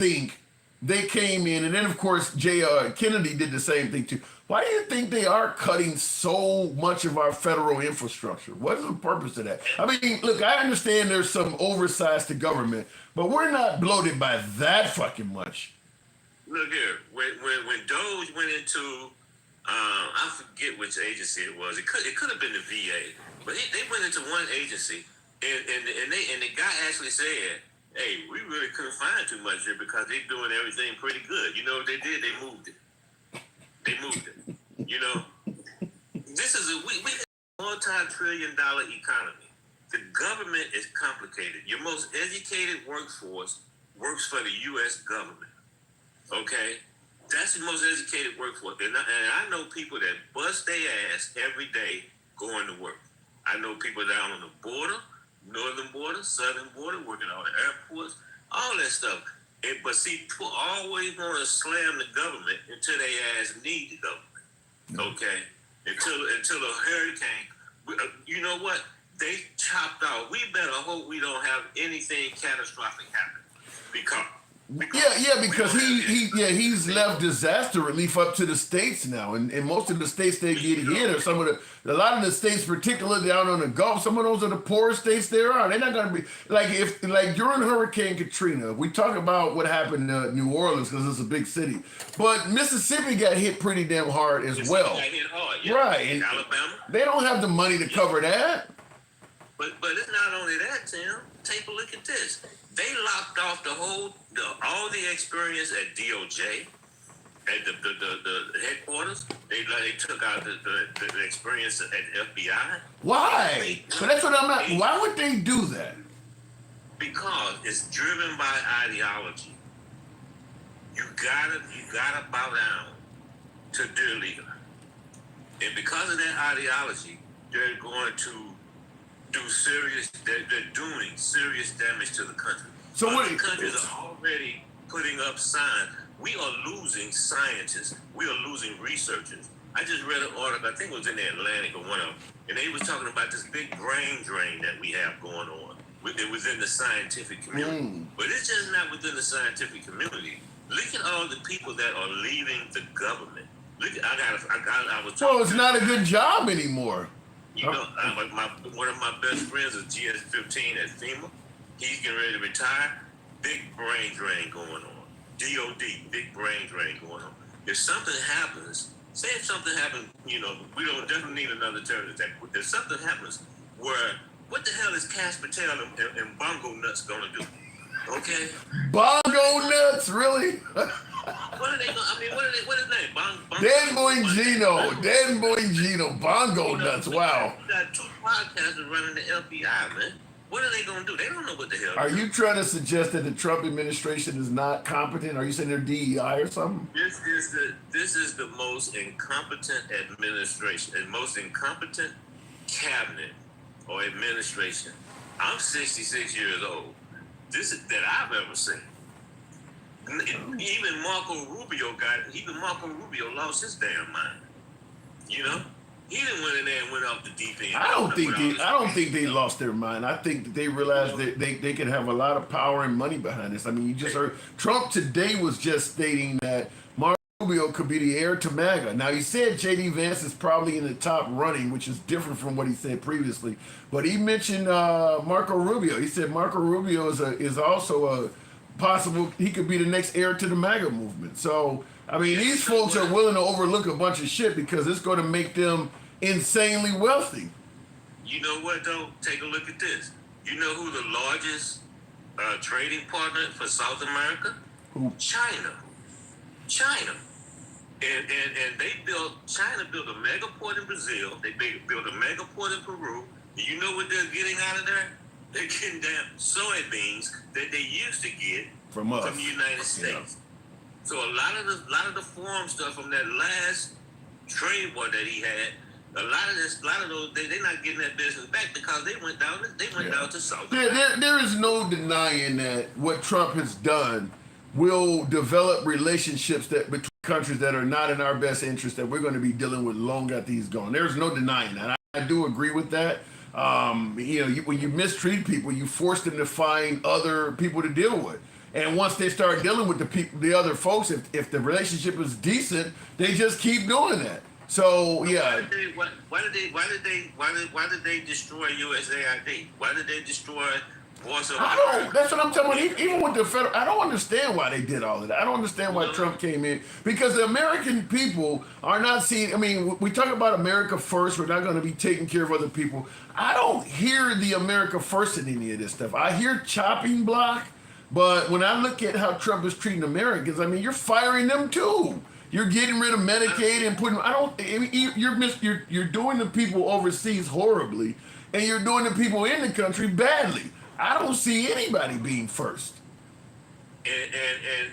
think they came in, and then of course Kennedy did the same thing too. Why do you think they are cutting so much of our federal infrastructure? What is the purpose of that? I mean, look, I understand there's some oversight to government, but we're not bloated by that fucking much. Look here, when Doge went into, I forget which agency it was. It could have been the VA, but they went into one agency, and the guy actually said, "Hey, we really couldn't find too much here because they're doing everything pretty good." You know what they did? They moved it. They moved it. You know, this is we multi-trillion-dollar economy. The government is complicated. Your most educated workforce works for the U.S. government. Okay, that's the most educated workforce, and I know people that bust their ass every day going to work. I know people down on the border, northern border, southern border, working on the airports, all that stuff. But see, people always want to slam the government until they ass need the government. Okay, until a hurricane. You know what? They chopped out. We better hope we don't have anything catastrophic happen because because he's left disaster relief up to the states now, and most of the states that get hit are a lot of the states, particularly down on the Gulf. Some of those are the poorest states there are. They're not going to be like during Hurricane Katrina. We talk about what happened in New Orleans because it's a big city, but Mississippi got hit pretty damn hard as well. Got hit hard, yeah. Right? In Alabama, they don't have the money to cover that. But it's not only that, Tim. Take a look at this. They locked off all the experience at DOJ, at the headquarters. They took out the experience at FBI. Why? But that's what I'm not. Why would they do that? Because it's driven by ideology. You gotta bow down to their leader, and because of that ideology, they're going to they're doing serious damage to the country. So other countries are already putting up signs. We are losing scientists. We are losing researchers. I just read an article, I think it was in the Atlantic or one of them, and they was talking about this big brain drain that we have going on. It was in the scientific community. But it's just not within the scientific community. Look at all the people that are leaving the government. Look, I was talking. Well, it's not a good job anymore. You know, one of my best friends is GS-15 at FEMA. He's getting ready to retire. Big brain drain going on. DOD, big brain drain going on. If something happens, say if something happens, you know, we don't definitely need another terrorist attack. If something happens where, what the hell is Cash Patel and Bongo Nuts going to do? Okay? Bongo Nuts, really? What are they going to, I mean, what is that? Dan Bongino, Bongo Nuts, wow. We got two podcasters running the FBI, man. What are they going to do? They don't know what the hell. Are you trying to suggest that the Trump administration is not competent? Are you saying they're DEI or something? This is the most incompetent administration and most incompetent cabinet or administration. I'm 66 years old. This is that I've ever seen. Even Marco Rubio lost his damn mind. You know? He didn't went in there and went off the deep end. I don't think they lost their mind. I think that they realized that they could have a lot of power and money behind this. I mean, you just heard Trump today was just stating that Marco Rubio could be the heir to MAGA. Now, he said J.D. Vance is probably in the top running, which is different from what he said previously. But he mentioned Marco Rubio. He said Marco Rubio is also a possible, he could be the next heir to the MAGA movement. So, I mean, these folks are willing to overlook a bunch of shit because it's going to make them insanely wealthy. You know what, though? Take a look at this. You know who the largest trading partner for South America? Who? China. And China built a mega port in Brazil. They built a mega port in Peru. And you know what they're getting out of there? They're getting damn soybeans that they used to get from the United States. Yeah. So a lot of the foreign stuff from that last trade war that he had, a lot of those, they're not getting that business back because they went down to South America. There is no denying that what Trump has done will develop relationships between countries that are not in our best interest that we're going to be dealing with long after he's gone. There's no denying that. I do agree with that. When you mistreat people, you force them to find other people to deal with. And once they start dealing with the people, the other folks, if the relationship is decent, they just keep doing that. So yeah, Why did they destroy USAID? Why did they destroy Voice of I don't. America? That's what I'm talking about. Even with the federal, I don't understand why they did all of that. I don't understand why Trump came in because the American people are not seeing. I mean, we talk about America first. We're not going to be taking care of other people. I don't hear the America first in any of this stuff. I hear chopping block, but when I look at how Trump is treating Americans, I mean, you're firing them too. You're getting rid of Medicaid and putting. I don't. I mean, you're doing the people overseas horribly, and you're doing the people in the country badly. I don't see anybody being first. And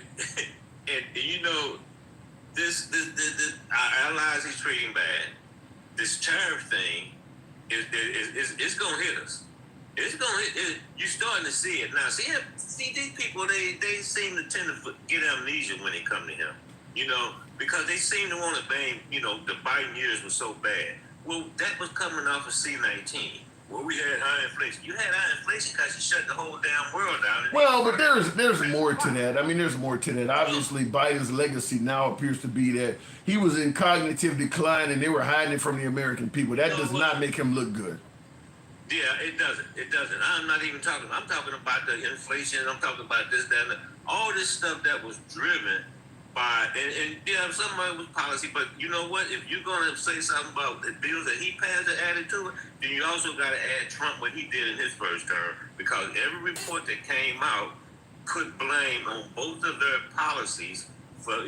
you know this our allies is treating bad. This tariff thing is gonna hit us. It's gonna hit. You're starting to see it now. See these people. They seem to tend to get amnesia when they come to him. You know, because they seem to want to blame. You know, the Biden years were so bad. Well, that was coming off of C-19. Well, we had high inflation. You had high inflation because you shut the whole damn world down. Well, but there's more to that. I mean, there's more to that. Obviously, Biden's legacy now appears to be that he was in cognitive decline and they were hiding it from the American people. That does not make him look good. Yeah, it doesn't. It doesn't. I'm not even talking. I'm talking about the inflation. I'm talking about this, that, and all this stuff that was driven by, and yeah, some of it was policy, but you know what? If you're going to say something about the bills that he passed and added to it, then you also got to add Trump what he did in his first term, because every report that came out put blame on both of their policies for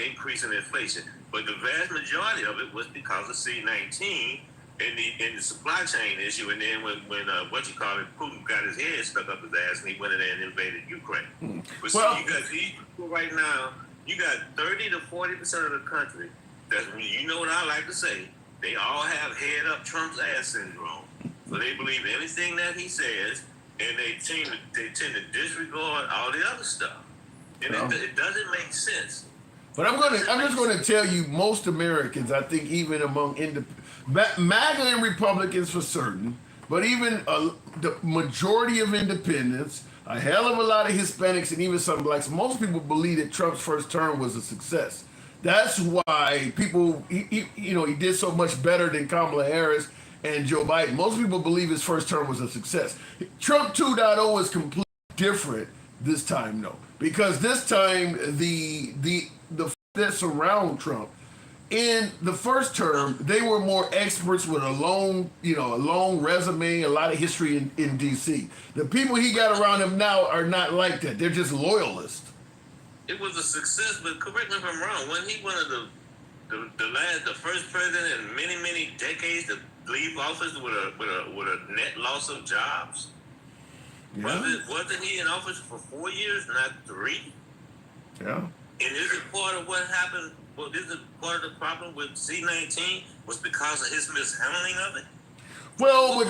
increasing inflation. But the vast majority of it was because of C-19 and the supply chain issue, and then when Putin got his head stuck up his ass and he went in there and invaded Ukraine. But well, you got these people right now. You got 30 to 40% of the country. That's, you know what I like to say. They all have head up Trump's ass syndrome. So they believe anything that he says, and they tend to disregard all the other stuff. And it doesn't make sense. But I'm just gonna tell you, most Americans, I think, even among MAGA and Republicans for certain, but even the majority of independents, a hell of a lot of Hispanics and even some blacks, most people believe that Trump's first term was a success. That's why people, he did so much better than Kamala Harris and Joe Biden. Most people believe his first term was a success. Trump 2.0 is completely different this time, though, because this time the that surround Trump in the first term, they were more experts with a long resume, a lot of history in D.C. The people he got around him now are not like that. They're just loyalists. It was a success, but correct me if I'm wrong. Wasn't he one of the first president in many decades to leave office with a net loss of jobs? Yeah. Wasn't he in office for 4 years, not 3? Yeah. And is it part of what happened? Well, is it part of the problem with C-19 was because of his mishandling of it? Well,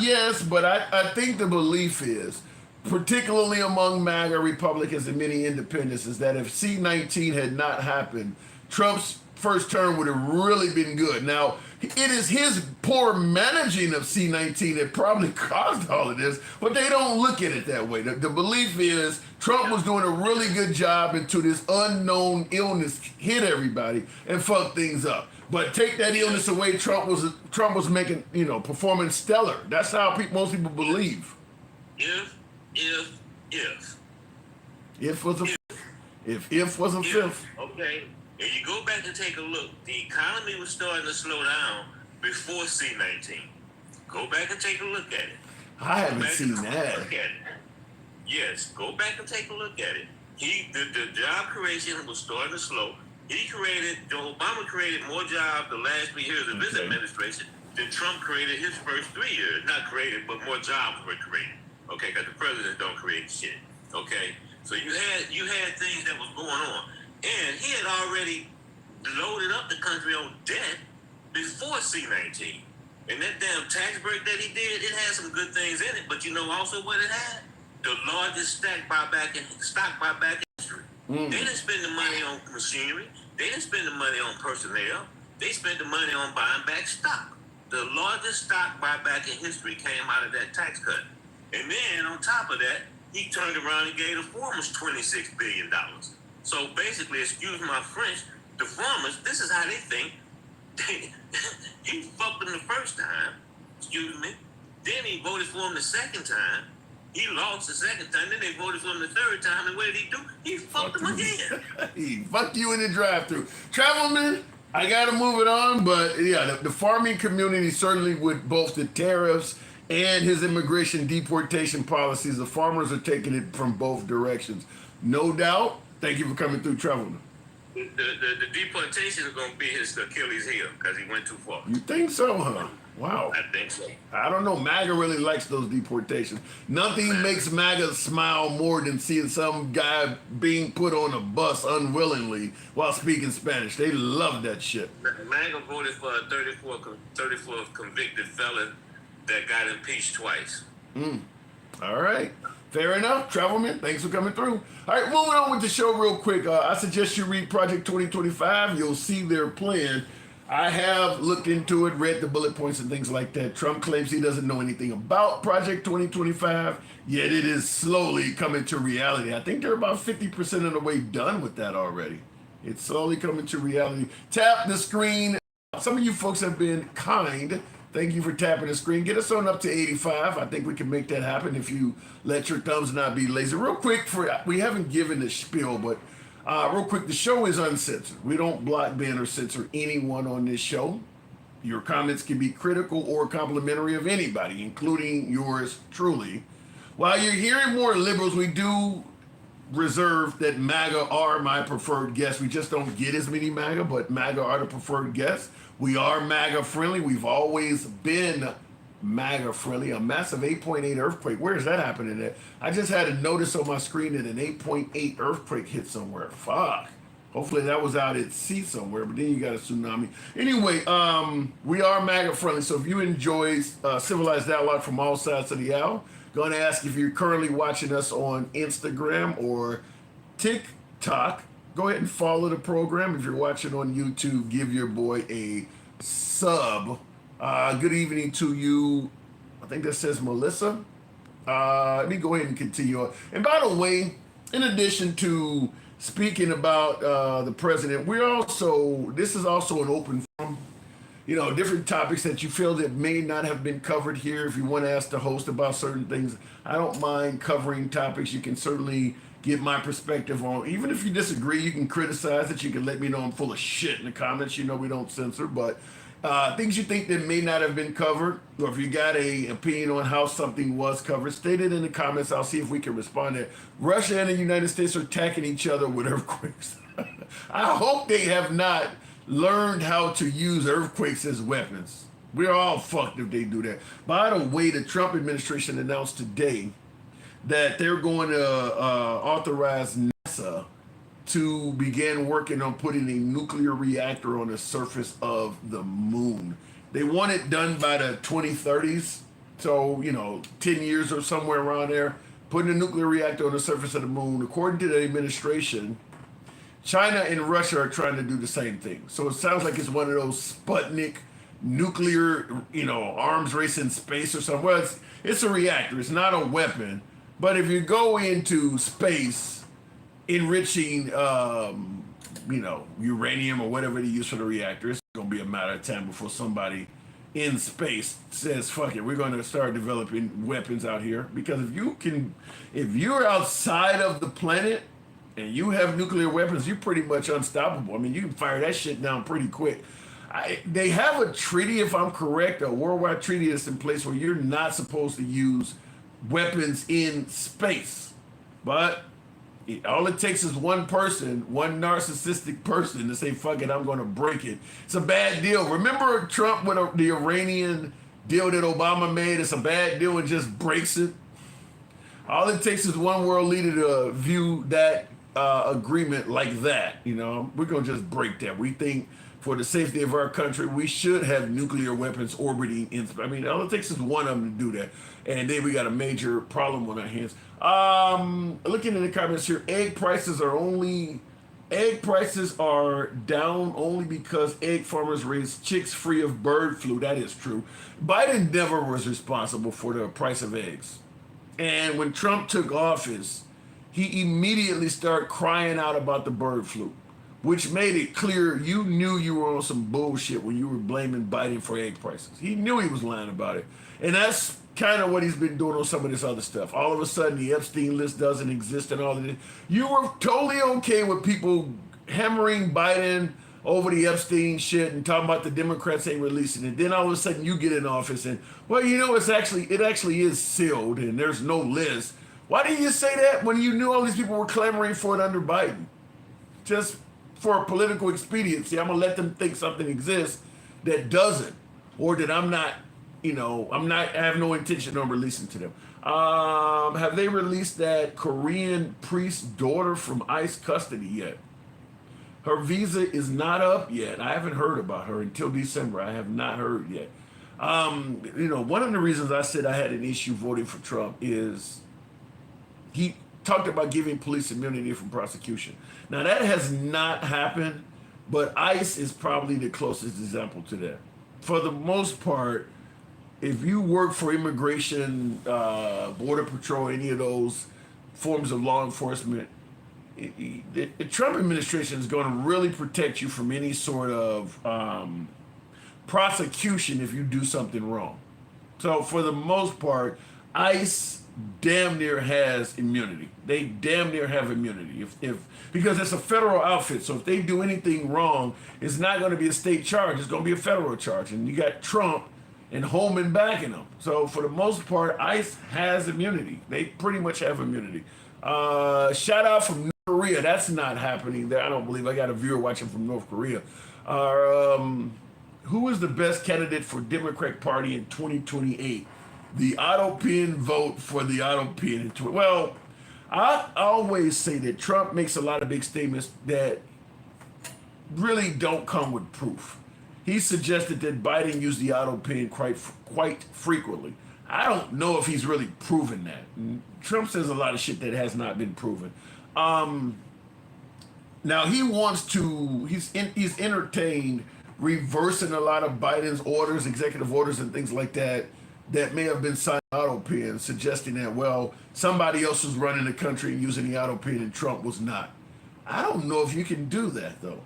yes, but I think the belief is, particularly among MAGA Republicans and many independents, is that if C-19 had not happened, Trump's first term would have really been good. Now, it is his poor managing of C-19 that probably caused all of this, but they don't look at it that way. The belief is Trump was doing a really good job until this unknown illness hit everybody and fucked things up. But take that illness away, Trump was making, performing stellar. That's how most people believe. If was a fifth. Okay. If you go back and take a look, the economy was starting to slow down before C-19. Go back and take a look at it. I haven't seen that. Yes, go back and take a look at it. The job creation was starting to slow. Obama created more jobs the last 3 years of his administration than Trump created his first 3 years. Not created, but more jobs were created. Okay, because the president don't create shit. Okay, so you had things that was going on. And he had already loaded up the country on debt before C-19. And that damn tax break that he did, it had some good things in it. But you know also what it had? The largest stock buyback in history. They didn't spend the money on machinery. They didn't spend the money on personnel. They spent the money on buying back stock. The largest stock buyback in history came out of that tax cut. And then on top of that, he turned around and gave the farmers $26 billion. So basically, excuse my French, the farmers, this is how they think. You fucked them the first time, excuse me. Then he voted for him the second time. He lost the second time. Then they voted for him the third time. And what did he do? He fucked them again. He fucked you in the drive-through. Travelman, I got to move it on. But yeah, the farming community certainly with both the tariffs and his immigration deportation policies, the farmers are taking it from both directions. No doubt. Thank you for coming through, Travelman. The deportation is going to be his Achilles heel because he went too far. You think so, huh? Wow. I think so. I don't know. MAGA really likes those deportations. Nothing makes MAGA smile more than seeing some guy being put on a bus unwillingly while speaking Spanish. They love that shit. MAGA voted for a 34th convicted felon that got impeached twice. All right. Fair enough. Travelman, thanks for coming through. All right, moving on with the show real quick. I suggest you read Project 2025. You'll see their plan. I have looked into it, read the bullet points and things like that. Trump claims he doesn't know anything about Project 2025, yet it is slowly coming to reality. I think they're about 50% of the way done with that already. It's slowly coming to reality. Tap the screen. Some of you folks have been kind. Thank you for tapping the screen. Get us on up to 85. I think we can make that happen if you let your thumbs not be lazy. Real quick, we haven't given the spiel, but real quick, the show is uncensored. We don't block, ban, or censor anyone on this show. Your comments can be critical or complimentary of anybody, including yours truly. While you're hearing more liberals, we do reserve that MAGA are my preferred guests. We just don't get as many MAGA, but MAGA are the preferred guests. We are MAGA friendly. We've always been MAGA friendly. A massive 8.8 earthquake. Where is that happening at? I just had a notice on my screen that an 8.8 earthquake hit somewhere. Fuck. Hopefully that was out at sea somewhere, but then you got a tsunami. Anyway, we are MAGA friendly. So if you enjoy civilized dialogue from all sides of the aisle, going to ask if you're currently watching us on Instagram or TikTok. Go ahead and follow the program. If you're watching on YouTube, give your boy a sub. Good evening to you. I think that says Melissa. Let me go ahead and continue on. And by the way, in addition to speaking about the president, this is also an open forum. You know, different topics that you feel that may not have been covered here. If you want to ask the host about certain things, I don't mind covering topics. You can certainly get my perspective on. Even if you disagree, you can criticize it. You can let me know I'm full of shit in the comments. You know we don't censor, but things you think that may not have been covered, or if you got a opinion on how something was covered, state it in the comments. I'll see if we can respond to it. Russia and the United States are attacking each other with earthquakes. I hope they have not learned how to use earthquakes as weapons. We're all fucked if they do that. By the way, the Trump administration announced today that they're going to authorize NASA to begin working on putting a nuclear reactor on the surface of the moon. They want it done by the 2030s. So, 10 years or somewhere around there, putting a nuclear reactor on the surface of the moon. According to the administration, China and Russia are trying to do the same thing. So it sounds like it's one of those Sputnik nuclear, arms race in space or something. Well, it's a reactor. It's not a weapon. But if you go into space, enriching, uranium or whatever they use for the reactor, it's going to be a matter of time before somebody in space says, fuck it, we're going to start developing weapons out here. Because if you're outside of the planet and you have nuclear weapons, you're pretty much unstoppable. I mean, you can fire that shit down pretty quick. They have a treaty, if I'm correct, a worldwide treaty that's in place where you're not supposed to use weapons in space. But all it takes is one person, one narcissistic person to say, fuck it, I'm going to break it. It's a bad deal. Remember Trump with the Iranian deal that Obama made? It's a bad deal and just breaks it. All it takes is one world leader to view that agreement like that. We're going to just break that. We think for the safety of our country, we should have nuclear weapons orbiting in space. I mean, all it takes is one of them to do that. And then we got a major problem on our hands. Looking in the comments here, egg prices are down only because egg farmers raise chicks free of bird flu. That is true. Biden never was responsible for the price of eggs. And when Trump took office, he immediately started crying out about the bird flu, which made it clear you knew you were on some bullshit when you were blaming Biden for egg prices. He knew he was lying about it. And that's kind of what he's been doing on some of this other stuff. All of a sudden, the Epstein list doesn't exist and all of this. You were totally okay with people hammering Biden over the Epstein shit and talking about the Democrats ain't releasing it. Then all of a sudden you get in office and, well, you know, it actually is sealed and there's no list. Why didn't you say that when you knew all these people were clamoring for it under Biden? Just for political expediency, I'm gonna let them think something exists that doesn't, or that I'm not, I have no intention of releasing to them. Have they released that Korean priest's daughter from ICE custody yet? Her visa is not up yet. I haven't heard about her until December. I have not heard yet. One of the reasons I said I had an issue voting for Trump is he talked about giving police immunity from prosecution. Now that has not happened, but ICE is probably the closest example to that. For the most part, if you work for immigration, border patrol, any of those forms of law enforcement, the Trump administration is going to really protect you from any sort of prosecution if you do something wrong. So for the most part, ICE damn near has immunity. They damn near have immunity because it's a federal outfit. So if they do anything wrong, it's not going to be a state charge. It's going to be a federal charge. And you got Trump and Holman backing them. So for the most part, ICE has immunity. They pretty much have immunity. Shout out from North Korea. That's not happening there. I don't believe. I got a viewer watching from North Korea. Who is the best candidate for Democratic Party in 2028? The auto pin vote for the auto pin. Well, I always say that Trump makes a lot of big statements that really don't come with proof. He suggested that Biden used the auto pin quite frequently. I don't know if he's really proven that. Trump says a lot of shit that has not been proven. Now he wants to. He's entertained reversing a lot of Biden's orders, executive orders, and things like that may have been signed auto pin, suggesting that, well, somebody else was running the country and using the auto pin and Trump was not. I don't know if you can do that though.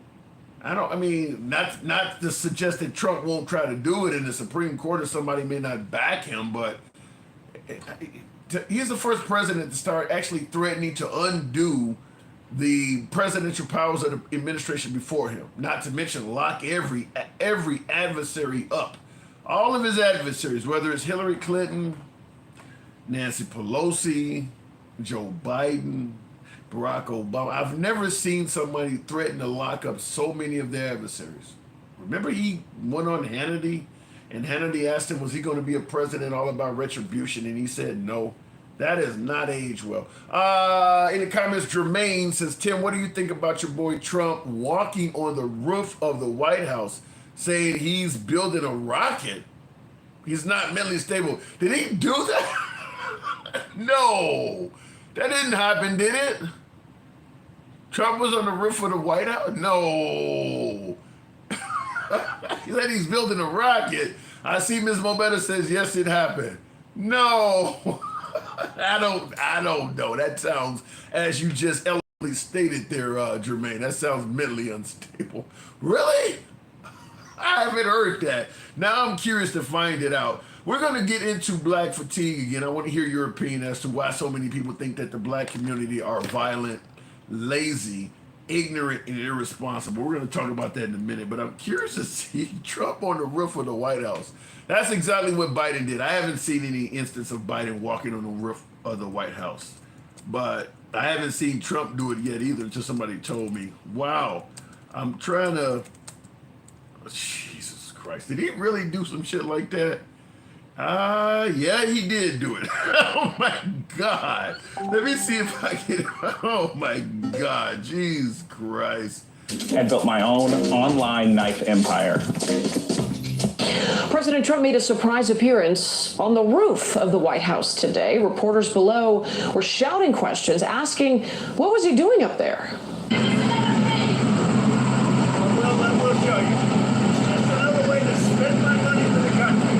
Not to suggest that Trump won't try to do it in the Supreme Court or somebody may not back him, but he's the first president to start actually threatening to undo the presidential powers of the administration before him, not to mention lock every adversary up. All of his adversaries, whether it's Hillary Clinton, Nancy Pelosi, Joe Biden, Barack Obama. I've never seen somebody threaten to lock up so many of their adversaries. Remember he went on Hannity, and Hannity asked him, was he going to be a president all about retribution? And he said, no. That has not aged well. In the comments, Jermaine says, Tim, what do you think about your boy Trump walking on the roof of the White House saying he's building a rocket? He's not mentally stable. Did he do that? No. That didn't happen, did it? Trump was on the roof of the White House? No. He said he's building a rocket. I see Ms. Mobetta says, yes, it happened. No. I don't know. That sounds, as you just eloquently stated there, Jermaine, that sounds mentally unstable. Really? I haven't heard that. Now I'm curious to find it out. We're going to get into black fatigue again. I want to hear your opinion as to why so many people think that the black community are violent, lazy, ignorant, and irresponsible. We're going to talk about that in a minute, but I'm curious to see Trump on the roof of the White House. That's exactly what Biden did. I haven't seen any instance of Biden walking on the roof of the White House, but I haven't seen Trump do it yet either until somebody told me. Wow. I'm trying to... Jesus Christ. Did he really do some shit like that? Yeah, he did do it. Oh my God. Let me see if I can. Oh my God. Jesus Christ. I built my own online knife empire. President Trump made a surprise appearance on the roof of the White House today. Reporters below were shouting questions, asking, what was he doing up there? Well, I will show you. That's another way to spend my money for the country.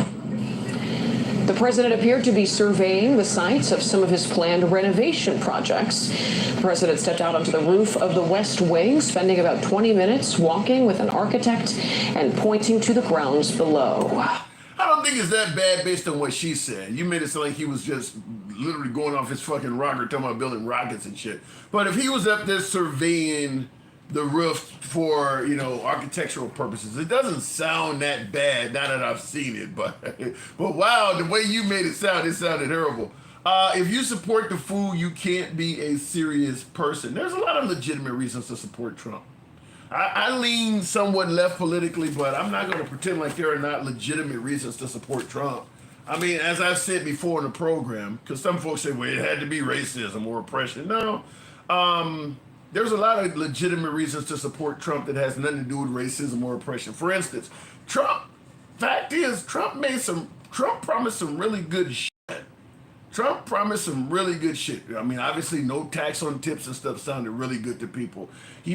The president appeared to be surveying the sites of some of his planned renovation projects. The president stepped out onto the roof of the West Wing, spending about 20 minutes walking with an architect and pointing to the grounds below. I don't think it's that bad based on what she said. You made it sound like he was just literally going off his fucking rocker, talking about building rockets and shit. But if he was up there surveying the roof for, architectural purposes, it doesn't sound that bad now that I've seen it. But wow, the way you made it sounded terrible. If you support the fool, you can't be a serious person. There's a lot of legitimate reasons to support Trump. I lean somewhat left politically, but I'm not going to pretend like there are not legitimate reasons to support Trump. I mean, as I've said before in the program, because some folks say, well, it had to be racism or oppression. No, there's a lot of legitimate reasons to support Trump that has nothing to do with racism or oppression. For instance, Trump promised some really good shit. Trump promised some really good shit. I mean, obviously, no tax on tips and stuff sounded really good to people. He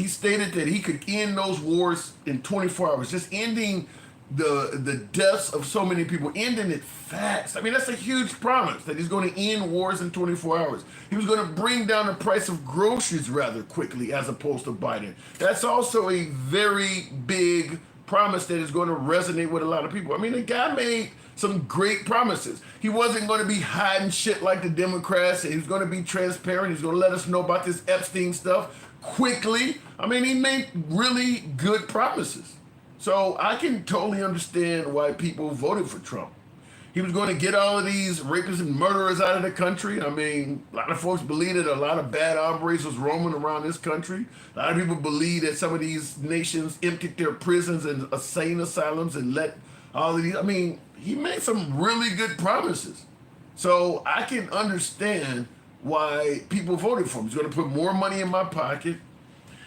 stated that he could end those wars in 24 hours, just ending the deaths of so many people, ending it fast. I mean, that's a huge promise that he's going to end wars in 24 hours. He was going to bring down the price of groceries rather quickly as opposed to Biden. That's also a very big promise that is going to resonate with a lot of people. I mean, the guy made some great promises. He wasn't going to be hiding shit like the Democrats. He was going to be transparent. He's going to let us know about this Epstein stuff quickly. I mean, he made really good promises. So I can totally understand why people voted for Trump. He was going to get all of these rapists and murderers out of the country. I mean, a lot of folks believe that a lot of bad hombres was roaming around this country. A lot of people believe that some of these nations emptied their prisons and insane asylums and let all of these, I mean, he made some really good promises. So I can understand why people voted for him. He's going to put more money in my pocket.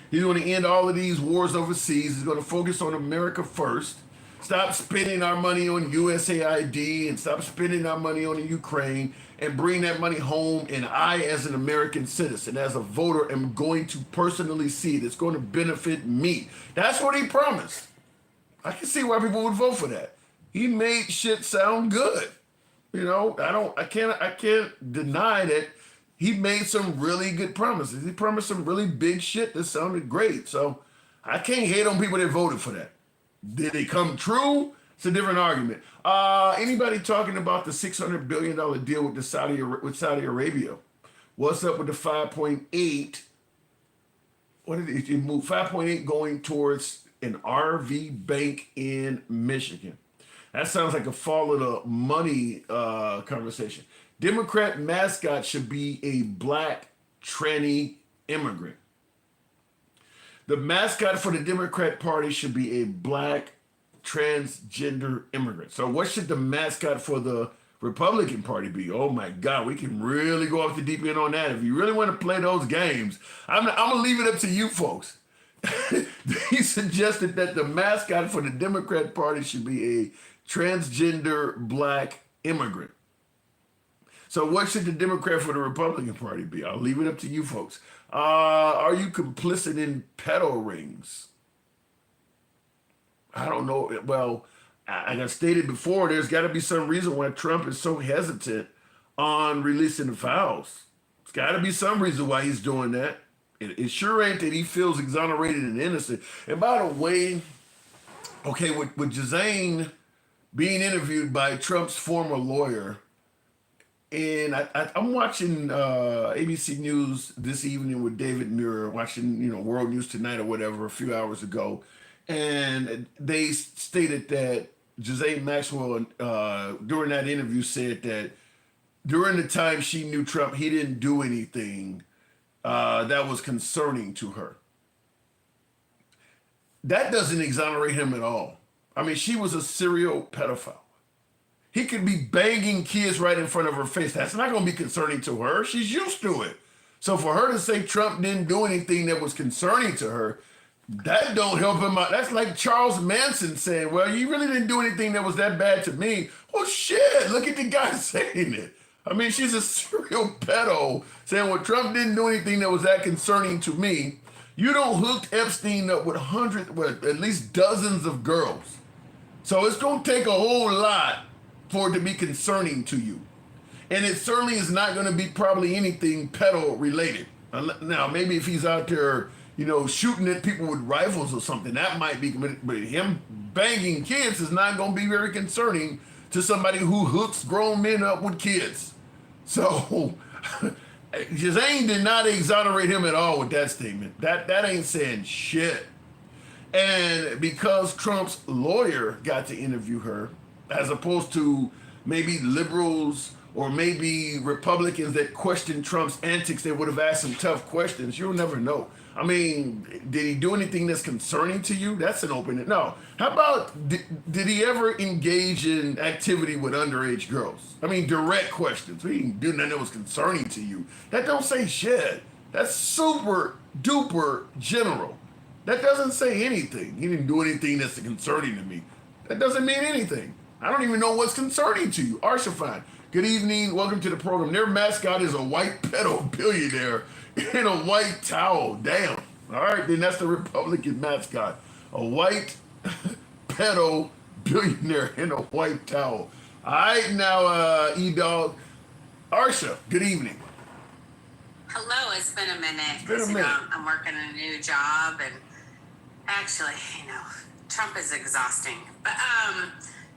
He's going to end all of these wars overseas. He's going to focus on America first. Stop spending our money on USAID and stop spending our money on the Ukraine and bring that money home. And I, as an American citizen, as a voter, am going to personally see it. It's going to benefit me. That's what he promised. I can see why people would vote for that. He made shit sound good. I can't deny that he made some really good promises. He promised some really big shit that sounded great. So I can't hate on people that voted for that. Did it come true? It's a different argument. Anybody talking about the $600 billion deal with Saudi Arabia? What's up with the 5.8? What did it move? 5.8 going towards an RV bank in Michigan. That sounds like a fall of the money conversation. Democrat mascot should be a black tranny immigrant. The mascot for the Democrat Party should be a black transgender immigrant. So what should the mascot for the Republican Party be? Oh my God, we can really go off the deep end on that. If you really want to play those games, I'm gonna leave it up to you folks. He suggested that the mascot for the Democrat Party should be a transgender black immigrant. So what should the Democrat for the Republican Party be? I'll leave it up to you folks. Are you complicit in pedo rings? I don't know. Well, like I stated before, there's got to be some reason why Trump is so hesitant on releasing the files. There's got to be some reason why he's doing that. It sure ain't that he feels exonerated and innocent. And by the way, okay, with Jazane being interviewed by Trump's former lawyer, and I'm watching ABC News this evening with David Muir, watching World News Tonight or whatever a few hours ago, and they stated that Jazane Maxwell during that interview said that during the time she knew Trump, he didn't do anything that was concerning to her. That doesn't exonerate him at all. I mean, she was a serial pedophile. He could be banging kids right in front of her face. That's not going to be concerning to her. She's used to it. So for her to say Trump didn't do anything that was concerning to her, that don't help him out. That's like Charles Manson saying, well, you really didn't do anything that was that bad to me. Well, shit, look at the guy saying it. I mean, she's a serial pedo saying, well, Trump didn't do anything that was that concerning to me. You don't hook Epstein up with at least dozens of girls. So it's going to take a whole lot for it to be concerning to you. And it certainly is not going to be probably anything pedo related. Now, maybe if he's out there, shooting at people with rifles or something, that might be, but him banging kids is not going to be very concerning to somebody who hooks grown men up with kids. So, Jazane did not exonerate him at all with that statement. That ain't saying shit. And because Trump's lawyer got to interview her, as opposed to maybe liberals or maybe Republicans that question Trump's antics, they would have asked some tough questions. You'll never know. I mean, did he do anything that's concerning to you? That's an open. No. How about, did he ever engage in activity with underage girls? I mean, direct questions. He didn't do nothing that was concerning to you. That don't say shit. That's super duper general. That doesn't say anything. He didn't do anything that's concerning to me. That doesn't mean anything. I don't even know what's concerning to you. Arshafine, good evening. Welcome to the program. Their mascot is a white pedo billionaire in a white towel. Damn. All right, then that's the Republican mascot. A white pedo billionaire in a white towel. All right, now, E-Dog. Arsha, good evening. Hello, it's been a minute. It's been a minute. I'm working a new job, and actually, Trump is exhausting. But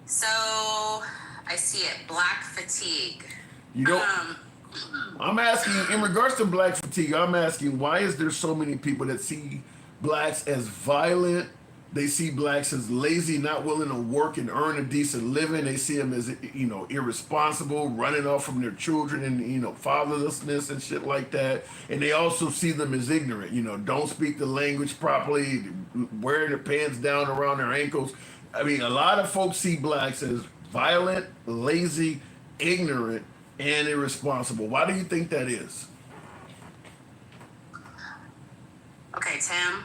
so I see it, black fatigue. I'm asking, in regards to black fatigue, I'm asking, why is there so many people that see blacks as violent? They see blacks as lazy, not willing to work and earn a decent living. They see them as, irresponsible, running off from their children and, fatherlessness and shit like that. And they also see them as ignorant, don't speak the language properly, wearing their pants down around their ankles. I mean, a lot of folks see blacks as violent, lazy, ignorant, and irresponsible. Why do you think that is? Okay, Tim.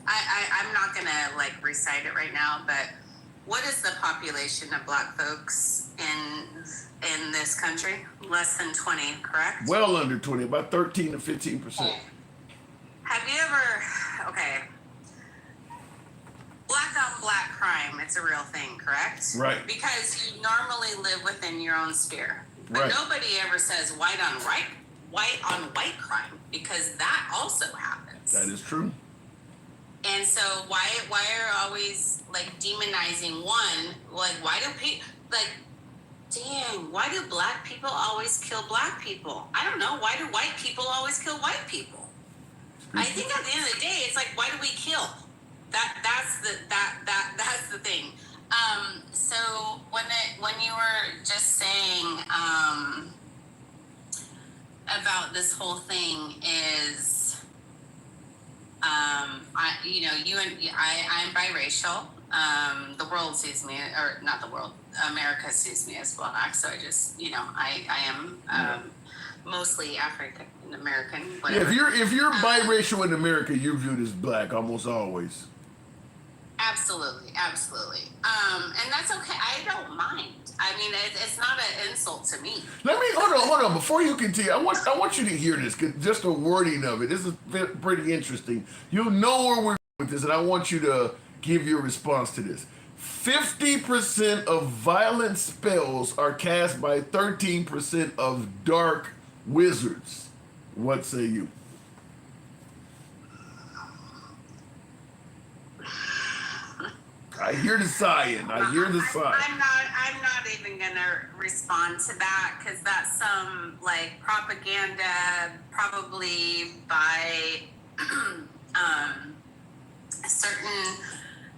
I'm not gonna recite it right now, but what is the population of black folks in this country? Less than 20, correct? Well under 20, about 13 to 15%. Have you ever, black on black crime, it's a real thing, correct? Right. Because you normally live within your own sphere. But Right. Nobody ever says white on white crime, because that also happens. That is true. And so why are always demonizing one? Why do people why do black people always kill black people? I don't know. Why do white people always kill white people? I think at the end of the day, it's why do we kill? That's the thing. So when you were just saying about this whole thing is, I'm biracial. The world sees me, or not the world, America sees me as black. So I just, I am mostly African American. Yeah, if you're biracial in America, you're viewed as black almost always. Absolutely. And that's okay. I don't mind. I mean, it's not an insult to me. Hold on. Before you continue, I want you to hear this, 'cause just the wording of it. This is pretty interesting. You'll know where we're going with this, and I want you to give your response to this. 50% of violent spells are cast by 13% of dark wizards. What say you? I hear the sighing. I'm not even gonna respond to that, because that's some propaganda, probably by certain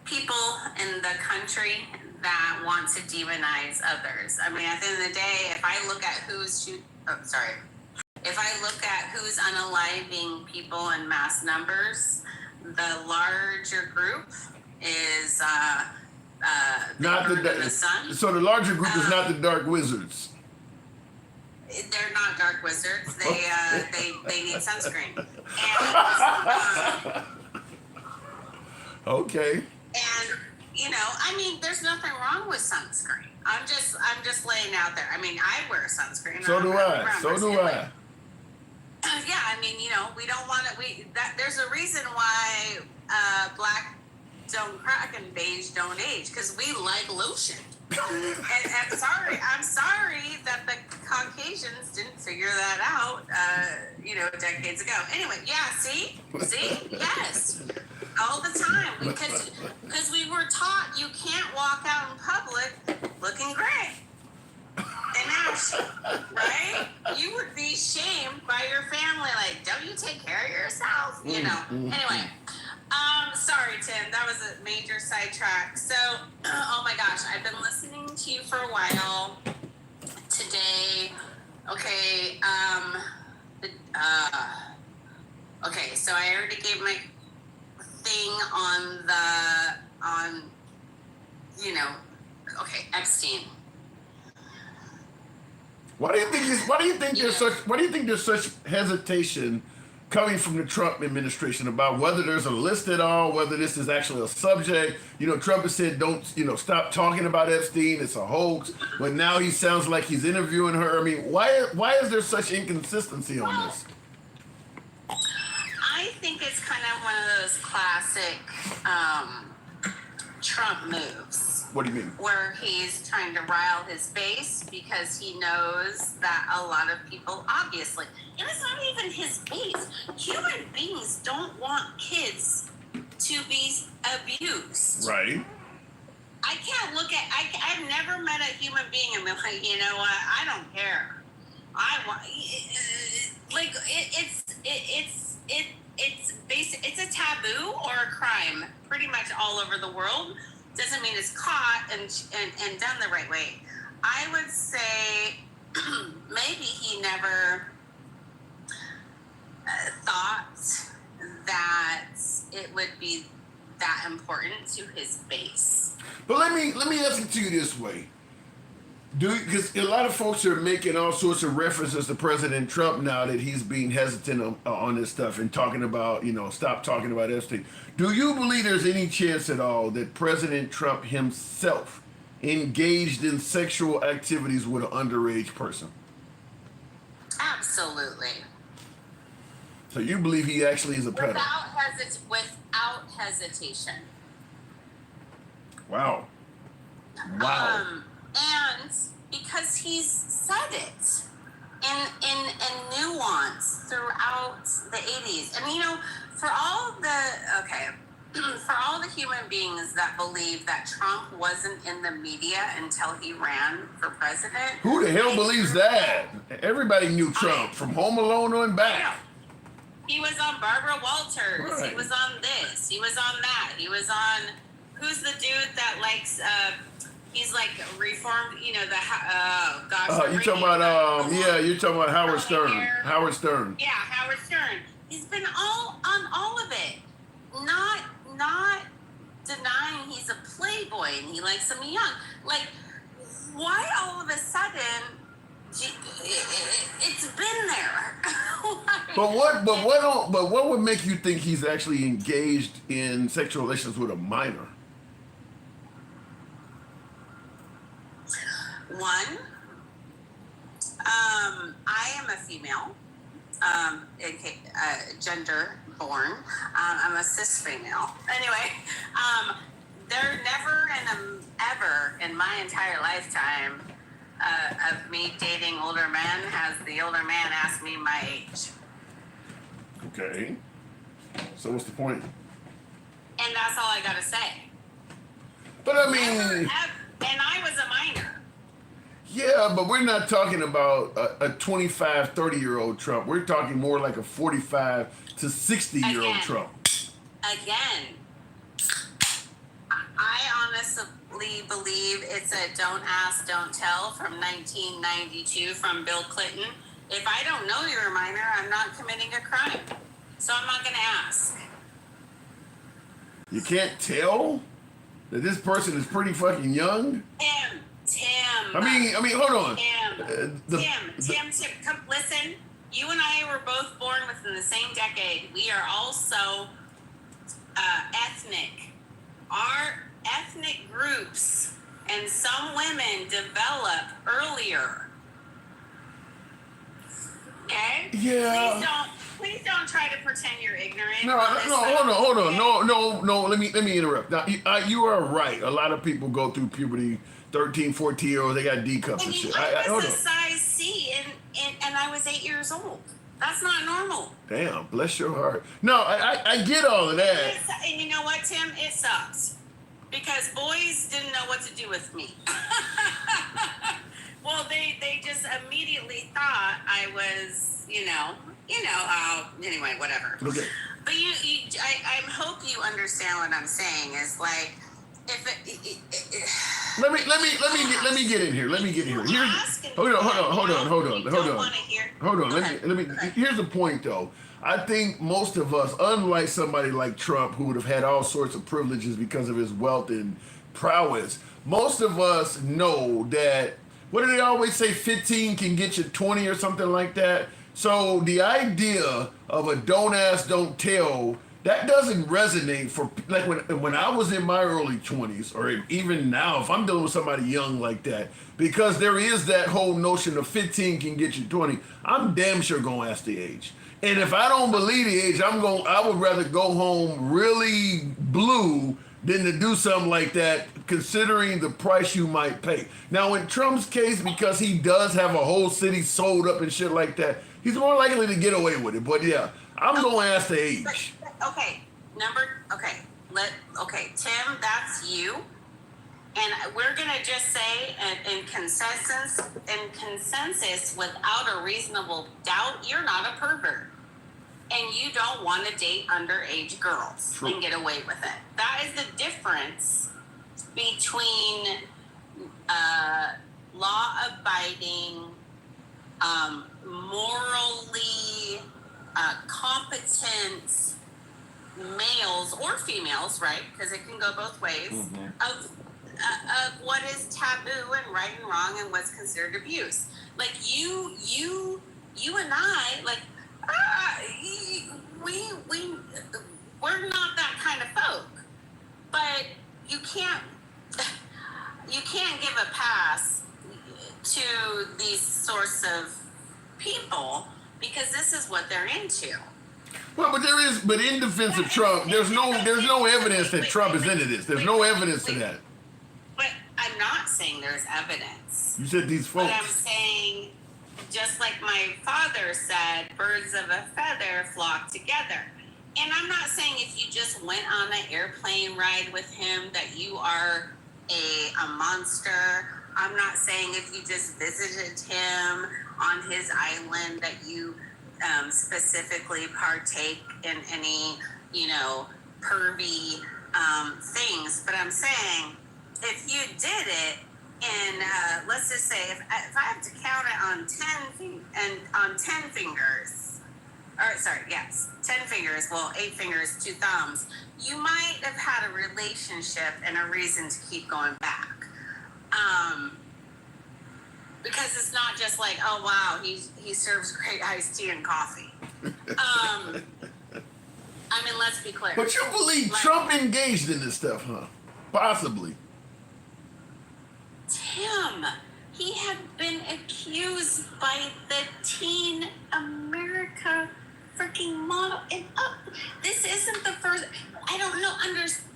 people in the country that want to demonize others. I mean, at the end of the day, if I look at who's unaliving people in mass numbers, the larger group is Not the sun. So the larger group is not the dark wizards. They're not dark wizards. They need sunscreen. Okay. And there's nothing wrong with sunscreen. I'm just laying out there. I mean, I wear sunscreen. So do I. Yeah, we don't want to. There's a reason why black don't crack and beige don't age, because we like lotion. And I'm sorry that the Caucasians didn't figure that out, decades ago. Anyway, yeah, see, yes, all the time, because we were taught you can't walk out in public looking gray and ashy, right? You would be shamed by your family, like, don't you take care of yourself? Anyway. Sorry, Tim, that was a major sidetrack. So, oh my gosh, I've been listening to you for a while today. Okay, okay, so I already gave my thing okay, Epstein. Why do you think there's such hesitation coming from the Trump administration about whether there's a list at all, whether this is actually a subject? Trump has said, don't, stop talking about Epstein. It's a hoax. But now he sounds like he's interviewing her. I mean, why is there such inconsistency on this? I think it's kind of one of those classic Trump moves. What do you mean? Where he's trying to rile his base because he knows that a lot of people, obviously, and it's not even his base. Human beings don't want kids to be abused. Right. I can't look at. I've never met a human being and been like, you know what? I don't care. I want. It's basic. It's a taboo or a crime, pretty much all over the world. Doesn't mean it's caught and done the right way. I would say maybe he never thought that it would be that important to his base. But let me ask it to you this way. Because a lot of folks are making all sorts of references to President Trump now that he's being hesitant on this stuff and talking about, stop talking about Epstein. Do you believe there's any chance at all that President Trump himself engaged in sexual activities with an underage person? Absolutely. So you believe he actually is a pedophile? Without hesitation. Wow. And because he's said it in nuance throughout the 80s. And for all the human beings that believe that Trump wasn't in the media until he ran for president. Who the hell believes that? Everybody knew Trump from Home Alone on back. He was on Barbara Walters. Right. He was on this. He was on that. He was on, who's the dude that likes, he's like reformed, you're talking about Howard Stern. Howard Stern. Yeah, Howard Stern. He's been on all of it. Not denying he's a playboy and he likes them young. Like, why all of a sudden it's been there? But what would make you think he's actually engaged in sexual relations with a minor? One, I am a female, gender born. I'm a cis female. Anyway, there never ever in my entire lifetime of me dating older men has the older man asked me my age. Okay. So what's the point? And that's all I gotta say. But I mean... and I was a minor. Yeah, but we're not talking about a 25, 30-year-old Trump. We're talking more like a 45 to 60-year-old Trump. Again, I honestly believe it's a don't ask, don't tell from 1992 from Bill Clinton. If I don't know you're a minor, I'm not committing a crime. So I'm not going to ask. You can't tell that this person is pretty fucking young? Tim. I mean, hold on. Tim, come listen. You and I were both born within the same decade. We are also ethnic. Our ethnic groups and some women develop earlier. Okay? Yeah. Please don't don't try to pretend you're ignorant. No, hold on. No. Let me interrupt. Now, you are right. A lot of people go through puberty. 13, 14-year-olds, they got D cups and shit. I was a size C, and I was 8 years old. That's not normal. Damn, bless your heart. No, I get all of that. And you know what, Tim? It sucks. Because boys didn't know what to do with me. Well, they just immediately thought I was, anyway, whatever. Okay. But I hope you understand what I'm saying. Is like, Let me get in here. Hold on. Here's the point, though. I think most of us, unlike somebody like Trump, who would have had all sorts of privileges because of his wealth and prowess, most of us know that, what do they always say, 15 can get you 20 or something like that? So the idea of a don't ask, don't tell, that doesn't resonate for, like, when I was in my early 20s, or even now, if I'm dealing with somebody young like that, because there is that whole notion of 15 can get you 20, I'm damn sure gonna ask the age. And if I don't believe the age, I would rather go home really blue than to do something like that, considering the price you might pay. Now, in Trump's case, because he does have a whole city sold up and shit like that, he's more likely to get away with it. But yeah, I'm gonna ask the age. Tim, that's you. And we're gonna just say in consensus, without a reasonable doubt, you're not a pervert. And you don't want to date underage girls. True. And get away with it. That is the difference between law-abiding, morally competent males or females, right? Because it can go both ways. Mm-hmm. Of what is taboo and right and wrong and what's considered abuse. Like you and I, like we're not that kind of folk. But you can't give a pass to these sorts of people because this is what they're into. Well, but in defense of Trump, there's no evidence that Trump is into this. There's no evidence to that. But I'm not saying there's evidence. You said these folks. But I'm saying, just like my father said, birds of a feather flock together. And I'm not saying if you just went on an airplane ride with him that you are a monster. I'm not saying if you just visited him on his island that you specifically partake in any, pervy things. But I'm saying if you did it, and let's just say if I have to count it on 10 fingers, 10 fingers, 8 fingers, 2 thumbs, you might have had a relationship and a reason to keep going back. Because it's not just like, oh wow, he serves great iced tea and coffee. Let's be clear. But you believe Trump engaged in this stuff, huh? Possibly. Tim, he had been accused by the Teen America freaking model. And this isn't the first. I don't know.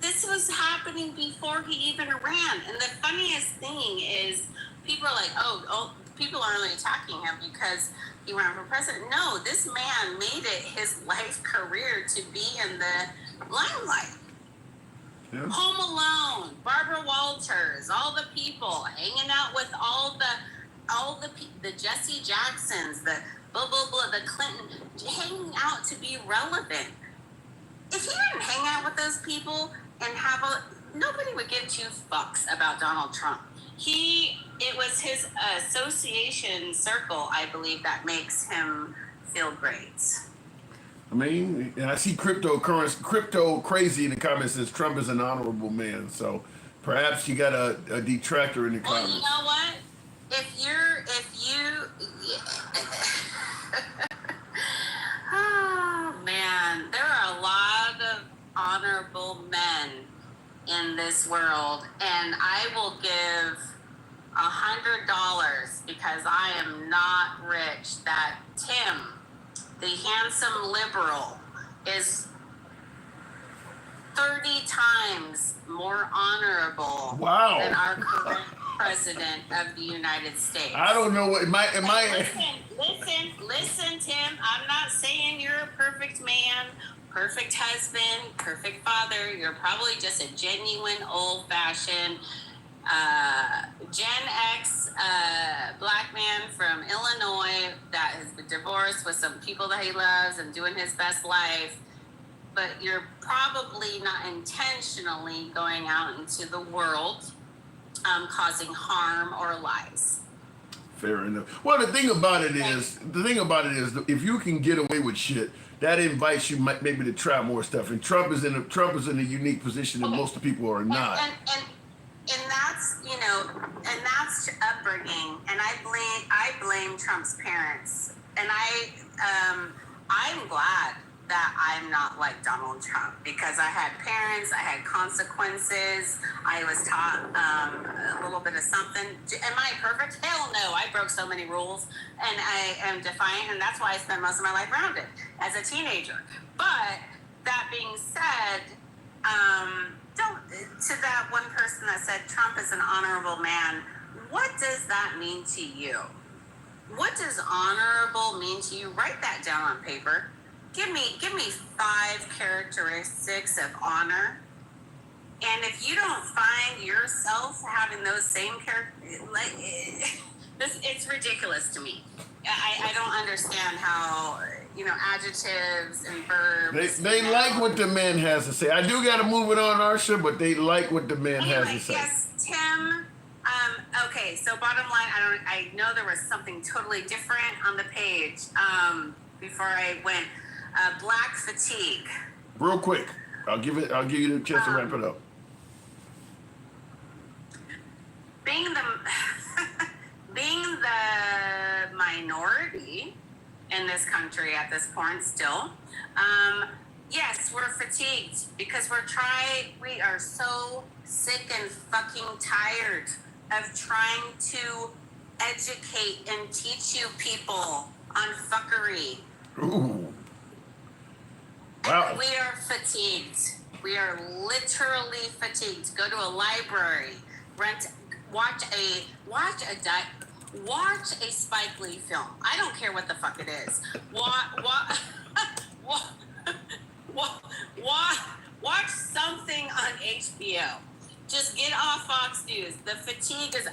This was happening before he even ran. And the funniest thing is, people are like, oh, people are only attacking him because he ran for president. No, this man made it his life career to be in the limelight. Yeah. Home Alone, Barbara Walters, all the people hanging out with all the Jesse Jacksons, the blah blah blah, the Clinton, hanging out to be relevant. If he didn't hang out with those people and nobody would give 2 fucks about Donald Trump. It was his association circle, I believe, that makes him feel great. I mean, I see crypto crazy in the comments says Trump is an honorable man. So perhaps you got a detractor in the comments. Well, you know what? Oh man, there are a lot of honorable men in this world, and I will give $100 because I am not rich that Tim the handsome liberal, is 30 times more honorable Wow. than our current president of the United States. I don't know what Listen, Tim. I'm not saying you're a perfect man, perfect husband, perfect father. You're probably just a genuine old-fashioned Gen X black man from Illinois that has been divorced with some people that he loves and doing his best life. But you're probably not intentionally going out into the world causing harm or lies. Fair enough. Well, the thing about it is, if you can get away with shit, that invites you maybe to try more stuff. And Trump is in a unique position that most of the people are not. And that's, you know, and that's upbringing. And I blame Trump's parents. And I'm glad that I'm not like Donald Trump, because I had parents, I had consequences, I was taught a little bit of something. Am I perfect? Hell no, I broke so many rules, and I am defiant, and that's why I spent most of my life grounded as a teenager. But that being said, to that one person that said Trump is an honorable man, what does that mean to you? What does honorable mean to you? Write that down on paper. Give me 5 characteristics of honor. And if you don't find yourself having those same characteristics, it's ridiculous to me. I don't understand how, you know, adjectives and verbs. They like what the man has to say. I do got to move it on, Arsha, but they like what the man has to say. Yes, Tim. Okay, so bottom line, I know there was something totally different on the page before I went. Black fatigue. Real quick, I'll give you the chance to wrap it up. Being the minority in this country at this point still, yes, we're fatigued because we are so sick and fucking tired of trying to educate and teach you people on fuckery. Ooh. Wow. We are fatigued. We are literally fatigued. Go to a library, watch a Spike Lee film. I don't care what the fuck it is. Watch something on HBO. Just get off Fox News. The fatigue is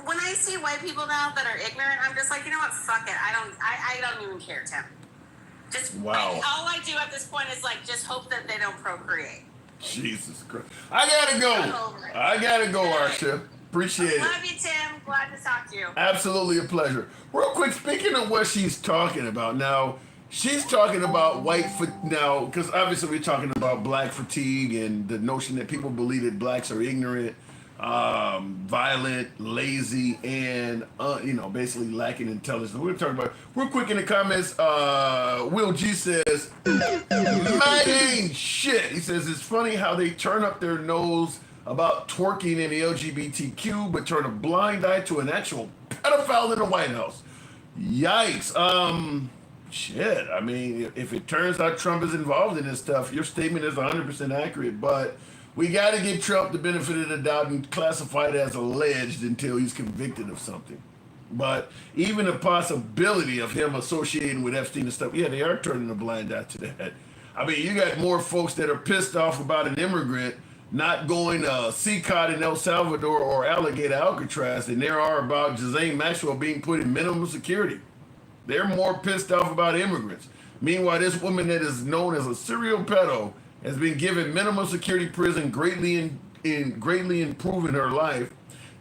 when I see white people now that are ignorant, I'm just like, you know what? Fuck it. I don't even care, Tim. Just wow. All I do at this point is just hope that they don't procreate. Jesus Christ. I gotta go, Arsha. Appreciate it. Love you, Tim. Glad to talk to you. Absolutely a pleasure. Real quick, speaking of what she's talking about now, she's talking about now, because obviously we're talking about black fatigue and the notion that people believe that blacks are ignorant, violent, lazy, and basically lacking intelligence. We're talking about real quick in the comments. Will G says, "Man, shit." He says it's funny how they turn up their nose about twerking in the LGBTQ, but turn a blind eye to an actual pedophile in the White House. Yikes. Shit. I mean, if it turns out Trump is involved in this stuff, your statement is 100% accurate, but we got to give Trump the benefit of the doubt and classify it as alleged until he's convicted of something. But even the possibility of him associating with Epstein and stuff, yeah, they are turning a blind eye to that. I mean, you got more folks that are pissed off about an immigrant not going to CCOT in El Salvador or Alligator Alcatraz than there are about Ghislaine Maxwell being put in minimum security. They're more pissed off about immigrants. Meanwhile, this woman that is known as a serial pedo has been given minimum security prison, greatly improving her life.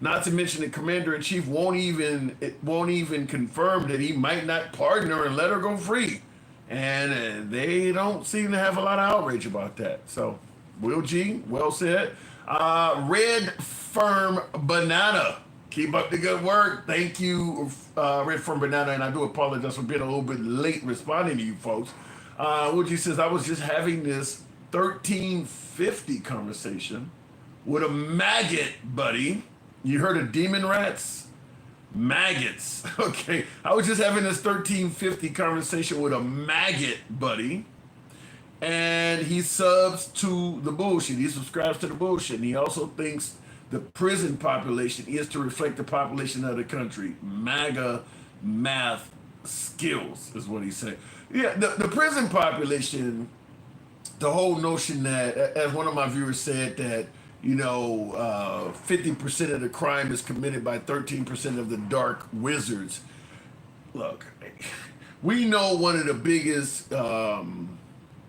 Not to mention the commander-in-chief won't even confirm that he might not pardon her and let her go free. And they don't seem to have a lot of outrage about that. So, Will G, well said. Red Firm Banana, keep up the good work. Thank you, Red Firm Banana, and I do apologize for being a little bit late responding to you folks. Will G says, I was just having this 1350 conversation with a maggot buddy. You heard of demon rats? maggots. Okay, I was just having this 1350 conversation with a maggot buddy, and he subs to the bullshit. He subscribes to the bullshit. And he also thinks the prison population is to reflect the population of the country. MAGA math skills is what he said. Yeah, the prison population, the whole notion that, as one of my viewers said, that 50% of the crime is committed by 13% of the dark wizards. Look, we know one of the biggest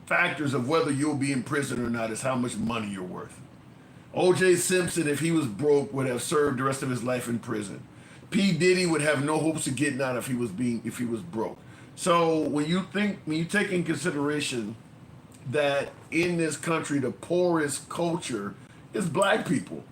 factors of whether you'll be in prison or not is how much money you're worth. O.J. Simpson, if he was broke, would have served the rest of his life in prison. P. Diddy would have no hopes of getting out if he was broke. So when you take in consideration that in this country the poorest culture is black people,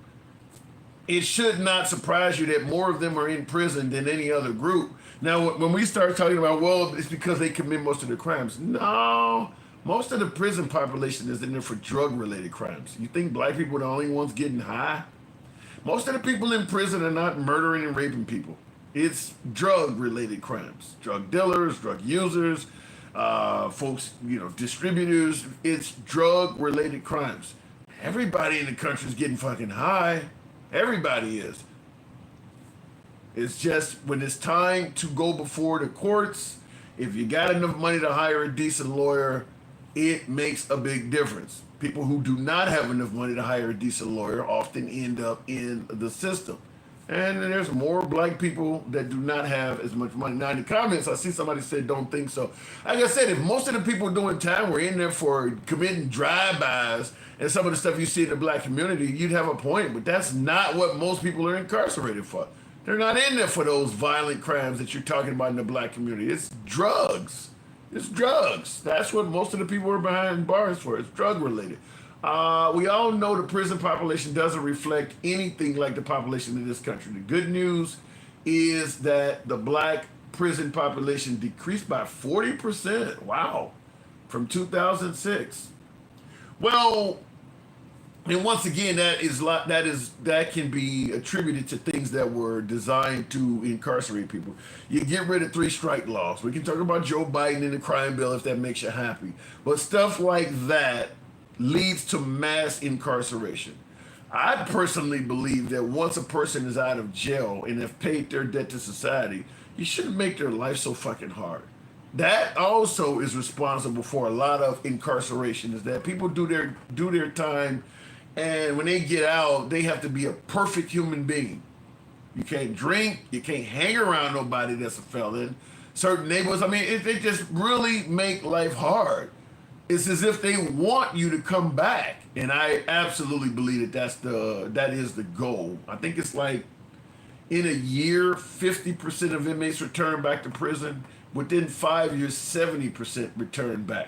it should not surprise you that more of them are in prison than any other group. Now, when we start talking about, well, it's because they commit most of the crimes. No, most of the prison population is in there for drug-related crimes. You think black people are the only ones getting high? Most of the people in prison are not murdering and raping people. It's drug-related crimes. Drug dealers, drug users, folks, distributors. It's drug-related crimes. Everybody in the country is getting fucking high. Everybody is. It's just when it's time to go before the courts, if you got enough money to hire a decent lawyer, it makes a big difference. People who do not have enough money to hire a decent lawyer often end up in the system. And there's more black people that do not have as much money. Now in the comments, I see somebody said, don't think so. Like I said, if most of the people doing time were in there for committing drive-bys and some of the stuff you see in the black community, you'd have a point. But that's not what most people are incarcerated for. They're not in there for those violent crimes that you're talking about in the black community. It's drugs. It's drugs. That's what most of the people are behind bars for. It's drug related. We all know the prison population doesn't reflect anything like the population in this country. The good news is that the black prison population decreased by 40%. Wow. From 2006. Well, and once again, that can be attributed to things that were designed to incarcerate people. You get rid of 3-strike laws. We can talk about Joe Biden and the crime bill if that makes you happy. But stuff like that leads to mass incarceration. I personally believe that once a person is out of jail and have paid their debt to society, you shouldn't make their life so fucking hard. That also is responsible for a lot of incarceration, is that people do their time, and when they get out, they have to be a perfect human being. You can't drink, you can't hang around nobody that's a felon. Certain neighborhoods, they just really make life hard. It's as if they want you to come back. And I absolutely believe that is the goal. I think it's like in a year, 50% of inmates return back to prison. Within 5 years, 70% return back.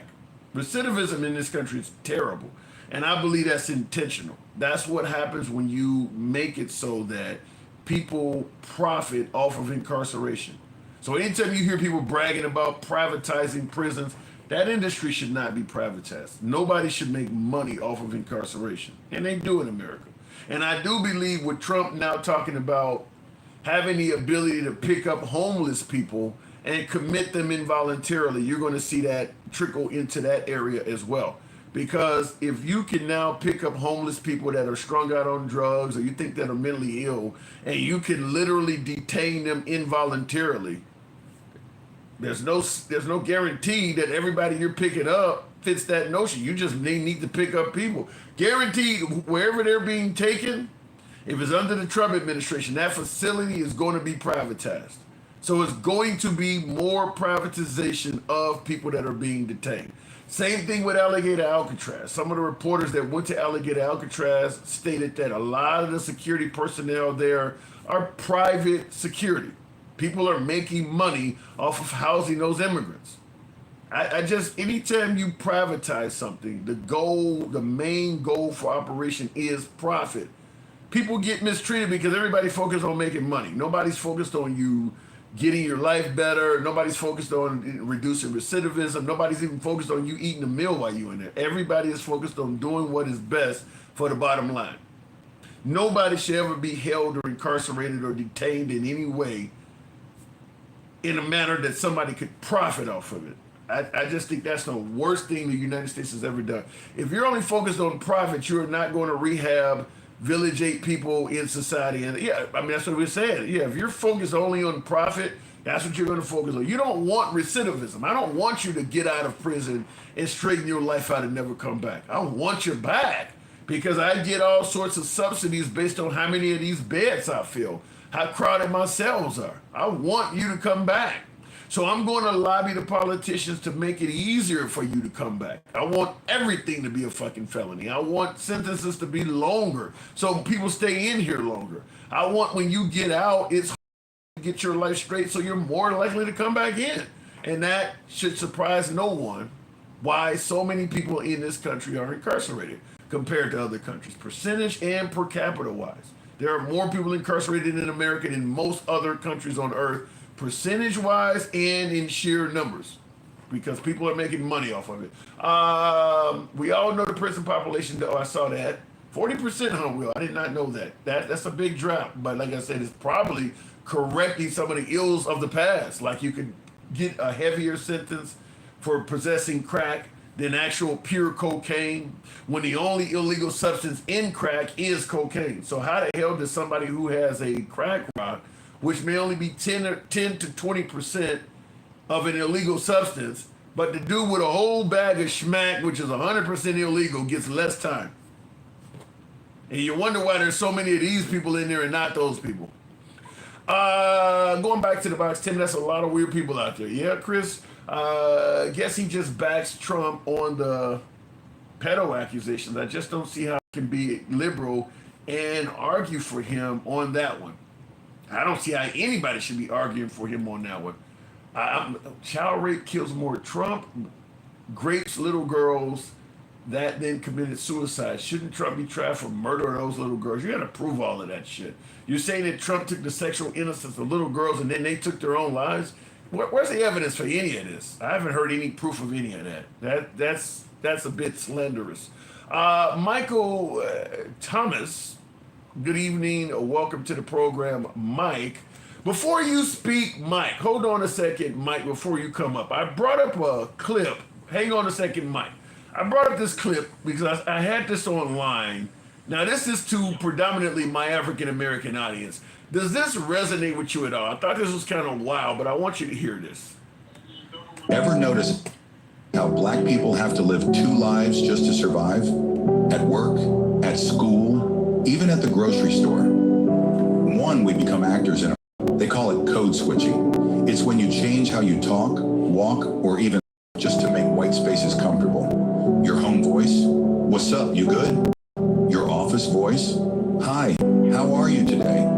Recidivism in this country is terrible. And I believe that's intentional. That's what happens when you make it so that people profit off of incarceration. So anytime you hear people bragging about privatizing prisons, that industry should not be privatized. Nobody should make money off of incarceration. And they do in America. And I do believe with Trump now talking about having the ability to pick up homeless people and commit them involuntarily, you're going to see that trickle into that area as well. Because if you can now pick up homeless people that are strung out on drugs or you think that are mentally ill, and you can literally detain them involuntarily, there's no guarantee that everybody you're picking up fits that notion. You just need to pick up people. Guaranteed, wherever they're being taken, if it's under the Trump administration, that facility is going to be privatized. So it's going to be more privatization of people that are being detained. Same thing with Alligator Alcatraz. Some of the reporters that went to Alligator Alcatraz stated that a lot of the security personnel there are private security. People are making money off of housing those immigrants. Anytime you privatize something, the main goal for operation is profit. People get mistreated because everybody focused on making money. Nobody's focused on you getting your life better. Nobody's focused on reducing recidivism. Nobody's even focused on you eating a meal while you're in there. Everybody is focused on doing what is best for the bottom line. Nobody should ever be held or incarcerated or detained in any way in a manner that somebody could profit off of it. I just think that's the worst thing the United States has ever done. If you're only focused on profit, you're not going to rehab, village people in society. And yeah, I mean, that's what we're saying. Yeah, if you're focused only on profit, that's what you're going to focus on. You don't want recidivism. I don't want you to get out of prison and straighten your life out and never come back. I want you back because I get all sorts of subsidies based on how many of these beds I fill, how crowded my cells are. I want you to come back. So I'm going to lobby the politicians to make it easier for you to come back. I want everything to be a fucking felony. I want sentences to be longer so people stay in here longer. I want when you get out, it's to get your life straight so you're more likely to come back in. And that should surprise no one why so many people in this country are incarcerated compared to other countries, percentage and per capita wise. There are more people incarcerated in America than most other countries on earth, percentage-wise and in sheer numbers, because people are making money off of it. We all know the prison population. Oh, I saw that 40%, huh, Will? I did not know that. That's a big drop, but like I said, it's probably correcting some of the ills of the past. Like you could get a heavier sentence for possessing crack than actual pure cocaine, when the only illegal substance in crack is cocaine. So how the hell does somebody who has a crack rock, which may only be 10 to 20% of an illegal substance, but the dude with a whole bag of schmack, which is 100% illegal, gets less time? And you wonder why there's so many of these people in there and not those people. Going back to the box, Tim, that's a lot of weird people out there. Yeah, Chris, guess he just backs Trump on the pedo accusations. I just don't see how it can be liberal and argue for him on that one. I don't see how anybody should be arguing for him on that one. Child rape kills more. Trump rapes little girls that then committed suicide. Shouldn't Trump be tried for murder of those little girls? You got to prove all of that shit. You're saying that Trump took the sexual innocence of little girls and then they took their own lives? Where's the evidence for any of this? I haven't heard any proof of any of that. That's a bit slanderous. Michael Thomas, good evening. Welcome to the program, Mike. Before you speak, Mike, hold on a second, Mike, before you come up. I brought up a clip. Hang on a second, Mike. I brought up this clip because I had this online. Now, this is to predominantly my African-American audience. Does this resonate with you at all? I thought this was kind of wild, but I want you to hear this. Ever notice how black people have to live two lives just to survive? At work, at school, even at the grocery store. One, we become actors in they call it code switching. It's when you change how you talk, walk, or even just to make white spaces comfortable. Your home voice, what's up, you good? Your office voice, hi, how are you today?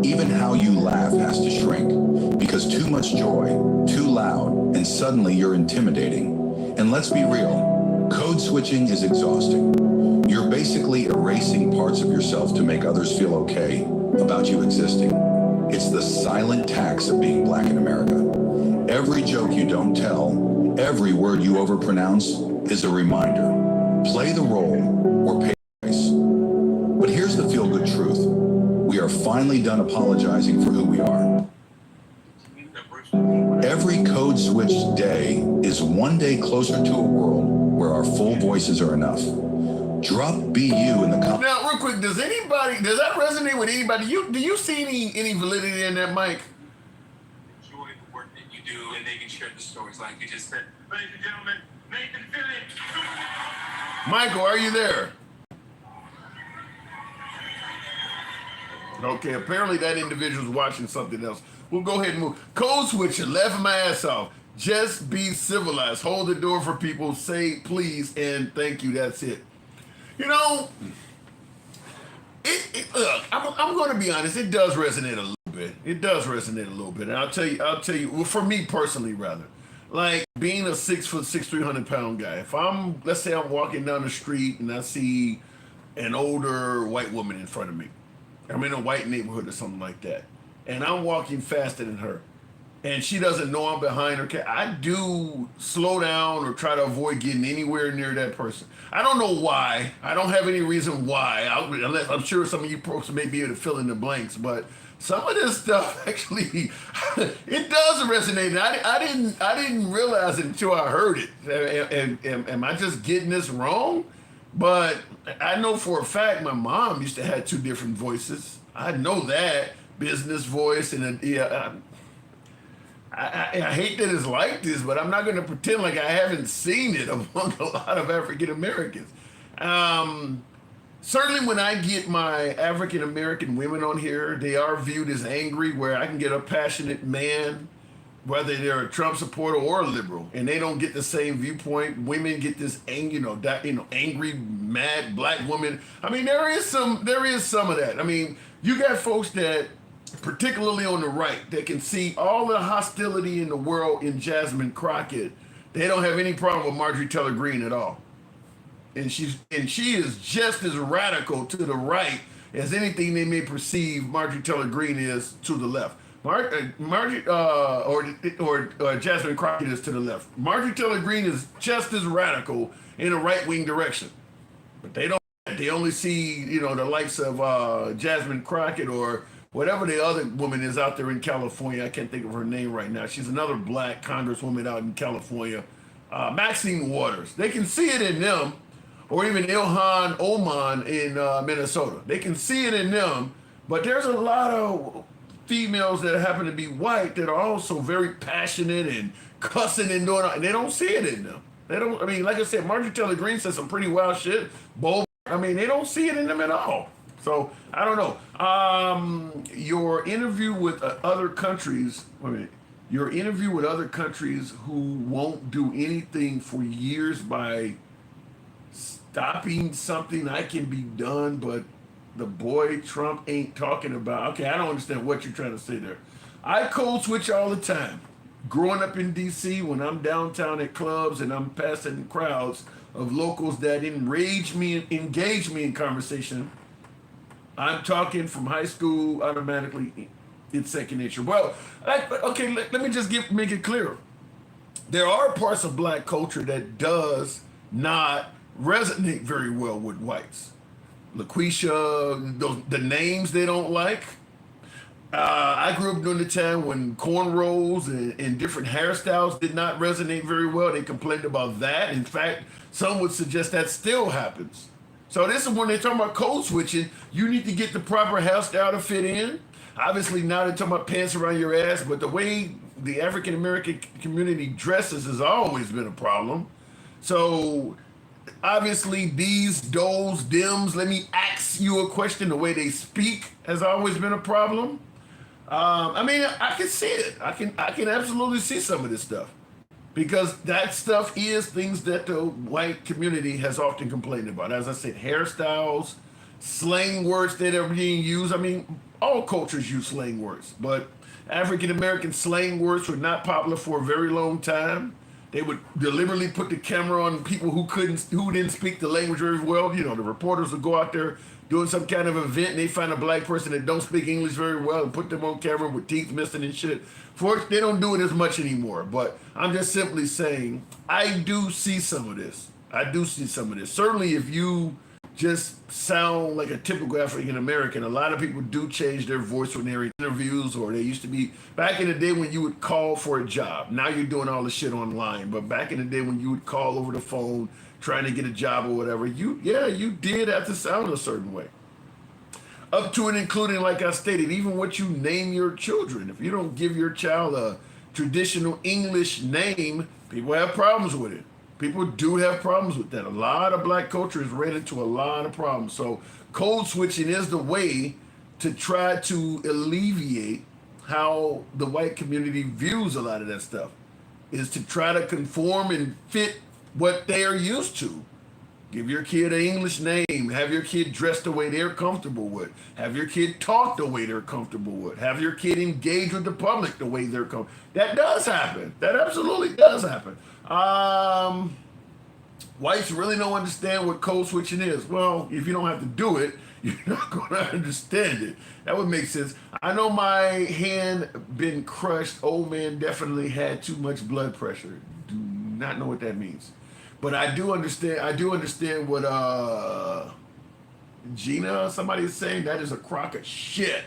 Even how you laugh has to shrink because too much joy, too loud, and suddenly you're intimidating. And let's be real, code switching is exhausting. You're basically erasing parts of yourself to make others feel okay about you existing. It's the silent tax of being black in America. Every joke you don't tell, every word you overpronounce is a reminder. Play the role or pay the price. But here's the feel-good truth. We are finally done apologizing for who we are. Every code switched day is one day closer to a world where our full voices are enough. Drop BU in the comments. Now, real quick, does that resonate with anybody? Do you see any validity in that, Mike? Enjoy the work that you do, and they can share the stories like you just said. Ladies and gentlemen, Nathan Fillion. Michael, are you there? Okay, apparently that individual's watching something else. We'll go ahead and move. Code switching, laughing my ass off. Just be civilized. Hold the door for people. Say please and thank you. That's it. You know, look, I'm going to be honest. It does resonate a little bit. It does resonate a little bit. And I'll tell you, well, for me personally, rather, like being a 6'6", 300-pound guy. If let's say I'm walking down the street and I see an older white woman in front of me. I'm in a white neighborhood or something like that. And I'm walking faster than her. And she doesn't know I'm behind her. I do slow down or try to avoid getting anywhere near that person. I don't know why. I don't have any reason why. I'm sure some of you folks may be able to fill in the blanks. But some of this stuff actually it does resonate. And I didn't realize it until I heard it. Am I just getting this wrong? But I know for a fact my mom used to have two different voices. I know that business voice and I hate that it's like this, but I'm not going to pretend like I haven't seen it among a lot of African Americans. Certainly when I get my African American women on here, they are viewed as angry, where I can get a passionate man, whether they're a Trump supporter or a liberal, and they don't get the same viewpoint. Women get this angry, mad black woman. I mean, there is some of that. I mean, you got folks that, particularly on the right, that can see all the hostility in the world in Jasmine Crockett. They don't have any problem with Marjorie Taylor Greene at all. And she is just as radical to the right as anything they may perceive Marjorie Taylor Greene is to the left. Jasmine Crockett is to the left. Marjorie Taylor Greene is just as radical in a right-wing direction. But they only see, the likes of Jasmine Crockett or whatever the other woman is out there in California. I can't think of her name right now. She's another black congresswoman out in California. Maxine Waters. They can see it in them. Or even Ilhan Oman in Minnesota. They can see it in them, but there's a lot of females that happen to be white that are also very passionate and cussing and doing it, and they don't see it in them. They don't, like I said, Marjorie Taylor Greene said some pretty wild shit. Bold, they don't see it in them at all. So, I don't know. Your interview with other countries, your interview with other countries who won't do anything for years by stopping something that can be done, but the boy Trump ain't talking about. Okay, I don't understand what you're trying to say there. I code switch all the time. Growing up in DC, when I'm downtown at clubs and I'm passing crowds of locals that engage me in conversation, I'm talking from high school automatically. It's second nature. Well, okay, let me just make it clear. There are parts of black culture that does not resonate very well with whites. LaQuisha, the names they don't like. I grew up during the time when cornrows and different hairstyles did not resonate very well. They complained about that. In fact, some would suggest that still happens. So this is when they're talking about code switching, you need to get the proper hairstyle to fit in. Obviously now they're talking about pants around your ass, but the way the African American community dresses has always been a problem. So obviously those dims, let me ask you a question, the way they speak has always been a problem. I can see it. I can absolutely see some of this stuff, because that stuff is things that the white community has often complained about. As I said, hairstyles, slang words that are being used. All cultures use slang words, but African American slang words were not popular for a very long time. They would deliberately put the camera on people who didn't speak the language very well. The reporters would go out there doing some kind of event and they find a black person that don't speak English very well and put them on camera with teeth missing and shit. They don't do it as much anymore, but I'm just simply saying, I do see some of this. Certainly if you just sound like a typical African American, a lot of people do change their voice when they're in interviews, or they used to be, back in the day when you would call for a job. Now you're doing all the shit online, but back in the day when you would call over the phone trying to get a job or whatever, you did have to sound a certain way. Up to and including, like I stated, even what you name your children. If you don't give your child a traditional English name, people have problems with it. People do have problems with that. A lot of black culture is ran into a lot of problems. So code switching is the way to try to alleviate how the white community views a lot of that stuff, is to try to conform and fit what they are used to. Give your kid an English name. Have your kid dress the way they're comfortable with. Have your kid talk the way they're comfortable with. Have your kid engage with the public the way they're comfortable. That does happen. That absolutely does happen. Whites really don't understand what code switching is. Well, if you don't have to do it, you're not going to understand it. That would make sense. I know my hand been crushed. Old man definitely had too much blood pressure. Do not know what that means. But I do understand what Gina, somebody is saying. That is a crock of shit.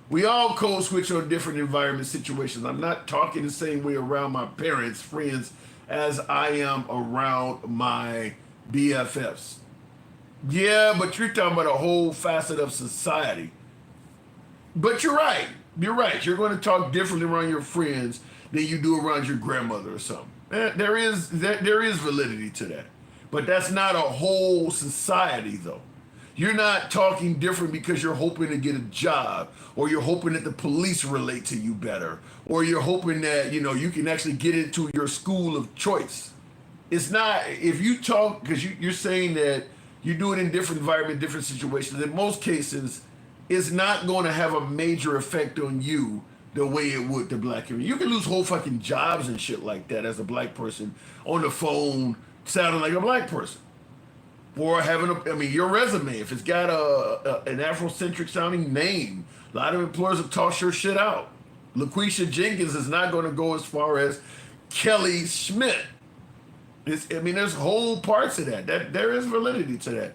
We all code switch on different environment situations. I'm not talking the same way around my parents, friends, as I am around my BFFs. Yeah, but you're talking about a whole facet of society. But you're right. You're right. You're going to talk differently around your friends than you do around your grandmother or something. There is validity to that. But that's not a whole society, though. You're not talking different because you're hoping to get a job, or you're hoping that the police relate to you better, or you're hoping that, you can actually get into your school of choice. It's not, if you talk, because you're saying that you do it in different environments, different situations, in most cases, it's not going to have a major effect on you the way it would the black community. You can lose whole fucking jobs and shit like that as a black person on the phone sounding like a black person. Or having your resume, if it's got an Afrocentric sounding name, a lot of employers will toss your shit out. LaQuisha Jenkins is not going to go as far as Kelly Schmidt. There's whole parts of that. There is validity to that.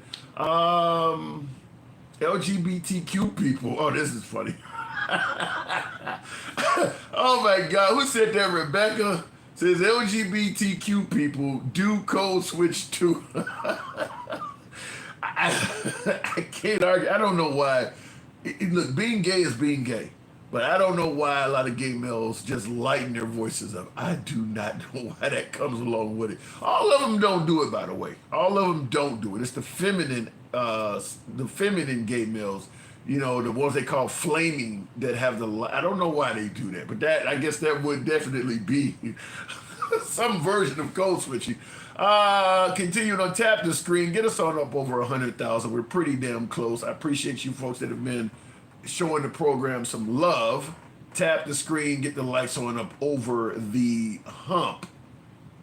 LGBTQ people. Oh, this is funny. Oh my God, who said that? Rebecca says LGBTQ people do code switch too. I can't argue. I don't know why. Look, being gay is being gay. But I don't know why a lot of gay males just lighten their voices up. I do not know why that comes along with it. All of them don't do it, by the way. All of them don't do it. It's the feminine gay males, the ones they call flaming, that have I don't know why they do that, but I guess that would definitely be some version of code switching. Continuing on, tap the screen, get us on up over 100,000. We're pretty damn close. I appreciate you folks that have been showing the program some love. Tap the screen, get the lights on up over the hump.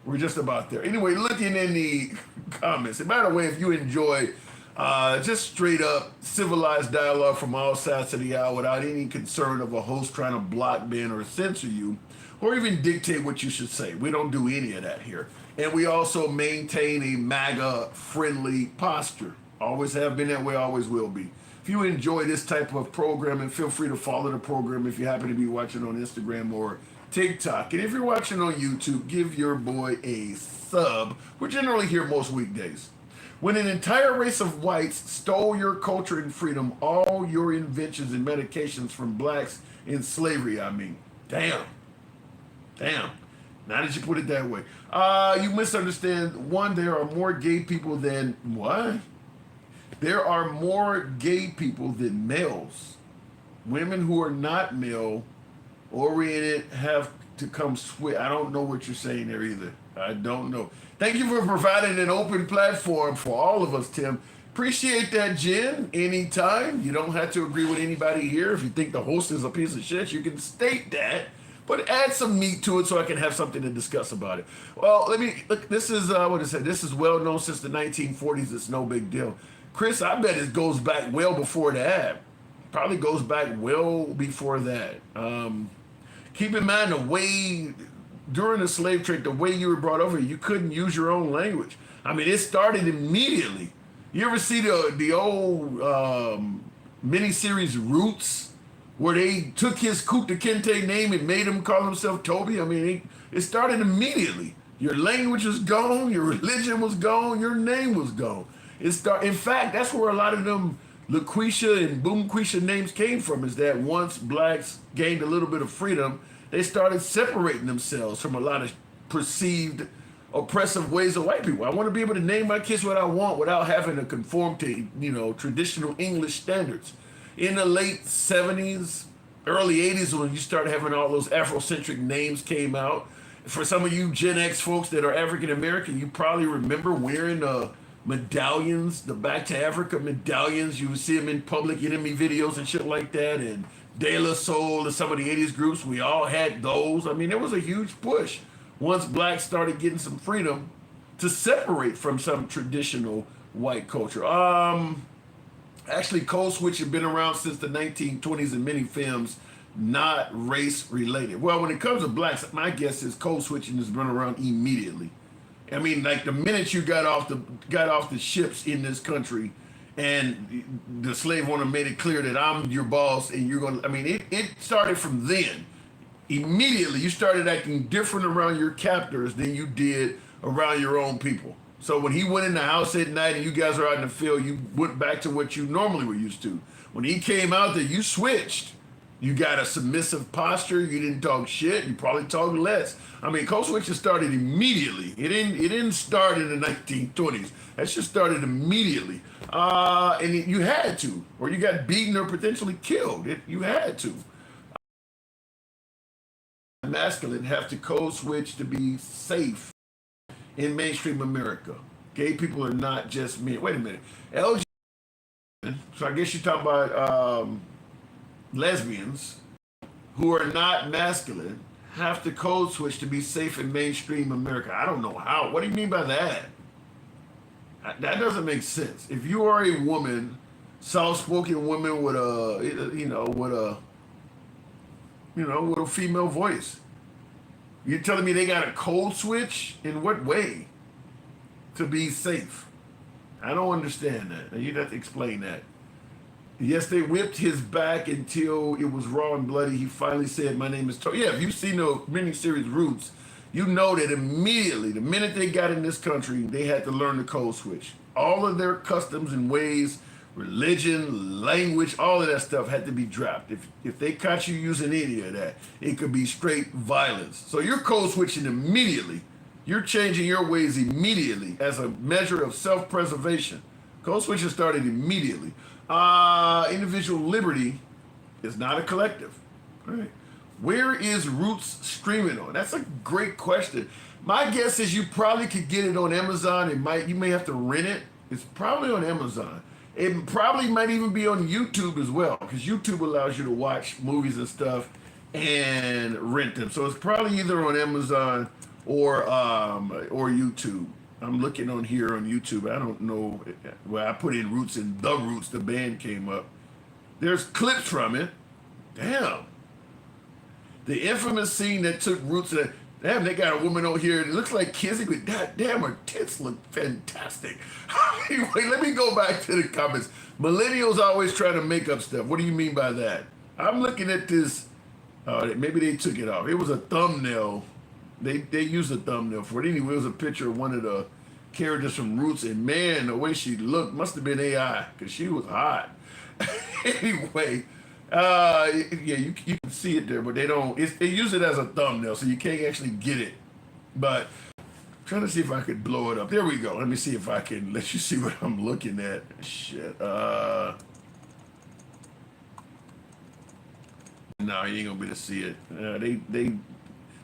We're just about there. Anyway, looking in the comments. And by the way, if you enjoy just straight up civilized dialogue from all sides of the aisle without any concern of a host trying to block, ban, or censor you, or even dictate what you should say. We don't do any of that here. And we also maintain a MAGA-friendly posture. Always have been that way, always will be. If you enjoy this type of programming, feel free to follow the program if you happen to be watching on Instagram or TikTok. And if you're watching on YouTube, give your boy a sub. We're generally here most weekdays. When an entire race of whites stole your culture and freedom, all your inventions and medications from blacks in slavery, Damn. Now that you put it that way. You misunderstand. One, there are more gay people than what? There are more gay people than males. Women who are not male oriented have to come switch. I don't know what you're saying there either. I don't know. Thank you for providing an open platform for all of us, Tim. Appreciate that, Jen. Anytime. You don't have to agree with anybody here. If you think the host is a piece of shit, you can state that. But add some meat to it so I can have something to discuss about it. Well, look, this is, this is well known since the 1940s. It's no big deal. Chris, I bet it goes back well before that. Probably goes back well before that. Keep in mind the way, during the slave trade, the way you were brought over, you couldn't use your own language. It started immediately. You ever see the old miniseries Roots, where they took his Kunta Kinte name and made him call himself Toby? It started immediately. Your language was gone, your religion was gone, your name was gone. In fact, that's where a lot of them LaQuisha and Boomquisha names came from, is that once blacks gained a little bit of freedom, they started separating themselves from a lot of perceived oppressive ways of white people. I want to be able to name my kids what I want without having to conform to, traditional English standards. In the late 70s, early 80s, when you started having all those Afrocentric names came out, for some of you Gen X folks that are African American, you probably remember wearing medallions, the Back to Africa medallions. You would see them in Public Enemy videos and shit like that, and De La Soul and some of the 80s groups. We all had those. There was a huge push once blacks started getting some freedom to separate from some traditional white culture. Actually, code switch had been around since the 1920s in many films, not race related. Well, when it comes to blacks, my guess is code switching has been around immediately. Like the minute you got off the ships in this country and the slave owner made it clear that I'm your boss and you're going to, I mean, it started from then. Immediately, you started acting different around your captors than you did around your own people. So when he went in the house at night and you guys were out in the field, you went back to what you normally were used to. When he came out there, you switched. You got a submissive posture. You didn't talk shit. You probably talked less. I mean, code switching started immediately. It didn't start in the 1920s. That shit started immediately. And you had to, or you got beaten or potentially killed. You had to. Masculine have to code switch to be safe in mainstream America. Gay people are not just men. Wait a minute. LGBT, so I guess you're talking about lesbians who are not masculine have to code switch to be safe in mainstream America. I don't know how. What do you mean by that? That doesn't make sense. If you are a woman, soft-spoken woman with a female voice, you're telling me they got a code switch? In what way? To be safe. I don't understand that. You'd have to explain that. Yes, they whipped his back until it was raw and bloody. He finally said, "My name is Tony." Yeah, if you've seen the miniseries Roots, you know that immediately, the minute they got in this country, they had to learn the code switch. All of their customs and ways, religion, language, all of that stuff had to be dropped. If they caught you using any of that, it could be straight violence. So you're code switching immediately. You're changing your ways immediately as a measure of self-preservation. Code switching started immediately. Individual liberty is not a collective. Right? Where is Roots streaming on? That's a great question. My guess is you probably could get it on Amazon. You may have to rent it. It's probably on Amazon. It probably might even be on YouTube as well, because YouTube allows you to watch movies and stuff and rent them. So it's probably either on Amazon or YouTube. I'm looking on here on YouTube. I don't know. Well, I put in Roots and The Roots. The band came up. There's clips from it. Damn. The infamous scene that took Roots. Damn, they got a woman over here. It looks like Kizzy, but damn, her tits look fantastic. Anyway, let me go back to the comments. Millennials always try to make up stuff. What do you mean by that? I'm looking at this. Maybe they took it off. It was a thumbnail. They used a thumbnail for it. Anyway, it was a picture of one of the characters from Roots, and man, the way she looked must have been AI, because she was hot. Anyway, yeah, you can see it there, but they don't. They use it as a thumbnail, so you can't actually get it. But I'm trying to see if I could blow it up. There we go. Let me see if I can let you see what I'm looking at. Shit. No, you ain't gonna be able to see it.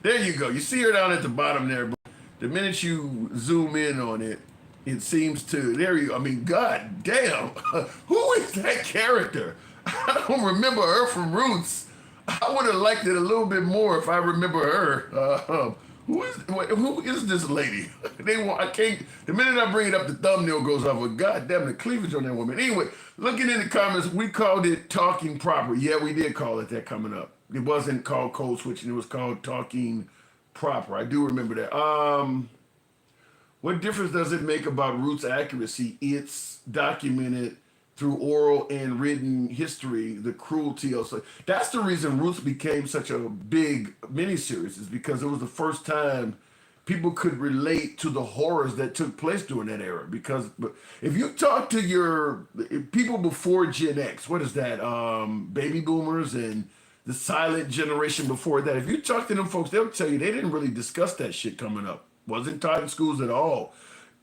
There you go. You see her down at the bottom there, but the minute you zoom in on it, it seems to, there you go. I mean, god damn, who is that character? I don't remember her from Roots. I would have liked it a little bit more if I remember her. Who is this lady? I can't, the minute I bring it up, the thumbnail goes off. But god damn, the cleavage on that woman. Anyway, looking in the comments, we called it talking proper. Yeah, we did call it that coming up. It wasn't called code switching. It was called talking proper. I do remember that. What difference does it make about Roots accuracy? It's documented through oral and written history, the cruelty of. So that's the reason Roots became such a big miniseries, is because it was the first time people could relate to the horrors that took place during that era. Because if you talk to your people before Gen X, what is that? Baby boomers and the silent generation before that. If you talk to them folks, they'll tell you they didn't really discuss that shit coming up. Wasn't taught in schools at all.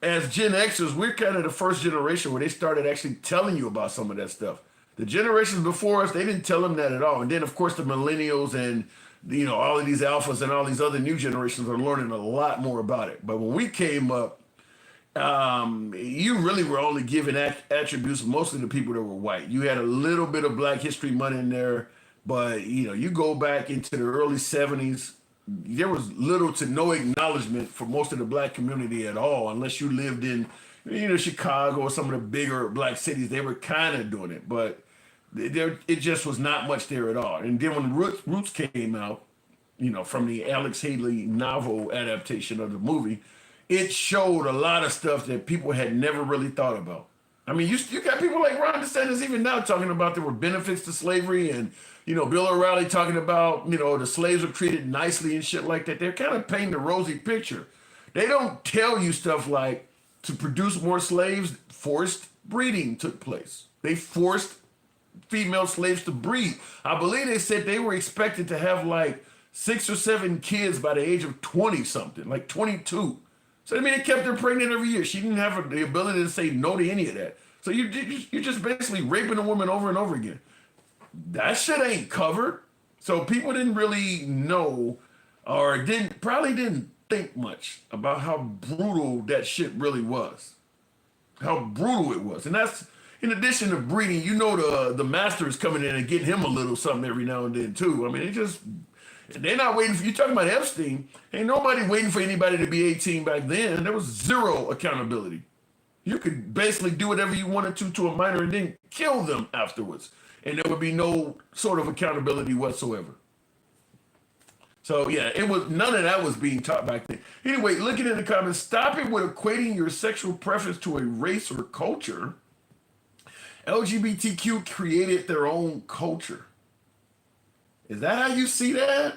As Gen Xers, we're kind of the first generation where they started actually telling you about some of that stuff. The generations before us, they didn't tell them that at all. And then, of course, the millennials and all of these alphas and all these other new generations are learning a lot more about it. But when we came up, you really were only given attributes mostly to people that were white. You had a little bit of Black History Month in there, but you go back into the early 70s, there was little to no acknowledgement for most of the Black community at all, unless you lived in, Chicago or some of the bigger Black cities. They were kind of doing it, but it just was not much there at all. And then when Roots came out, from the Alex Haley novel adaptation of the movie, it showed a lot of stuff that people had never really thought about. I mean, you got people like Ron DeSantis even now talking about there were benefits to slavery, and Bill O'Reilly talking about the slaves were treated nicely and shit like that. They're kind of painting a rosy picture. They don't tell you stuff like to produce more slaves, forced breeding took place. They forced female slaves to breed. I believe they said they were expected to have like 6 or 7 kids by the age of 20 something, like 22. So I mean, it kept her pregnant every year. She didn't have the ability to say no to any of that. So you're just basically raping a woman over and over again. That shit ain't covered. So people didn't really know, or probably didn't think much about how brutal that shit really was. How brutal it was. And that's in addition to breeding. The master is coming in and getting him a little something every now and then too. I mean, they're not waiting for you. Talking about Epstein, ain't nobody waiting for anybody to be 18 back then. There was zero accountability. You could basically do whatever you wanted to a minor and then kill them afterwards, and there would be no sort of accountability whatsoever. So yeah, none of that was being taught back then. Anyway, looking in the comments, stop it with equating your sexual preference to a race or culture. LGBTQ created their own culture. Is that how you see that?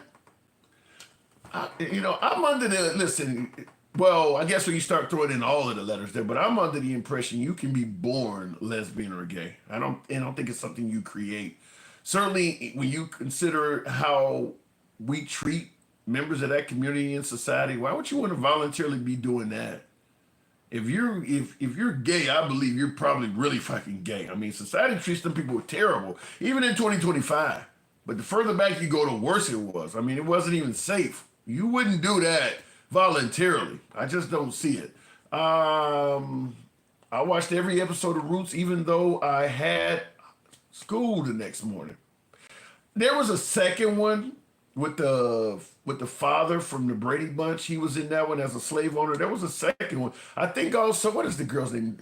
I'm under listen, well, I guess when you start throwing in all of the letters there, but I'm under the impression you can be born lesbian or gay. I don't think it's something you create. Certainly when you consider how we treat members of that community in society, why would you want to voluntarily be doing that? If you're gay, I believe you're probably really fucking gay. I mean, society treats them people terrible, even in 2025. But the further back you go, the worse it was. I mean, it wasn't even safe. You wouldn't do that voluntarily. I just don't see it. I watched every episode of Roots, even though I had school the next morning. There was a second one with the father from the Brady Bunch. He was in that one as a slave owner. There was a second one. I think also, what is the girl's name?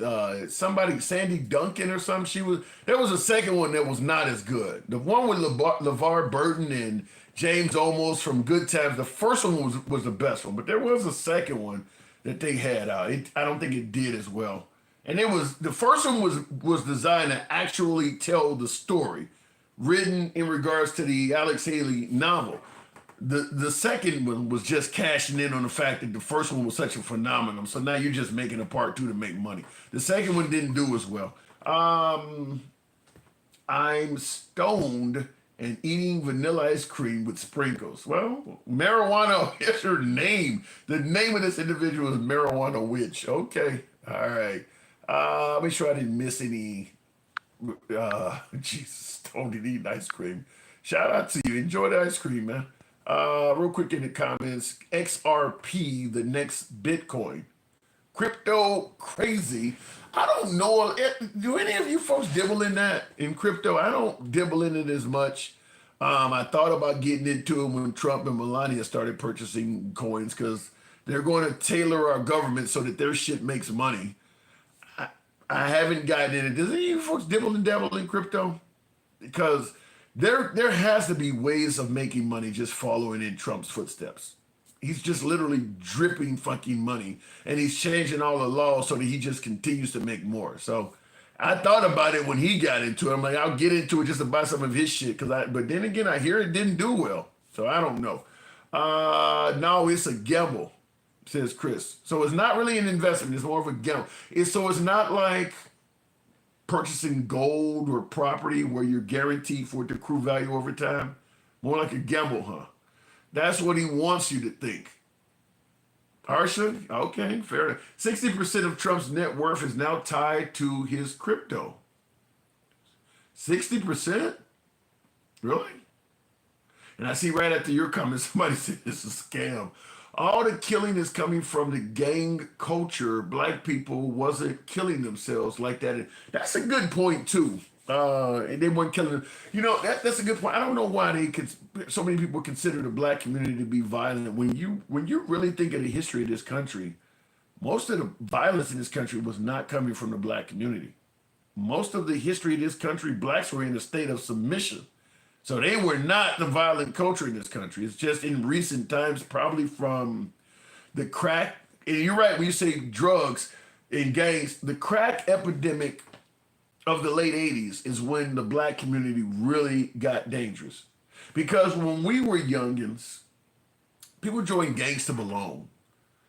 Sandy Duncan or something. There was a second one that was not as good. The one with LeVar Burton and James Olmos from Good Times. The first one was the best one, but there was a second one that they had out. I don't think it did as well. And the first one was designed to actually tell the story, written in regards to the Alex Haley novel. The second one was just cashing in on the fact that the first one was such a phenomenon. So now you're just making a part 2 to make money. The second one didn't do as well. I'm stoned and eating vanilla ice cream with sprinkles. Well, marijuana is her name. The name of this individual is Marijuana Witch. Okay. All right. Make sure I didn't miss any. Jesus, stoned and eating ice cream. Shout out to you. Enjoy the ice cream, man. Real quick in the comments, XRP, the next Bitcoin. Crypto crazy. I don't know. Do any of you folks dibble in that in crypto? I don't dibble in it as much. I thought about getting into it when Trump and Melania started purchasing coins because they're going to tailor our government so that their shit makes money. I haven't gotten in it. Does any of you folks dibble and dabble in crypto? Because there has to be ways of making money just following in Trump's footsteps. He's just literally dripping fucking money, and he's changing all the laws so that he just continues to make more. So I thought about it when he got into it. I'm like, I'll get into it just to buy some of his shit. But then again, I hear it didn't do well. So I don't know. No, it's a gamble, says Chris. So it's not really an investment. It's more of a gamble. It's not like purchasing gold or property where you're guaranteed for it to accrue value over time. More like a gamble, huh? That's what he wants you to think. Harsha? Okay, fair enough. 60% of Trump's net worth is now tied to his crypto. 60%? Really? And I see right after your comment, somebody said it's a scam. All the killing is coming from the gang culture. Black people wasn't killing themselves like that. That's a good point too. And they weren't killing them. That's a good point. I don't know why so many people consider the black community to be violent. When you really think of the history of this country, most of the violence in this country was not coming from the black community. Most of the history of this country, blacks were in a state of submission. So they were not the violent culture in this country. It's just in recent times, probably from the crack. And you're right, when you say drugs and gangs, the crack epidemic of the late 80s is when the black community really got dangerous. Because when we were youngins, people joined gangs to belong.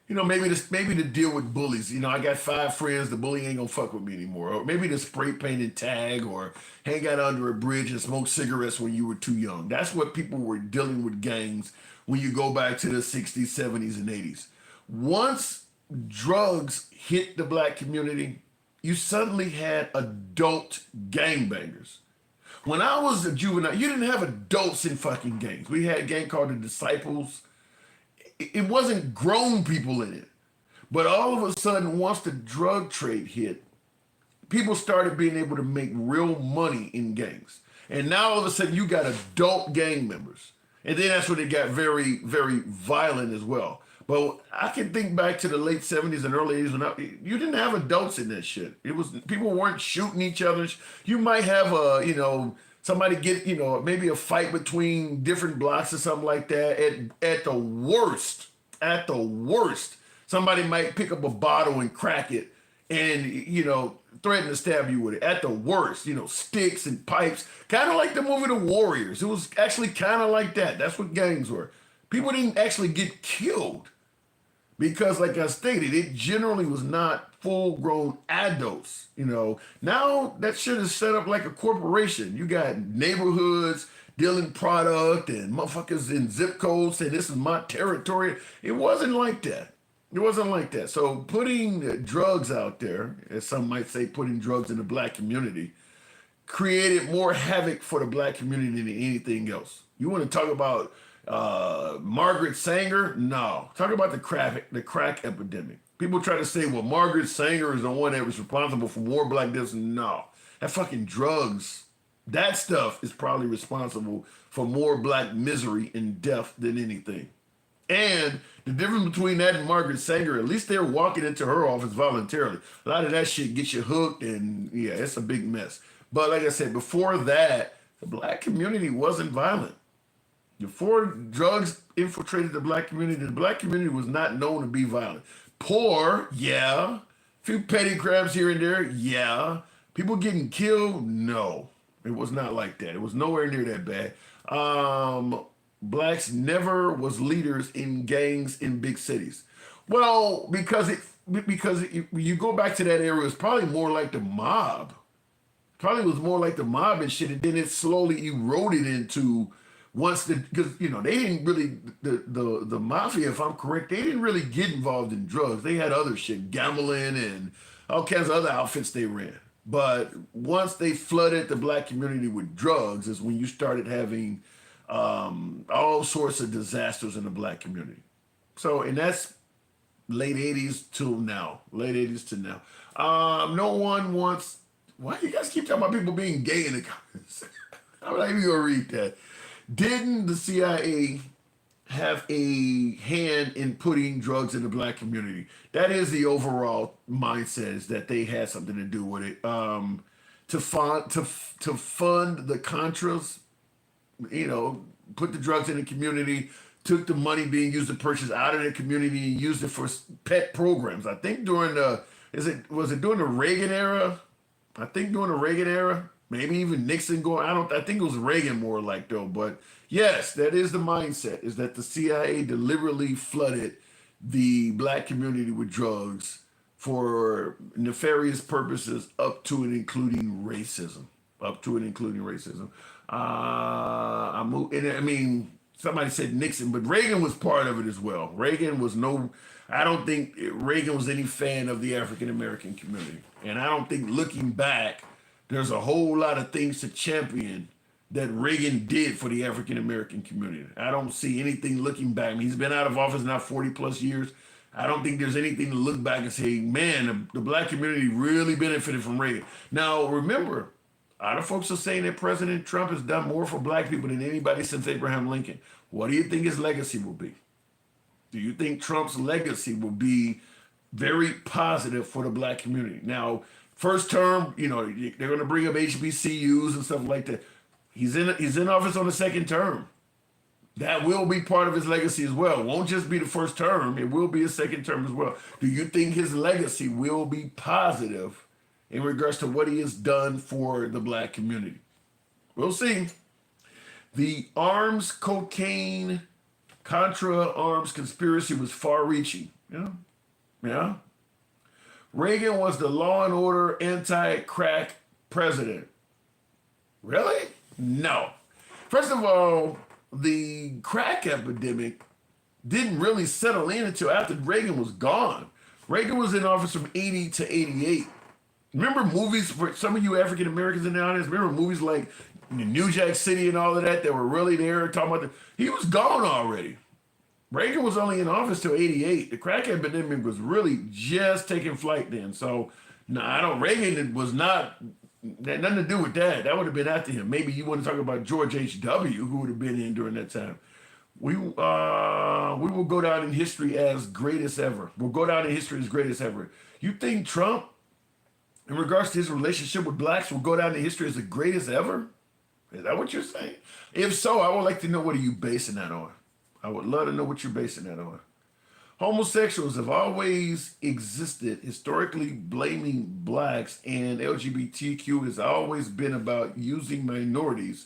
You know, maybe to deal with bullies. You know, I got 5 friends, the bully ain't gonna fuck with me anymore. Or maybe to spray paint and tag or hang out under a bridge and smoke cigarettes when you were too young. That's what people were dealing with gangs when you go back to the 60s, 70s, and 80s. Once drugs hit the black community, you suddenly had adult gangbangers. When I was a juvenile, you didn't have adults in fucking gangs. We had a gang called the Disciples. It wasn't grown people in it. But all of a sudden, once the drug trade hit, people started being able to make real money in gangs. And now all of a sudden, you got adult gang members. And then that's when it got very, very violent as well. But I can think back to the late 70s and early 80s when you didn't have adults in that shit. It was people weren't shooting each other. You might have somebody get, maybe a fight between different blocks or something like that. At the worst, somebody might pick up a bottle and crack it and, threaten to stab you with it. At the worst, sticks and pipes, kind of like the movie The Warriors. It was actually kind of like that. That's what gangs were. People didn't actually get killed because, like I stated, it generally was not full-grown adults. Now that shit is set up like a corporation. You got neighborhoods dealing product and motherfuckers in zip codes saying this is my territory. It wasn't like that. So putting drugs out there, as some might say, putting drugs in the black community, created more havoc for the black community than anything else. You want to talk about Margaret Sanger? No. Talk about the crack epidemic. People try to say, well, Margaret Sanger is the one that was responsible for more black deaths. No. That fucking drugs, that stuff is probably responsible for more black misery and death than anything. And the difference between that and Margaret Sanger, at least they're walking into her office voluntarily. A lot of that shit gets you hooked, and yeah, it's a big mess. But like I said, before that, the black community wasn't violent. Before drugs infiltrated the black community was not known to be violent. Poor, yeah. A few petty crimes here and there, yeah. People getting killed, no. It was not like that. It was nowhere near that bad. Blacks never was leaders in gangs in big cities. Well, because you go back to that era, it's probably more like the mob. Probably was more like the mob and shit, and then it slowly eroded into because they didn't really the mafia, if I'm correct, they didn't really get involved in drugs. They had other shit, gambling and all kinds of other outfits they ran. But once they flooded the black community with drugs is when you started having all sorts of disasters in the black community. So, and that's late 80s till now. No one wants, why do you guys keep talking about people being gay in the comments? I'm not even gonna read that. Didn't the CIA have a hand in putting drugs in the black community? That is the overall mindset, is that they had something to do with it. To fund the Contras, put the drugs in the community, took the money being used to purchase out of the community and used it for pet programs. I think during was it during the Reagan era? Maybe even Nixon I think it was Reagan more like though, but yes, that is the mindset, is that the CIA deliberately flooded the black community with drugs for nefarious purposes up to and including racism. Somebody said Nixon, but Reagan was part of it as well. I don't think Reagan was any fan of the African American community. And I don't think, looking back, there's a whole lot of things to champion that Reagan did for the African American community. I don't see anything looking back. I mean, he's been out of office now 40 plus years. I don't think there's anything to look back and say, man, the black community really benefited from Reagan. Now, remember, a lot of folks are saying that President Trump has done more for black people than anybody since Abraham Lincoln. What do you think his legacy will be? Do you think Trump's legacy will be very positive for the black community? Now, first term, they're going to bring up HBCUs and stuff like that. He's in office on the second term. That will be part of his legacy as well. It won't just be the first term. It will be a second term as well. Do you think his legacy will be positive in regards to what he has done for the black community. We'll see. The arms, cocaine, Contra arms conspiracy was far-reaching. Yeah. Reagan was the law and order anti-crack president. Really? No. First of all, the crack epidemic didn't really settle in until after Reagan was gone. Reagan was in office from 80 to 88. Remember movies, for some of you African Americans in the audience, remember movies like New Jack City and all of that were really there talking about he was gone already. Reagan was only in office till 88. The crack epidemic was really just taking flight then. So, Reagan was not, had nothing to do with that. That would have been after him. Maybe you want to talk about George H.W., who would have been in during that time. We will go down in history as greatest ever. We'll go down in history as greatest ever. You think Trump, in regards to his relationship with blacks, will go down in history as the greatest ever? Is that what you're saying? If so, I would like to know, what are you basing that on? I would love to know what you're basing that on. Homosexuals have always existed, historically blaming blacks, and LGBTQ has always been about using minorities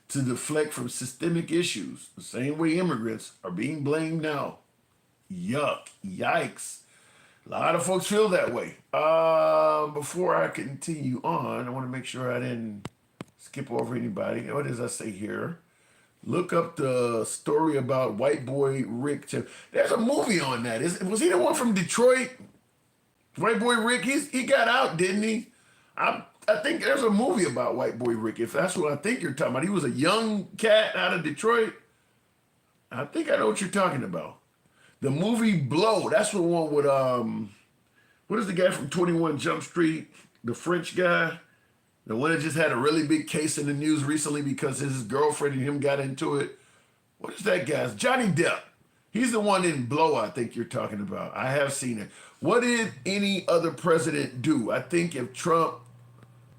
to deflect from systemic issues, the same way immigrants are being blamed now. Yuck, yikes. A lot of folks feel that way. Before I continue on, I want to make sure I didn't skip over anybody. What does I say here? Look up the story about white boy Rick. There's a movie on that. Was he the one from Detroit? White boy Rick, he got out, didn't he? I think there's a movie about white boy Rick, if that's what I think you're talking about. He was a young cat out of Detroit. I think I know what you're talking about. The movie Blow, that's the one with, what is the guy from 21 Jump Street? The French guy? The one that just had a really big case in the news recently because his girlfriend and him got into it. What is that guy's? Johnny Depp. He's the one in Blow I think you're talking about. I have seen it. What did any other president do? I think if Trump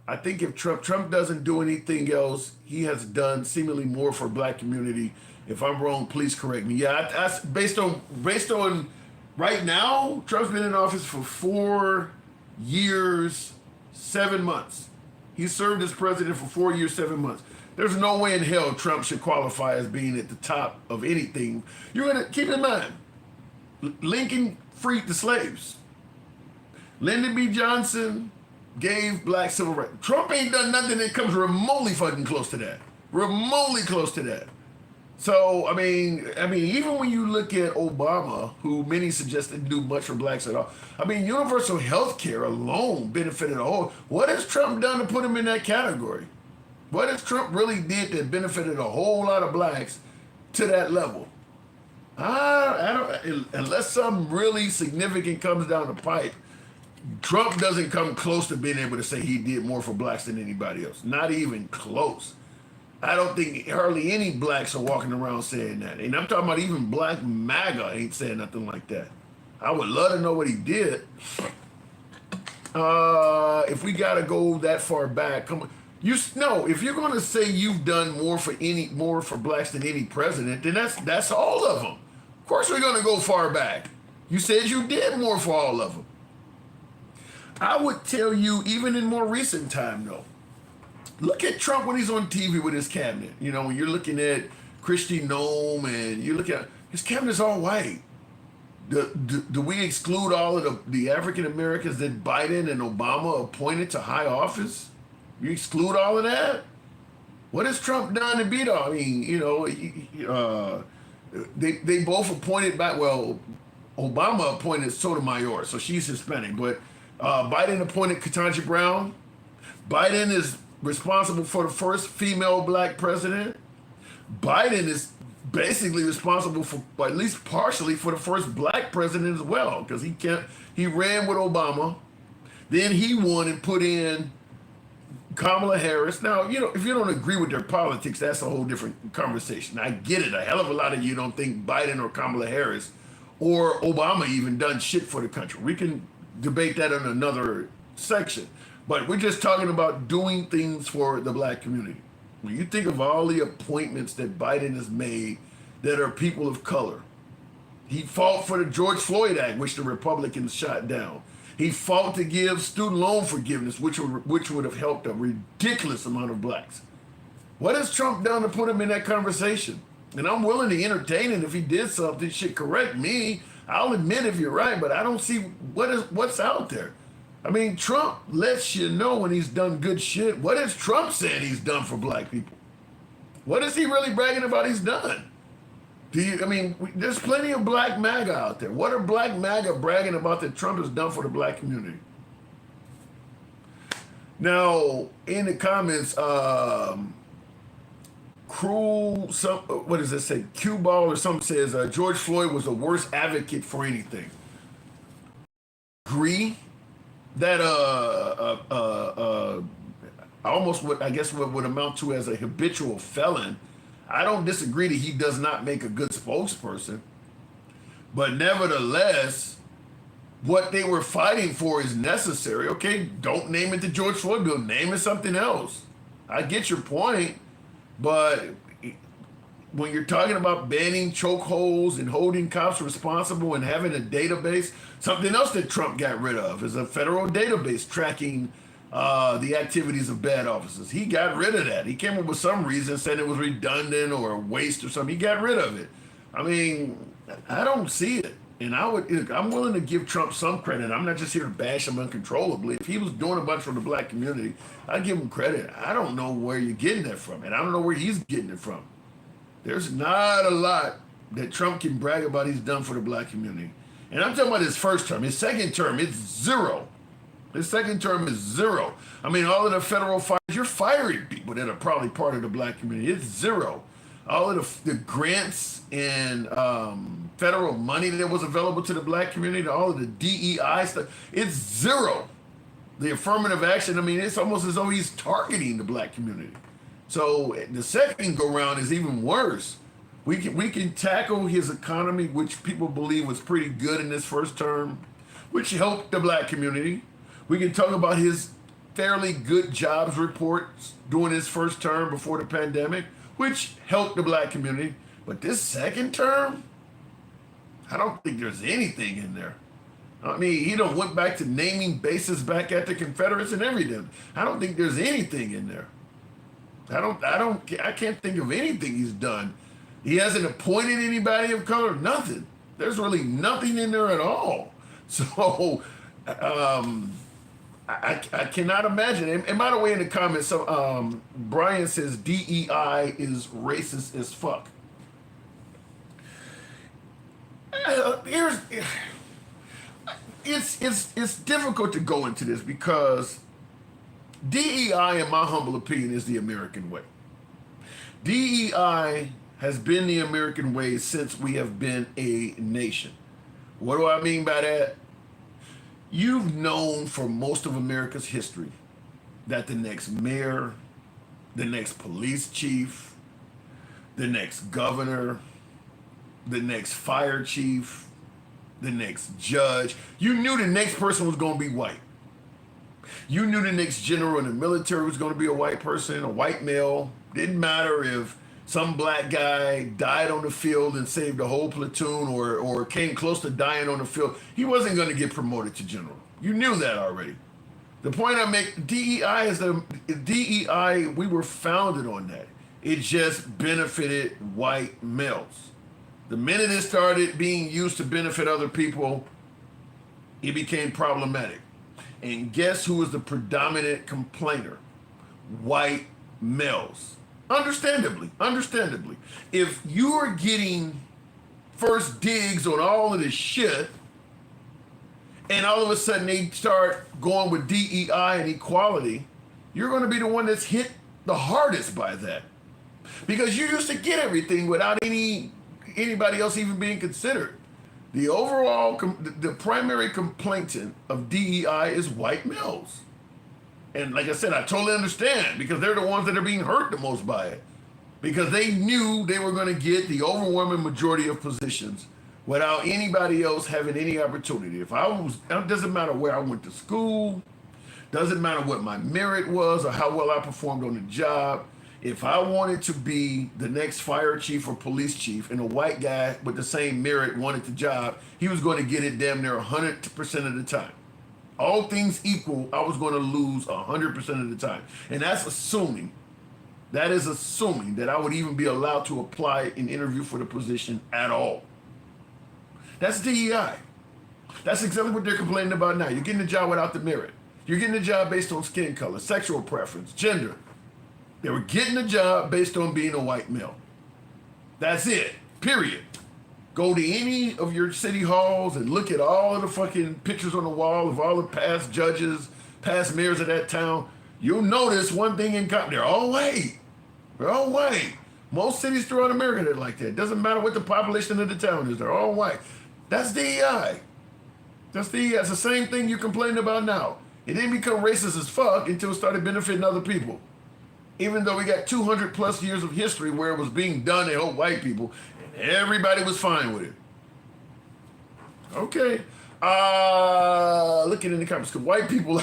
doesn't do anything else, he has done seemingly more for black community. If I'm wrong, please correct me. Yeah, based on right now, Trump's been in office for 4 years, 7 months. He served as president for 4 years, 7 months. There's no way in hell Trump should qualify as being at the top of anything. You're gonna keep in mind, Lincoln freed the slaves. Lyndon B. Johnson gave black civil rights. Trump ain't done nothing that comes remotely fucking close to that. Remotely close to that. So, I mean, even when you look at Obama, who many suggest didn't do much for blacks at all, universal health care alone benefited a whole. What has Trump done to put him in that category? What has Trump really did that benefited a whole lot of blacks to that level? I don't, unless something really significant comes down the pipe, Trump doesn't come close to being able to say he did more for blacks than anybody else. Not even close. I don't think hardly any blacks are walking around saying that. And I'm talking about even black MAGA ain't saying nothing like that. I would love to know what he did. If we got to go that far back, come on. If you're going to say you've done more for blacks than any president, then that's all of them. Of course we're going to go far back. You said you did more for all of them. I would tell you, even in more recent time, though, look at Trump when he's on TV with his cabinet. When you're looking at Kristi Noem and you look at his cabinet's all white. Do we exclude all of the African Americans that Biden and Obama appointed to high office? You exclude all of that? What has Trump done to beat all? They both appointed back. Well, Obama appointed Sotomayor, so she's Hispanic, but Biden appointed Ketanji Brown. Biden is responsible for the first female black president. Biden is basically responsible for, at least partially, for the first black president as well, because he ran with Obama, then he won and put in Kamala Harris. Now, if you don't agree with their politics, that's a whole different conversation. I get it. A hell of a lot of you don't think Biden or Kamala Harris or Obama even done shit for the country. We can debate that in another section. But we're just talking about doing things for the black community. When you think of all the appointments that Biden has made that are people of color, he fought for the George Floyd Act, which the Republicans shot down. He fought to give student loan forgiveness, which would have helped a ridiculous amount of blacks. What has Trump done to put him in that conversation? And I'm willing to entertain it if he did something. Shit, correct me. I'll admit if you're right, but I don't see what's out there. I mean, Trump lets you know when he's done good shit. What has Trump said he's done for black people? What is he really bragging about he's done? There's plenty of black MAGA out there. What are black MAGA bragging about that Trump has done for the black community? Now, in the comments, what does it say? Cue ball or something says George Floyd was the worst advocate for anything. Agree that almost what would amount to as a habitual felon. I don't disagree that he does not make a good spokesperson, but nevertheless, what they were fighting for is necessary. Okay, don't name it the George Floyd bill, name it something else. I get your point, but when you're talking about banning chokeholds and holding cops responsible and having a database, something else that Trump got rid of is a federal database tracking the activities of bad officers. He got rid of that. He came up with some reason saying it was redundant or a waste or something. He got rid of it. I mean, I don't see it. And I'm willing to give Trump some credit. I'm not just here to bash him uncontrollably. If he was doing a bunch for the black community, I'd give him credit. I don't know where you're getting that from, and I don't know where he's getting it from. There's not a lot that Trump can brag about he's done for the black community. And I'm talking about his first term. His second term, it's zero. His second term is zero. I mean, all of the federal fires, you're firing people that are probably part of the black community. It's zero. All of the grants and federal money that was available to the black community, all of the DEI stuff, it's zero. The affirmative action, I mean, it's almost as though he's targeting the black community. So the second go round is even worse. We can tackle his economy, which people believe was pretty good in this first term, which helped the black community. We can talk about his fairly good jobs reports during his first term before the pandemic, which helped the black community. But this second term, I don't think there's anything in there. I mean, he done went back to naming bases back at the Confederates and everything. I don't think there's anything in there. I can't think of anything he's done. He hasn't appointed anybody of color, nothing. There's really nothing in there at all. So, I cannot imagine. And by the way, in the comments, so Brian says DEI is racist as fuck. It's difficult to go into this because DEI, in my humble opinion, is the American way. DEI has been the American way since we have been a nation. What do I mean by that? You've known for most of America's history that the next mayor, the next police chief, the next governor, the next fire chief, the next judge, you knew the next person was going to be white. You knew the next general in the military was going to be a white person, a white male. Didn't matter if some black guy died on the field and saved a whole platoon or came close to dying on the field. He wasn't going to get promoted to general. You knew that already. The point I make, DEI, we were founded on that. It just benefited white males. The minute it started being used to benefit other people, it became problematic. And guess who was the predominant complainer? White males. Understandably. If you are getting first digs on all of this shit, and all of a sudden they start going with DEI and equality, you're going to be the one that's hit the hardest by that. Because you used to get everything without anybody else even being considered. The overall, the primary complainant of DEI is white males. And like I said, I totally understand because they're the ones that are being hurt the most by it. Because they knew they were going to get the overwhelming majority of positions without anybody else having any opportunity. It doesn't matter where I went to school, doesn't matter what my merit was or how well I performed on the job. If I wanted to be the next fire chief or police chief and a white guy with the same merit wanted the job, he was going to get it damn near 100% of the time. all things equal, I was going to lose 100% of the time. And that's assuming, that is assuming that I would even be allowed to apply and interview for the position at all. That's DEI. That's exactly what they're complaining about now. You're getting a job without the merit. You're getting a job based on skin color, sexual preference, gender. They were getting a job based on being a white male. That's it, period. Go to any of your city halls and look at all of the fucking pictures on the wall of all the past judges, past mayors of that town. You'll notice one thing in common. They're all white. They're all white. Most cities throughout America, they're like that. Doesn't matter what the population of the town is. They're all white. That's DEI. That's DEI. It's the same thing you're complaining about now. It didn't become racist as fuck until it started benefiting other people. Even though we got 200 plus years of history where it was being done to help white people, and everybody was fine with it. Okay. Looking in the comments, because white people,